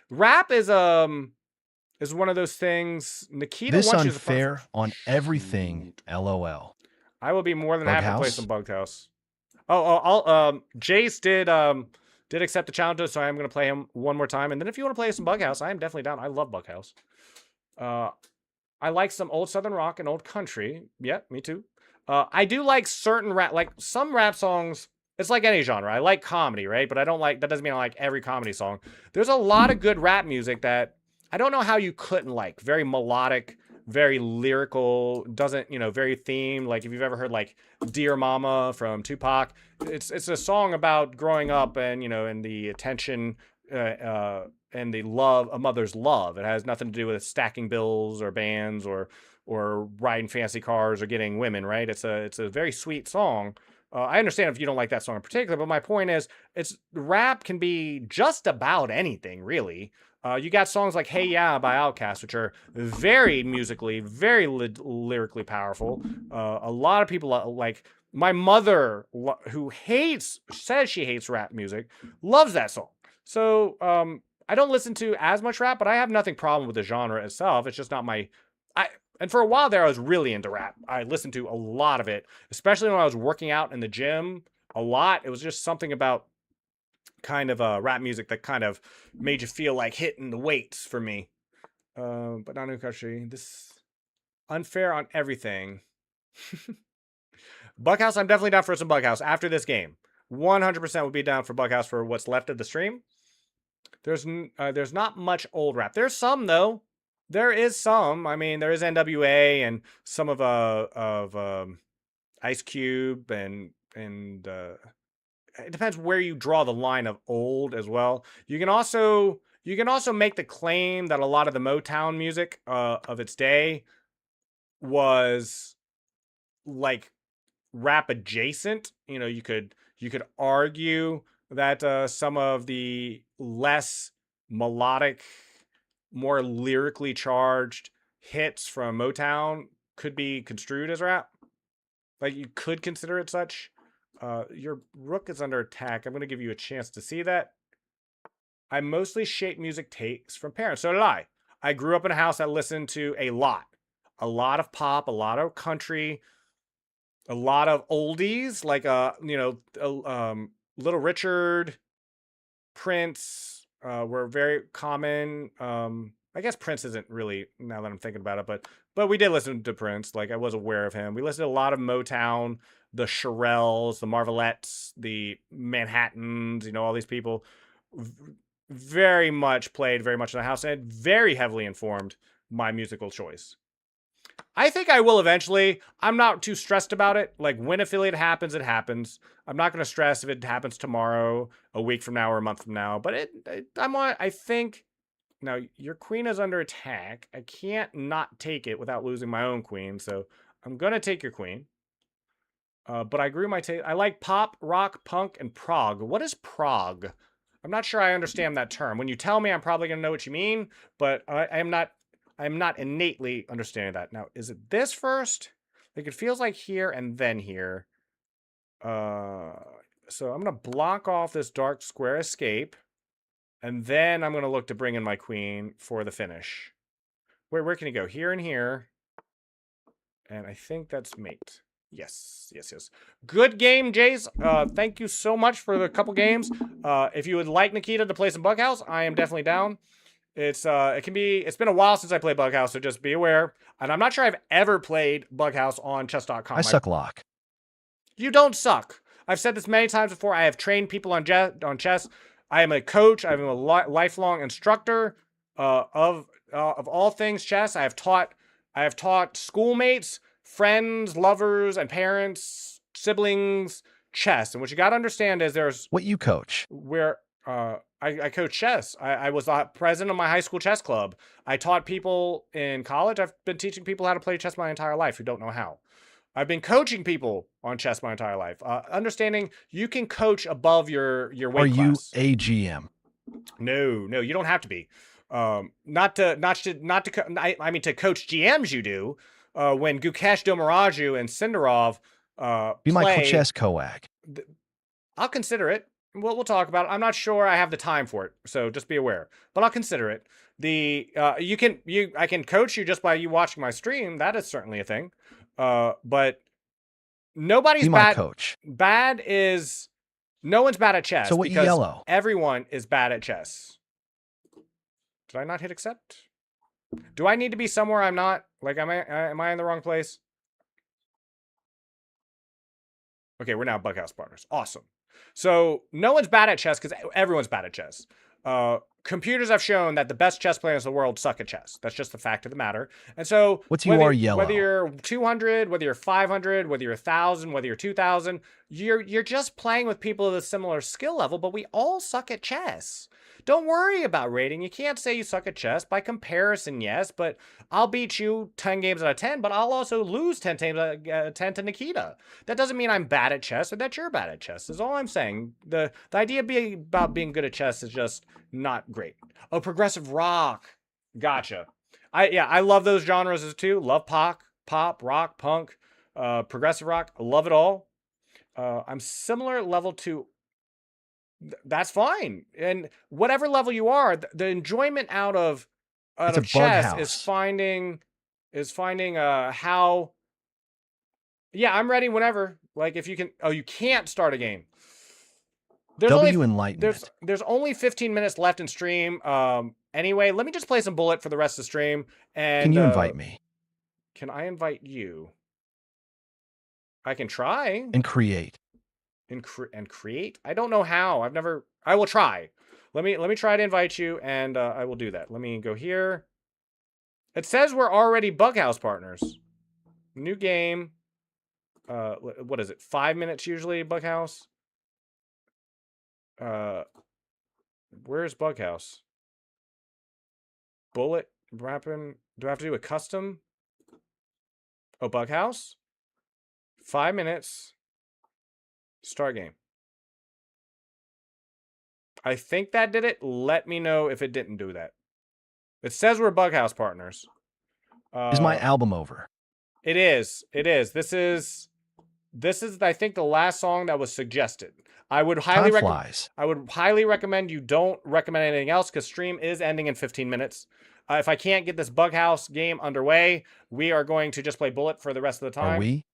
Rap is one of those things. Nikita This wants you to unfair on everything. LOL. I will be more than happy to play Bughouse? some Bughouse. Jace did accept the challenge, so I am going to play him one more time. And then if you want to play some Bughouse, I am definitely down. I love Bughouse. I like some old Southern rock and old country. Yeah, me too. I do like certain rap, like some rap songs. It's like any genre. I like comedy, right? But that doesn't mean I like every comedy song. There's a lot of good rap music that I don't know how you couldn't like. Very melodic, very lyrical, doesn't, very themed. Like if you've ever heard like Dear Mama from Tupac, it's a song about growing up and, and the attention, and the love, a mother's love. It has nothing to do with stacking bills or bands or riding fancy cars or getting women, right? It's a very sweet song. I understand if you don't like that song in particular, but my point is, rap can be just about anything, really. You got songs like Hey Ya by Outkast, which are very musically, very lyrically powerful. A lot of people like my mother, who says she hates rap music, loves that song. So, I don't listen to as much rap, but I have nothing problem with the genre itself. It's just not and for a while there, I was really into rap. I listened to a lot of it, especially when I was working out in the gym a lot. It was just something about kind of rap music that kind of made you feel like hitting the weights for me. But not new country. This unfair on everything. Bughouse, I'm definitely down for some Bughouse after this game. 100% would be down for Bughouse for what's left of the stream. There's not much old rap. There's some though. There is some. I mean, there is NWA and some of Ice Cube and it depends where you draw the line of old as well. You can also make the claim that a lot of the Motown music of its day was like rap adjacent. You could argue that some of the less melodic, more lyrically charged hits from Motown could be construed as rap. Like you could consider it such. Your rook is under attack. I'm going to give you a chance to see that. I mostly shape music takes from parents. So did I. I grew up in a house that listened to a lot of pop, a lot of country, a lot of oldies like Little Richard, Prince. Were very common. I guess Prince isn't really, now that I'm thinking about it, but we did listen to Prince. Like I was aware of him. We listened to a lot of Motown, the Shirelles, the Marvelettes, the Manhattans, all these people very much played very much in the house and very heavily informed my musical choice. I think I will eventually. I'm not too stressed about it. Like when affiliate happens, it happens. I'm not going to stress if it happens tomorrow, a week from now, or a month from now. But I think now your queen is under attack. I can't not take it without losing my own queen. So I'm going to take your queen. But I agree with my taste. I like pop, rock, punk, and prog. What is prog? I'm not sure I understand that term. When you tell me, I'm probably going to know what you mean. But I'm not innately understanding that. Now, is it this first? Like it feels like here and then here. So I'm going to block off this dark square escape. And then I'm going to look to bring in my queen for the finish. Where can you go? Here and here. And I think that's mate. Yes. Good game, Jace. Thank you so much for the couple games. If you would like Nikita to play some Bughouse, I am definitely down. It's been a while since I played Bughouse, so just be aware. And I'm not sure I've ever played Bughouse on chess.com. I suck lock. You don't suck. I've said this many times before. I have trained people on chess. I am a coach. I am a lifelong instructor of all things chess. I have taught schoolmates, friends, lovers, and parents, siblings chess. And what you got to understand is there's What you coach? where I coach chess. I was the president of my high school chess club. I taught people in college. I've been teaching people how to play chess my entire life who don't know how. I've been coaching people on chess my entire life. Understanding you can coach above your weight Are you class. a GM? No, you don't have to be. I mean, to coach GMs you do. When Gukesh Domaraju and Sindarov Be my play, chess coag. I'll consider it. We'll talk about it. I'm not sure I have the time for it, so just be aware. But I'll consider it. I can coach you just by you watching my stream. That is certainly a thing. But nobody's Be my bad. coach. No one's bad at chess. So what you because yellow? Everyone is bad at chess. Did I not hit accept? Do I need to be somewhere I'm not? Like, am I in the wrong place? Okay, we're now Bughouse partners. Awesome. So no one's bad at chess because everyone's bad at chess. Computers have shown that the best chess players in the world suck at chess. That's just the fact of the matter. And so What's you are yellow? Whether you're 200, whether you're 500, whether you're 1,000, whether you're 2,000, you're just playing with people of a similar skill level, but we all suck at chess. Don't worry about rating. You can't say you suck at chess. By comparison, yes, but I'll beat you 10 games out of 10, but I'll also lose 10 games out of 10 to Nikita. That doesn't mean I'm bad at chess or that you're bad at chess, is all I'm saying. The idea about being good at chess is just not great. Oh, progressive rock. Gotcha. I love those genres too. Love pop, rock, punk, progressive rock. I love it all. I'm similar level to... That's fine. And whatever level you are, the enjoyment out of chess is finding how... Yeah, I'm ready whenever. Like, if you can... Oh, you can't start a game. Enlightenment. There's only 15 minutes left in stream. Anyway, let me just play some Bullet for the rest of the stream. And Can you invite me? Can I invite you? I can try. And create. And create? I don't know how. I will try. Let me try to invite you, and I will do that. Let me go here. It says we're already Bughouse partners. New game. What is it? 5 minutes usually, Bughouse? Where's Bughouse? Bullet wrapping. Do I have to do a custom? Oh, Bughouse? 5 minutes. Start game. I think that did it. Let me know if it didn't do that. It says we're Bughouse partners. Is my album over? It is. It is. This is I think the last song that was suggested. I would highly recommend you don't recommend anything else because stream is ending in 15 minutes. If I can't get this Bughouse game underway, we are going to just play Bullet for the rest of the time. Are we?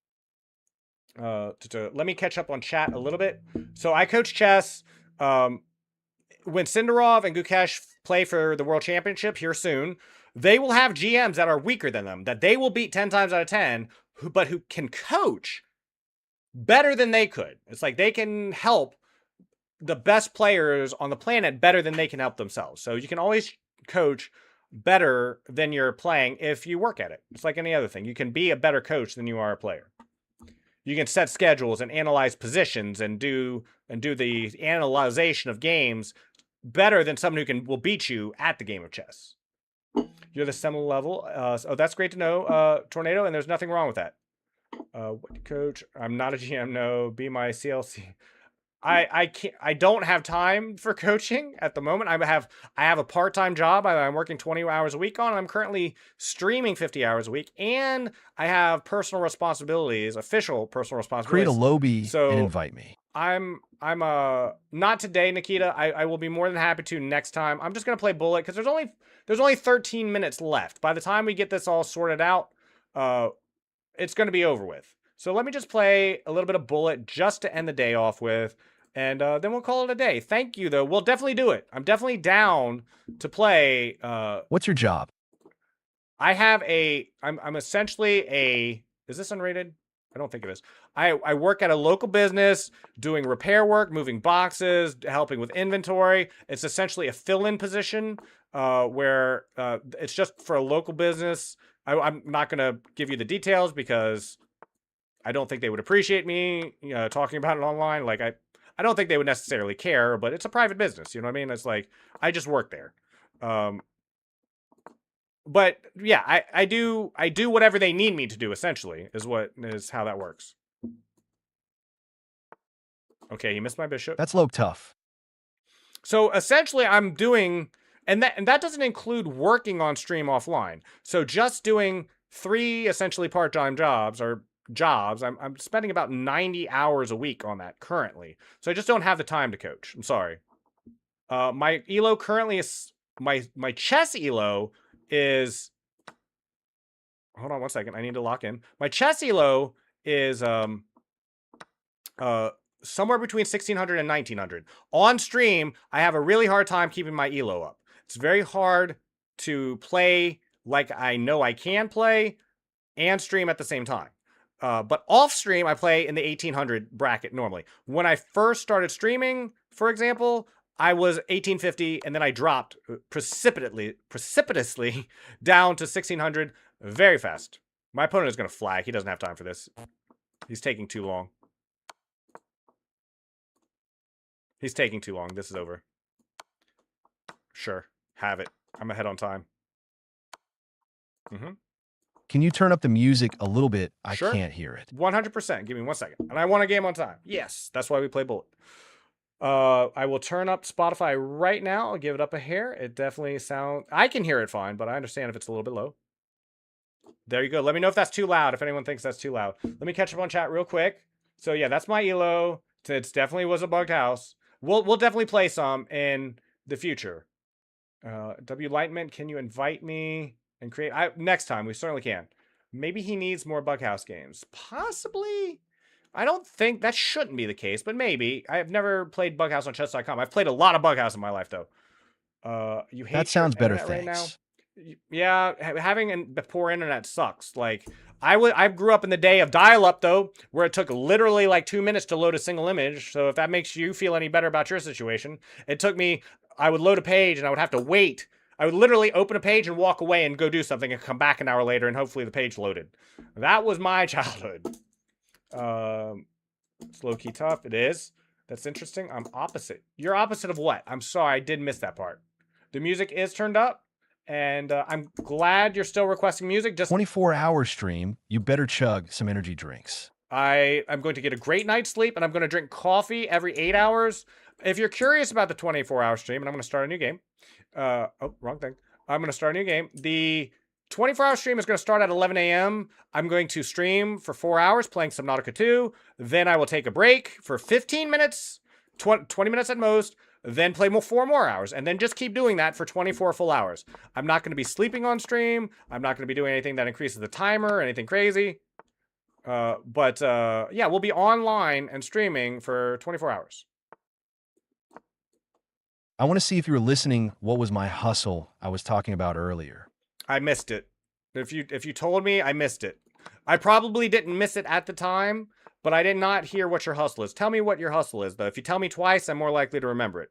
Let me catch up on chat a little bit. So I coach chess. When Sindarov and Gukesh play for the World Championship here soon, they will have GMs that are weaker than them, that they will beat 10 times out of 10, but who can coach better than they could. It's like they can help the best players on the planet better than they can help themselves. So you can always coach better than you're playing if you work at it. It's like any other thing. You can be a better coach than you are a player. You can set schedules and analyze positions and do the analyzation of games better than someone who will beat you at the game of chess. You're the similar level. Oh, that's great to know, Tornado, and there's nothing wrong with that. What coach? I'm not a GM. No, be my CLC. I don't have time for coaching at the moment. I have a part-time job I'm working 20 hours a week on. I'm currently streaming 50 hours a week, and I have personal responsibilities, official personal responsibilities. Create a lobby and invite me. I'm not today, Nikita. I will be more than happy to next time. I'm just gonna play Bullet because there's only 13 minutes left. By the time we get this all sorted out, it's gonna be over with. So let me just play a little bit of Bullet just to end the day off with. And then we'll call it a day. Thank you, though. We'll definitely do it. I'm definitely down to play. What's your job? I have I'm essentially a, is this unrated? I don't think it is. I work at a local business doing repair work, moving boxes, helping with inventory. It's essentially a fill-in position where it's just for a local business. I'm not going to give you the details because I don't think they would appreciate me talking about it online. Like, I don't think they would necessarily care, but it's a private business. You know what I mean? It's like, I just work there. But yeah, I do whatever they need me to do, essentially, is how that works. Okay, you missed my bishop. That's low tough. So essentially I'm doing, and that doesn't include working on stream offline. So just doing 3 essentially part-time jobs, I'm spending about 90 hours a week on that currently. So I just don't have the time to coach. I'm sorry. My elo currently is, my chess elo is, hold on one second, I need to lock in. My chess elo is somewhere between 1600 and 1900. On stream, I have a really hard time keeping my elo up. It's very hard to play like I know I can play and stream at the same time. But off stream, I play in the 1800 bracket normally. When I first started streaming, for example, I was 1850, and then I dropped precipitously down to 1600 very fast. My opponent is going to flag. He doesn't have time for this. He's taking too long. He's taking too long. This is over. Sure. Have it. I'm ahead on time. Can you turn up the music a little bit? I Sure. can't hear it. 100%. Give me 1 second. And I won a game on time. Yes. That's why we play Bullet. I will turn up Spotify right now. I'll give it up a hair. It definitely sounds, I can hear it fine, but I understand if it's a little bit low. There you go. Let me know if that's too loud, if anyone thinks that's too loud. Let me catch up on chat real quick. So yeah, that's my elo. It definitely was a bugged house. We'll definitely play some in the future. W Lightman, can you invite me and create? Next time, we certainly can. Maybe he needs more Bughouse games. Possibly. I don't think that shouldn't be the case, but maybe. I have never played Bughouse on chess.com. I've played a lot of Bughouse in my life, though. You hate That sounds your better, internet right thanks. now? Yeah, having poor internet sucks. Like, I grew up in the day of dial-up, though, where it took literally like 2 minutes to load a single image. So if that makes you feel any better about your situation, it took me, I would load a page and I would have to wait. I would literally open a page and walk away and go do something and come back an hour later and hopefully the page loaded. That was my childhood. It's low-key tough. It is. That's interesting. I'm opposite. You're opposite of what? I'm sorry, I did miss that part. The music is turned up, and I'm glad you're still requesting music. Just 24-hour stream, you better chug some energy drinks. I'm going to get a great night's sleep, and I'm going to drink coffee every 8 hours. If you're curious about the 24-hour stream, and I'm going to start a new game. Oh, wrong thing. I'm going to start a new game. The 24-hour stream is going to start at 11 a.m. I'm going to stream for 4 hours playing Subnautica 2. Then I will take a break for 15 minutes, 20 minutes at most, then play 4 more hours, and then just keep doing that for 24 full hours. I'm not going to be sleeping on stream. I'm not going to be doing anything that increases the timer or anything crazy. But yeah, we'll be online and streaming for 24 hours. I want to see if you were listening. What was my hustle I was talking about earlier? I missed it. If you told me, I missed it. I probably didn't miss it at the time, but I did not hear what your hustle is. Tell me what your hustle is, though. If you tell me twice, I'm more likely to remember it.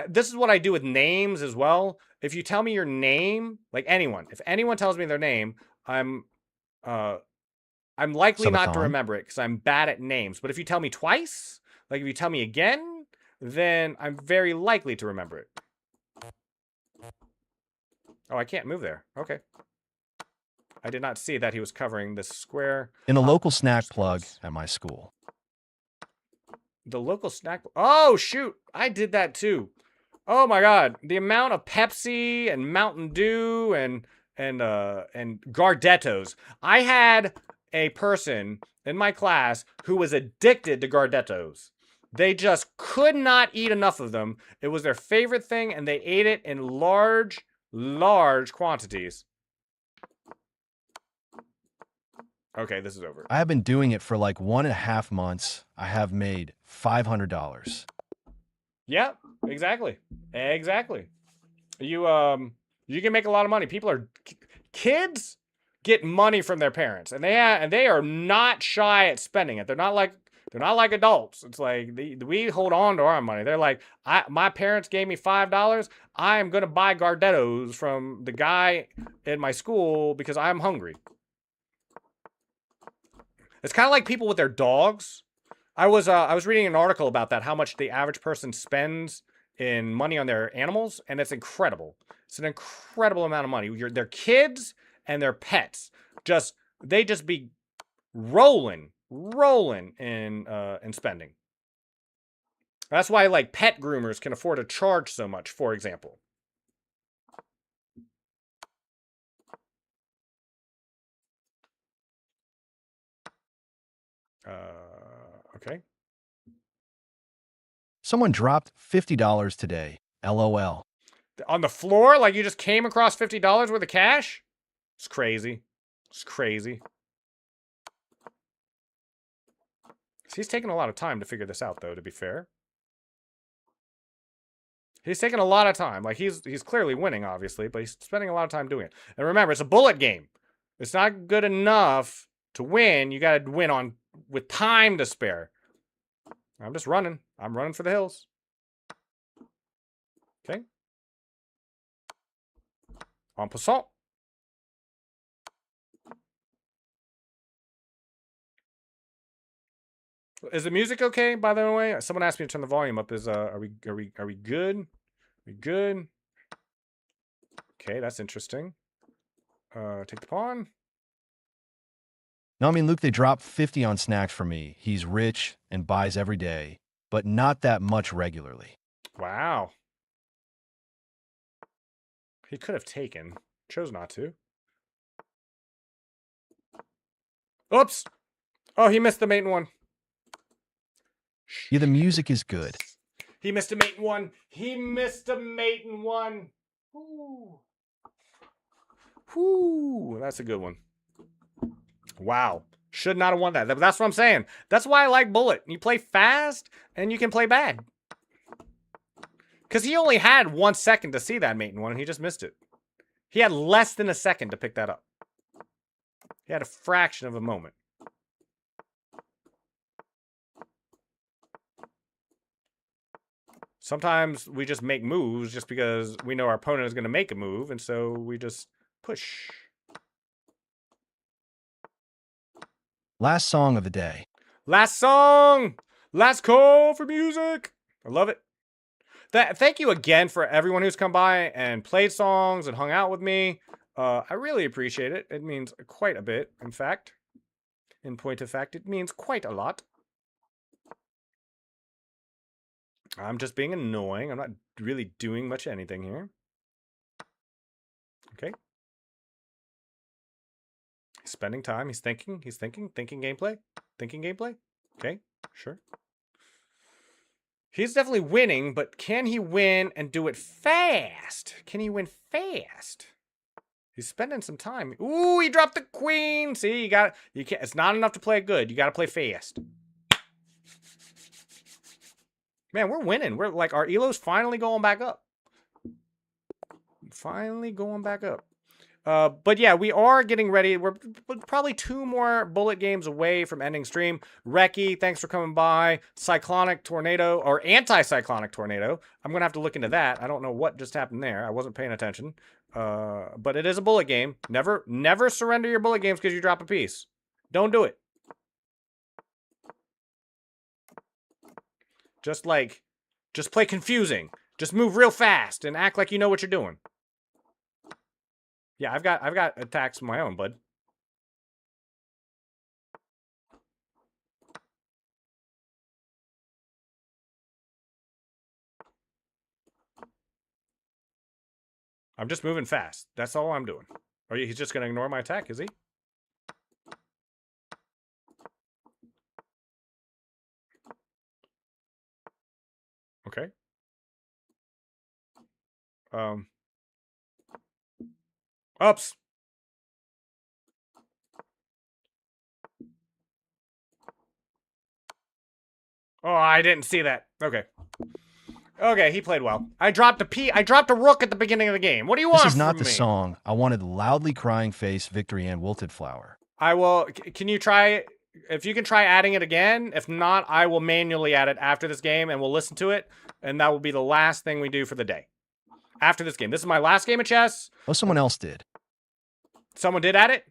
This is what I do with names as well. If you tell me your name, like anyone, if anyone tells me their name, I'm likely not to Subathon? remember it because I'm bad at names. But if you tell me twice, like if you tell me again, then I'm very likely to remember it. Oh, I can't move there. Okay. I did not see that he was covering this square. In a local snack plug at my school. The local snack. Oh, shoot. I did that too. Oh my God. The amount of Pepsi and Mountain Dew and Gardettos. I had a person in my class who was addicted to Gardettos. They just could not eat enough of them. It was their favorite thing, and they ate it in large quantities. Okay, this is over. I have been doing it for like 1.5 months. I have made $500. Yeah, exactly. Exactly. You can make a lot of money. Kids get money from their parents, and they are not shy at spending it. They're not like adults. It's like we hold on to our money. They're like, my parents gave me $5. I am gonna buy Gardettos from the guy in my school because I'm hungry. It's kind of like people with their dogs. I was reading an article about that, how much the average person spends in money on their animals, and it's incredible. It's an incredible amount of money. Their kids and their pets they just be rolling in spending. That's why like pet groomers can afford to charge so much, for example. Okay. Someone dropped $50 today. LOL. On the floor? Like you just came across $50 worth of cash? It's crazy. It's crazy. He's taking a lot of time to figure this out, though, to be fair. He's taking a lot of time. Like, he's clearly winning, obviously, but he's spending a lot of time doing it. And remember, it's a bullet game. It's not good enough to win. You gotta win with time to spare. I'm just running. I'm running for the hills. Okay. En passant. Is the music okay, by the way? Someone asked me to turn the volume up. Are we good? We good? Okay, that's interesting. Take the pawn. No, I mean, Luke, they dropped 50 on snacks for me. He's rich and buys every day, but not that much regularly. Wow. He could have taken. Chose not to. Oops. Oh, he missed the mate in one. Yeah, the music is good. He missed a mate in one. He missed a mate in one. Whoo. Whoo. That's a good one. Wow. Should not have won that. That's what I'm saying. That's why I like Bullet. You play fast and you can play bad. Because he only had 1 second to see that mate in one and he just missed it. He had less than a second to pick that up. He had a fraction of a moment. Sometimes we just make moves just because we know our opponent is going to make a move, and so we just push. Last song of the day. Last song! Last call for music! I love it. Thank you again for everyone who's come by and played songs and hung out with me. I really appreciate it. It means quite a bit, in fact. In point of fact, it means quite a lot. I'm just being annoying. I'm not really doing much anything here. Okay. He's spending time. He's thinking. He's thinking. Thinking gameplay. Thinking gameplay. Okay. Sure. He's definitely winning, but can he win and do it fast? Can he win fast? He's spending some time. Ooh, he dropped the queen. See, you can't. It's not enough to play good. You got to play fast. Man, we're winning. We're like, our ELO's finally going back up. Finally going back up. But yeah, we are getting ready. We're probably 2 more bullet games away from ending stream. Reki, thanks for coming by. Cyclonic Tornado, or Anti-Cyclonic Tornado. I'm going to have to look into that. I don't know what just happened there. I wasn't paying attention. But it is a bullet game. Never surrender your bullet games because you drop a piece. Don't do it. Just play confusing. Just move real fast and act like you know what you're doing. Yeah, I've got attacks of my own, bud. I'm just moving fast. That's all I'm doing. Are you? He's just gonna ignore my attack, is he? Okay. Ups. Oh, I didn't see that. Okay. Okay, he played well. I dropped a rook at the beginning of the game. What do you want This is not from the me? song. I wanted loudly crying face Victory Ann Wilted Flower. I will. Can you try? If you can try adding it again. If not, I will manually add it after this game, and we'll listen to it, and that will be the last thing we do for the day. After this game, this is my last game of chess. Oh, someone else did. Someone did add it.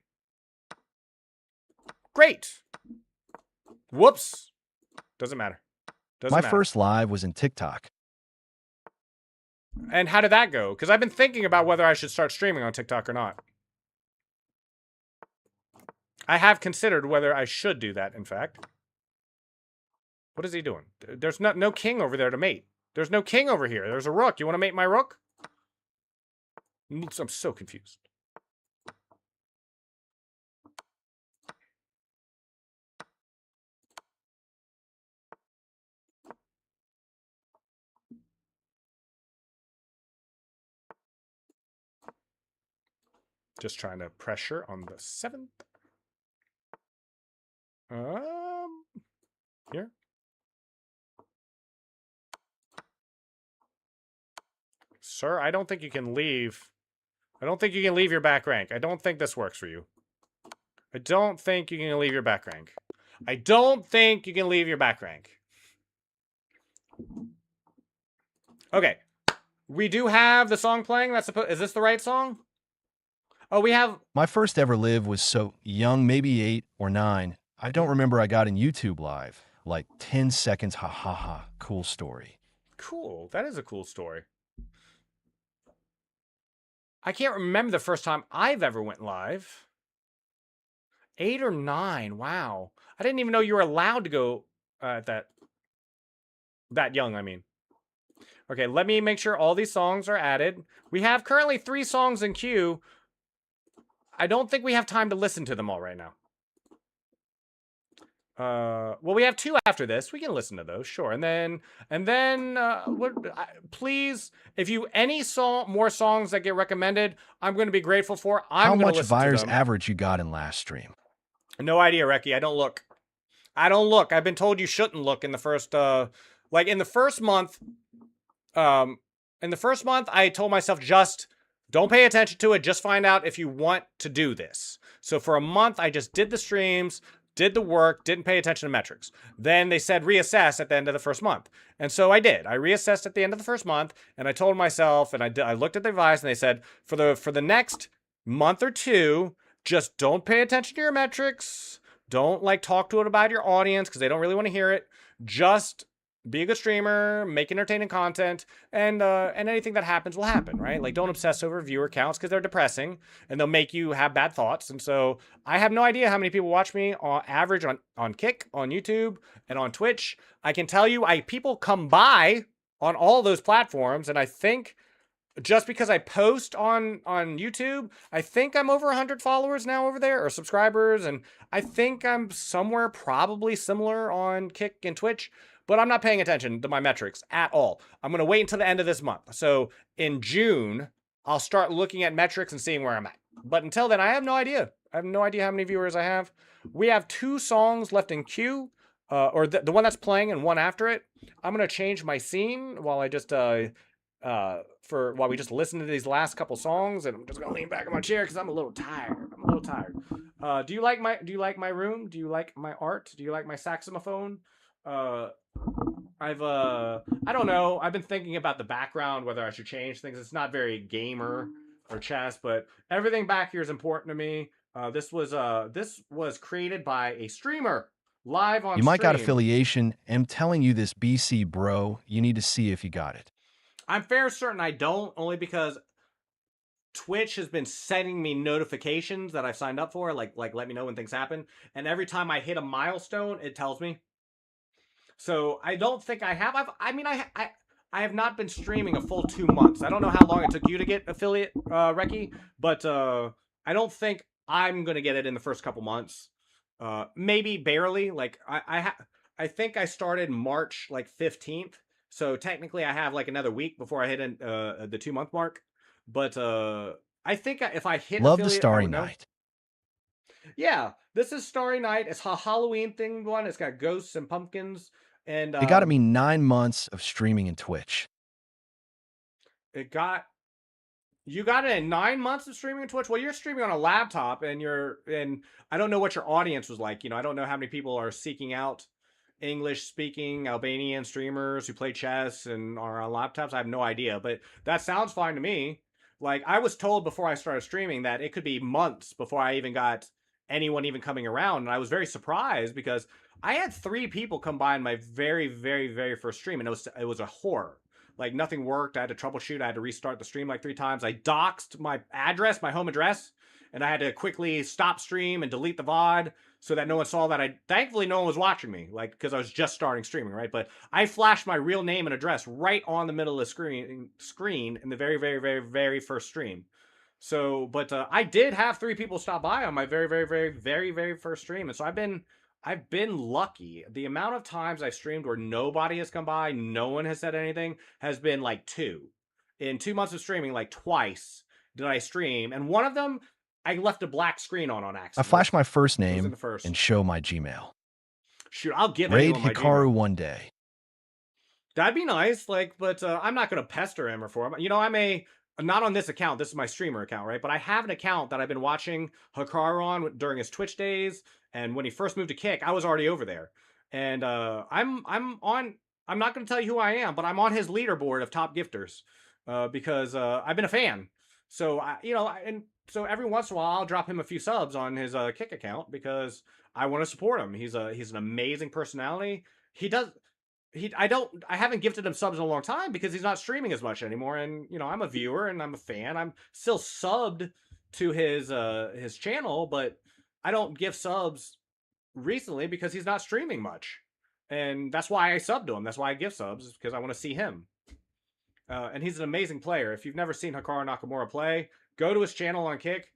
Great. Whoops. Doesn't matter. Doesn't My matter. first live was in TikTok. And how did that go? Because I've been thinking about whether I should start streaming on TikTok or not. I have considered whether I should do that, in fact. What is he doing? There's no king over there to mate. There's no king over here. There's a rook. You want to mate my rook? I'm so confused. Just trying to pressure on the 7th. Here. Sir, I don't think you can leave. I don't think you can leave your back rank. I don't think this works for you. I don't think you can leave your back rank. I don't think you can leave your back rank. Okay. We do have the song playing. Is this the right song? Oh, we have... My first ever live was so young, maybe 8 or 9. I don't remember I got in YouTube live. Like 10 seconds, ha ha ha. Cool story. Cool. That is a cool story. I can't remember the first time I've ever went live. 8 or 9. Wow. I didn't even know you were allowed to go at that young, I mean. Okay, let me make sure all these songs are added. We have currently 3 songs in queue. I don't think we have time to listen to them all right now. Well, we have 2 after this. We can listen to those, sure. And then, please, if you more songs that get recommended, I'm going to be grateful for. How much listen to Vires them. average you got in last stream? No idea, Reki. I don't look. I don't look. I've been told you shouldn't look in the first, like in the first month. In the first month, I told myself just don't pay attention to it. Just find out if you want to do this. So for a month, I just did the streams, did the work, didn't pay attention to metrics. Then they said reassess at the end of the first month. And so I did. I reassessed at the end of the first month, and I told myself, and I looked at the advice, and they said, for the next month or 2, just don't pay attention to your metrics. Don't like talk to it about your audience because they don't really want to hear it. Just be a good streamer, make entertaining content, and anything that happens will happen, right? Like, don't obsess over viewer counts because they're depressing and they'll make you have bad thoughts. And so I have no idea how many people watch me on average on Kick, on YouTube, and on Twitch. I can tell you, people come by on all those platforms, and I think just because I post on YouTube, I think I'm over 100 followers now over there, or subscribers, and I think I'm somewhere probably similar on Kick and Twitch. But I'm not paying attention to my metrics at all. I'm going to wait until the end of this month. So in June, I'll start looking at metrics and seeing where I'm at. But until then, I have no idea. I have no idea how many viewers I have. We have 2 songs left in queue, or the one that's playing and one after it. I'm going to change my scene while I just while we just listen to these last couple songs, and I'm just going to lean back in my chair because I'm a little tired. Do you like my room? Do you like my art? Do you like my saxophone? I don't know. I've been thinking about the background, whether I should change things. It's not very gamer or chess, but everything back here is important to me. This was created by a streamer live on You might got stream. affiliation. I'm telling you this, BC bro. You need to see if you got it. I'm fair certain I don't, only because Twitch has been sending me notifications that I've signed up for, like let me know when things happen. And every time I hit a milestone, it tells me. So I don't think I have. I have not been streaming a full 2 months. I don't know how long it took you to get affiliate, Reki, but I don't think I'm gonna get it in the first couple months. Maybe barely. Like I think I started March 15th, so technically I have like another week before I hit the 2 month mark. But I think if I hit Love the affiliate, Starry I would know. Night. Yeah, this is Starry Night. It's a Halloween themed one. It's got ghosts and pumpkins. And It got me 9 months of streaming in Twitch. it got you got it in 9 months of streaming on Twitch. Well, you're streaming on a laptop, and I don't know what your audience was like. I don't know how many people are seeking out English-speaking Albanian streamers who play chess and are on laptops. I have no idea, but that sounds fine to me. Like, I was told before I started streaming that it could be months before I even got anyone even coming around, and I was very surprised because I had 3 people come by in my very, very, very first stream, and it was a horror. Like, nothing worked. I had to troubleshoot. I had to restart the stream like 3 times. I doxed my address, my home address, and I had to quickly stop stream and delete the VOD so that no one saw that. Thankfully, no one was watching me, like, because I was just starting streaming, right? But I flashed my real name and address right on the middle of the screen in the very, very, very, very first stream. So, but I did have 3 people stop by on my very, very, very, very, very first stream, and so I've been lucky. The amount of times I've streamed where nobody has come by, no one has said anything, has been like 2. In 2 months of streaming, like twice did I stream, and one of them I left a black screen on accident. I flash my first It was in name the first. and show my Gmail. Shoot, I'll give Raid anyone my Hikaru Gmail. one day. That'd be nice, like, but I'm not gonna pester him or for him. I'm not on this account. This is my streamer account, right? But I have an account that I've been watching Hikaru on during his Twitch days, and when he first moved to Kick, I was already over there, and I'm on. I'm not gonna tell you who I am, but I'm on his leaderboard of top gifters because I've been a fan. So and so every once in a while I'll drop him a few subs on his Kick account because I want to support him. He's an amazing personality. I haven't gifted him subs in a long time because he's not streaming as much anymore. And I'm a viewer and I'm a fan. I'm still subbed to his channel, but I don't give subs recently because he's not streaming much. And that's why I sub to him. That's why I give subs, is because I want to see him. And he's an amazing player. If you've never seen Hikaru Nakamura play, go to his channel on Kick.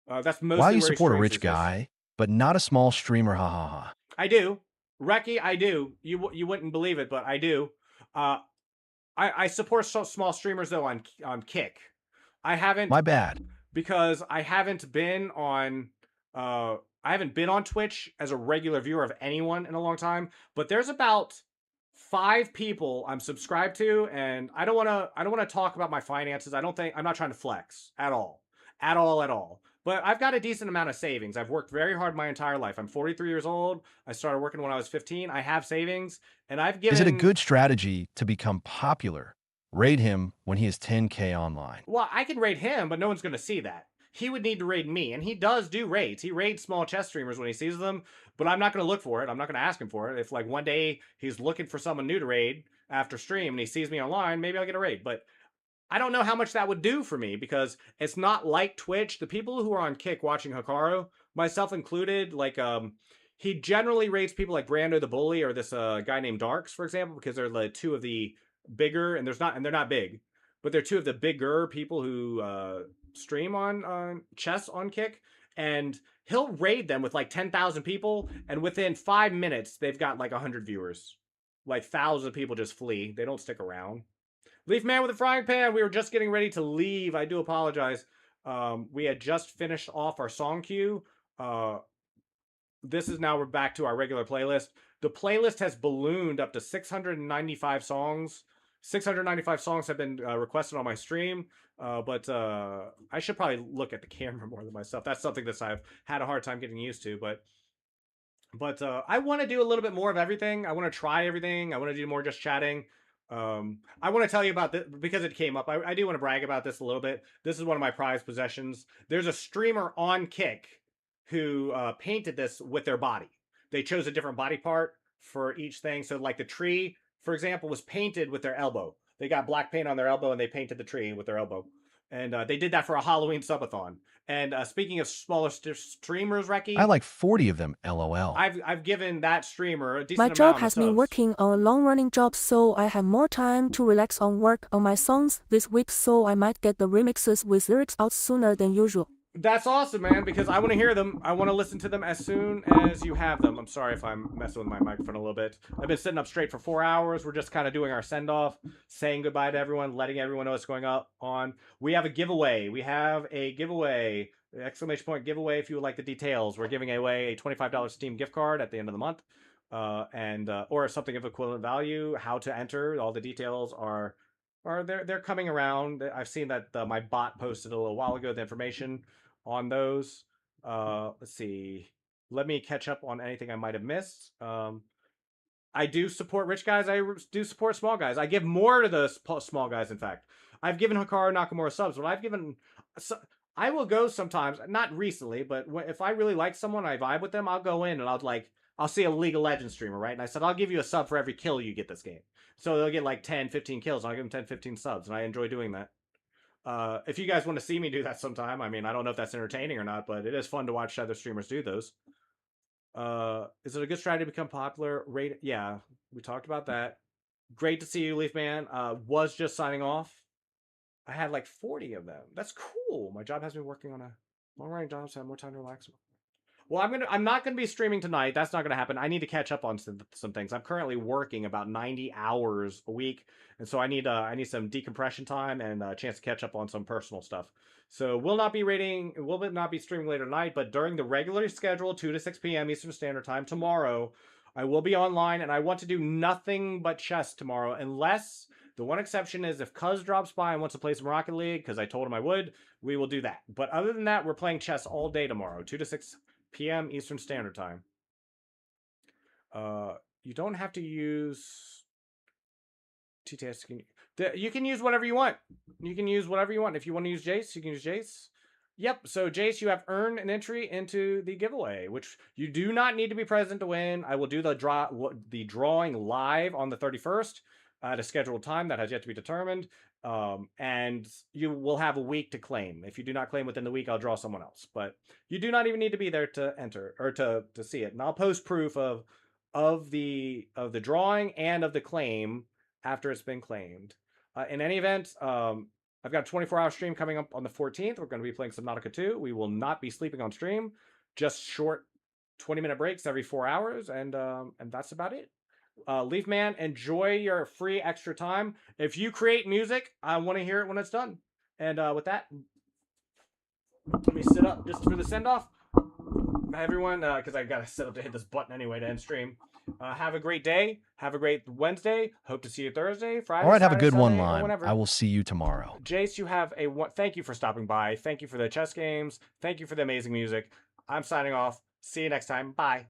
That's mostly Why you where he support a streams rich these days. guy, but not a small streamer? Ha ha ha. I do. Reki, I do. You wouldn't believe it, but I do. I support small streamers though on Kick. I haven't. My bad. Because I haven't been on Twitch as a regular viewer of anyone in a long time. But there's about 5 people I'm subscribed to, and I don't want to talk about my finances. I'm not trying to flex at all. But I've got a decent amount of savings. I've worked very hard my entire life. I'm 43 years old. I started working when I was 15. I have savings, and I've given. Is it a good strategy to become popular? Raid him when he is 10K online. Well, I can raid him, but no one's going to see that. He would need to raid me, and he does do raids. He raids small chess streamers when he sees them, but I'm not going to look for it. I'm not going to ask him for it. If like one day he's looking for someone new to raid after stream and he sees me online, maybe I'll get a raid. But I don't know how much that would do for me because it's not like Twitch. The people who are on Kick watching Hikaru, myself included, like he generally rates people like Brando the Bully or this guy named Darks, for example, because they're the 2 of the bigger, and they're not big, but they're 2 of the bigger people who stream on chess on Kick, and he'll raid them with like 10,000 people, and within 5 minutes they've got like 100 viewers. Like thousands of people just flee. They don't stick around. Leaf Man with a frying pan. We were just getting ready to leave. I do apologize. We had just finished off our song queue. This is now we're back to our regular playlist. The playlist has ballooned up to 695 songs. 695 songs have been requested on my stream, but I should probably look at the camera more than myself. That's something that I've had a hard time getting used to, but I want to do a little bit more of everything. I want to try everything. I want to do more just chatting. I want to tell you about this because it came up. I do want to brag about this a little bit. This is one of my prized possessions. There's a streamer on Kick who painted this with their body. They chose a different body part for each thing. So like the tree, for example, was painted with their elbow. They got black paint on their elbow and they painted the tree with their elbow. And they did that for a Halloween subathon. And speaking of smaller streamers, Reki, I have like 40 of them, LOL. I've given that streamer a decent My amount job of has been subs. working on a long-running job, so I have more time to relax on work on my songs this week, so I might get the remixes with lyrics out sooner than usual. That's awesome, man, because I want to hear them. I want to listen to them as soon as you have them. I'm sorry if I'm messing with my microphone a little bit. I've been sitting up straight for 4 hours. We're just kind of doing our send-off, saying goodbye to everyone, letting everyone know what's going on. We have a giveaway. Exclamation point giveaway if you would like the details. We're giving away a $25 Steam gift card at the end of the month. and or something of equivalent value. How to enter, all the details are they're coming around. I've seen that my bot posted a little while ago the information on those. Let's see. Let me catch up on anything I might have missed. I do support rich guys. I do support small guys. I give more to the small guys. In fact, I've given Hikaru Nakamura subs, but I've given. I will go sometimes, not recently, but if I really like someone, I vibe with them, I'll go in and I'll see a League of Legends streamer, right? And I said, I'll give you a sub for every kill you get this game. So they'll get like 10, 15 kills, and I'll give them 10, 15 subs, and I enjoy doing that. If you guys want to see me do that sometime, I mean, I don't know if that's entertaining or not, but it is fun to watch other streamers do those. Is it a good strategy to become popular? Yeah, we talked about that. Great to see you, Leafman. Was just signing off. I had like 40 of them. That's cool. My job has me working on a long-running job, so I have more time to relax. Well, I'm not gonna be streaming tonight. That's not gonna happen. I need to catch up on some things. I'm currently working about 90 hours a week, and so I need some decompression time and a chance to catch up on some personal stuff. So we'll not be streaming later tonight, but during the regularly scheduled 2 to 6 p.m. Eastern Standard Time tomorrow, I will be online, and I want to do nothing but chess tomorrow, unless the one exception is if Cuz drops by and wants to play some Rocket League, because I told him I would, we will do that. But other than that, we're playing chess all day tomorrow, 2 to 6 p.m. Eastern Standard Time. You don't have to use TTS. You can use whatever you want. You can use whatever you want. If you want to use Jace, you can use Jace. Yep. So Jace, you have earned an entry into the giveaway, which you do not need to be present to win. I will do the drawing live on the 31st at a scheduled time that has yet to be determined. And you will have a week to claim. If you do not claim within the week, I'll draw someone else. But you do not even need to be there to enter or to see it. And I'll post proof of the drawing and of the claim after it's been claimed. In any event, I've got a 24-hour stream coming up on the 14th. We're going to be playing Subnautica 2. We will not be sleeping on stream. Just short 20-minute breaks every 4 hours, and that's about it. Leafman, enjoy your free extra time. If you create music, I want to hear it when it's done. And with that, let me sit up just for the send-off. Everyone, because I got to sit up to hit this button anyway to end stream. Have a great day. Have a great Wednesday. Hope to see you Thursday, Friday. All right, have a Saturday, good one, Sunday, or Lime. whenever. I will see you tomorrow. Jace, you have thank you for stopping by. Thank you for the chess games. Thank you for the amazing music. I'm signing off. See you next time. Bye.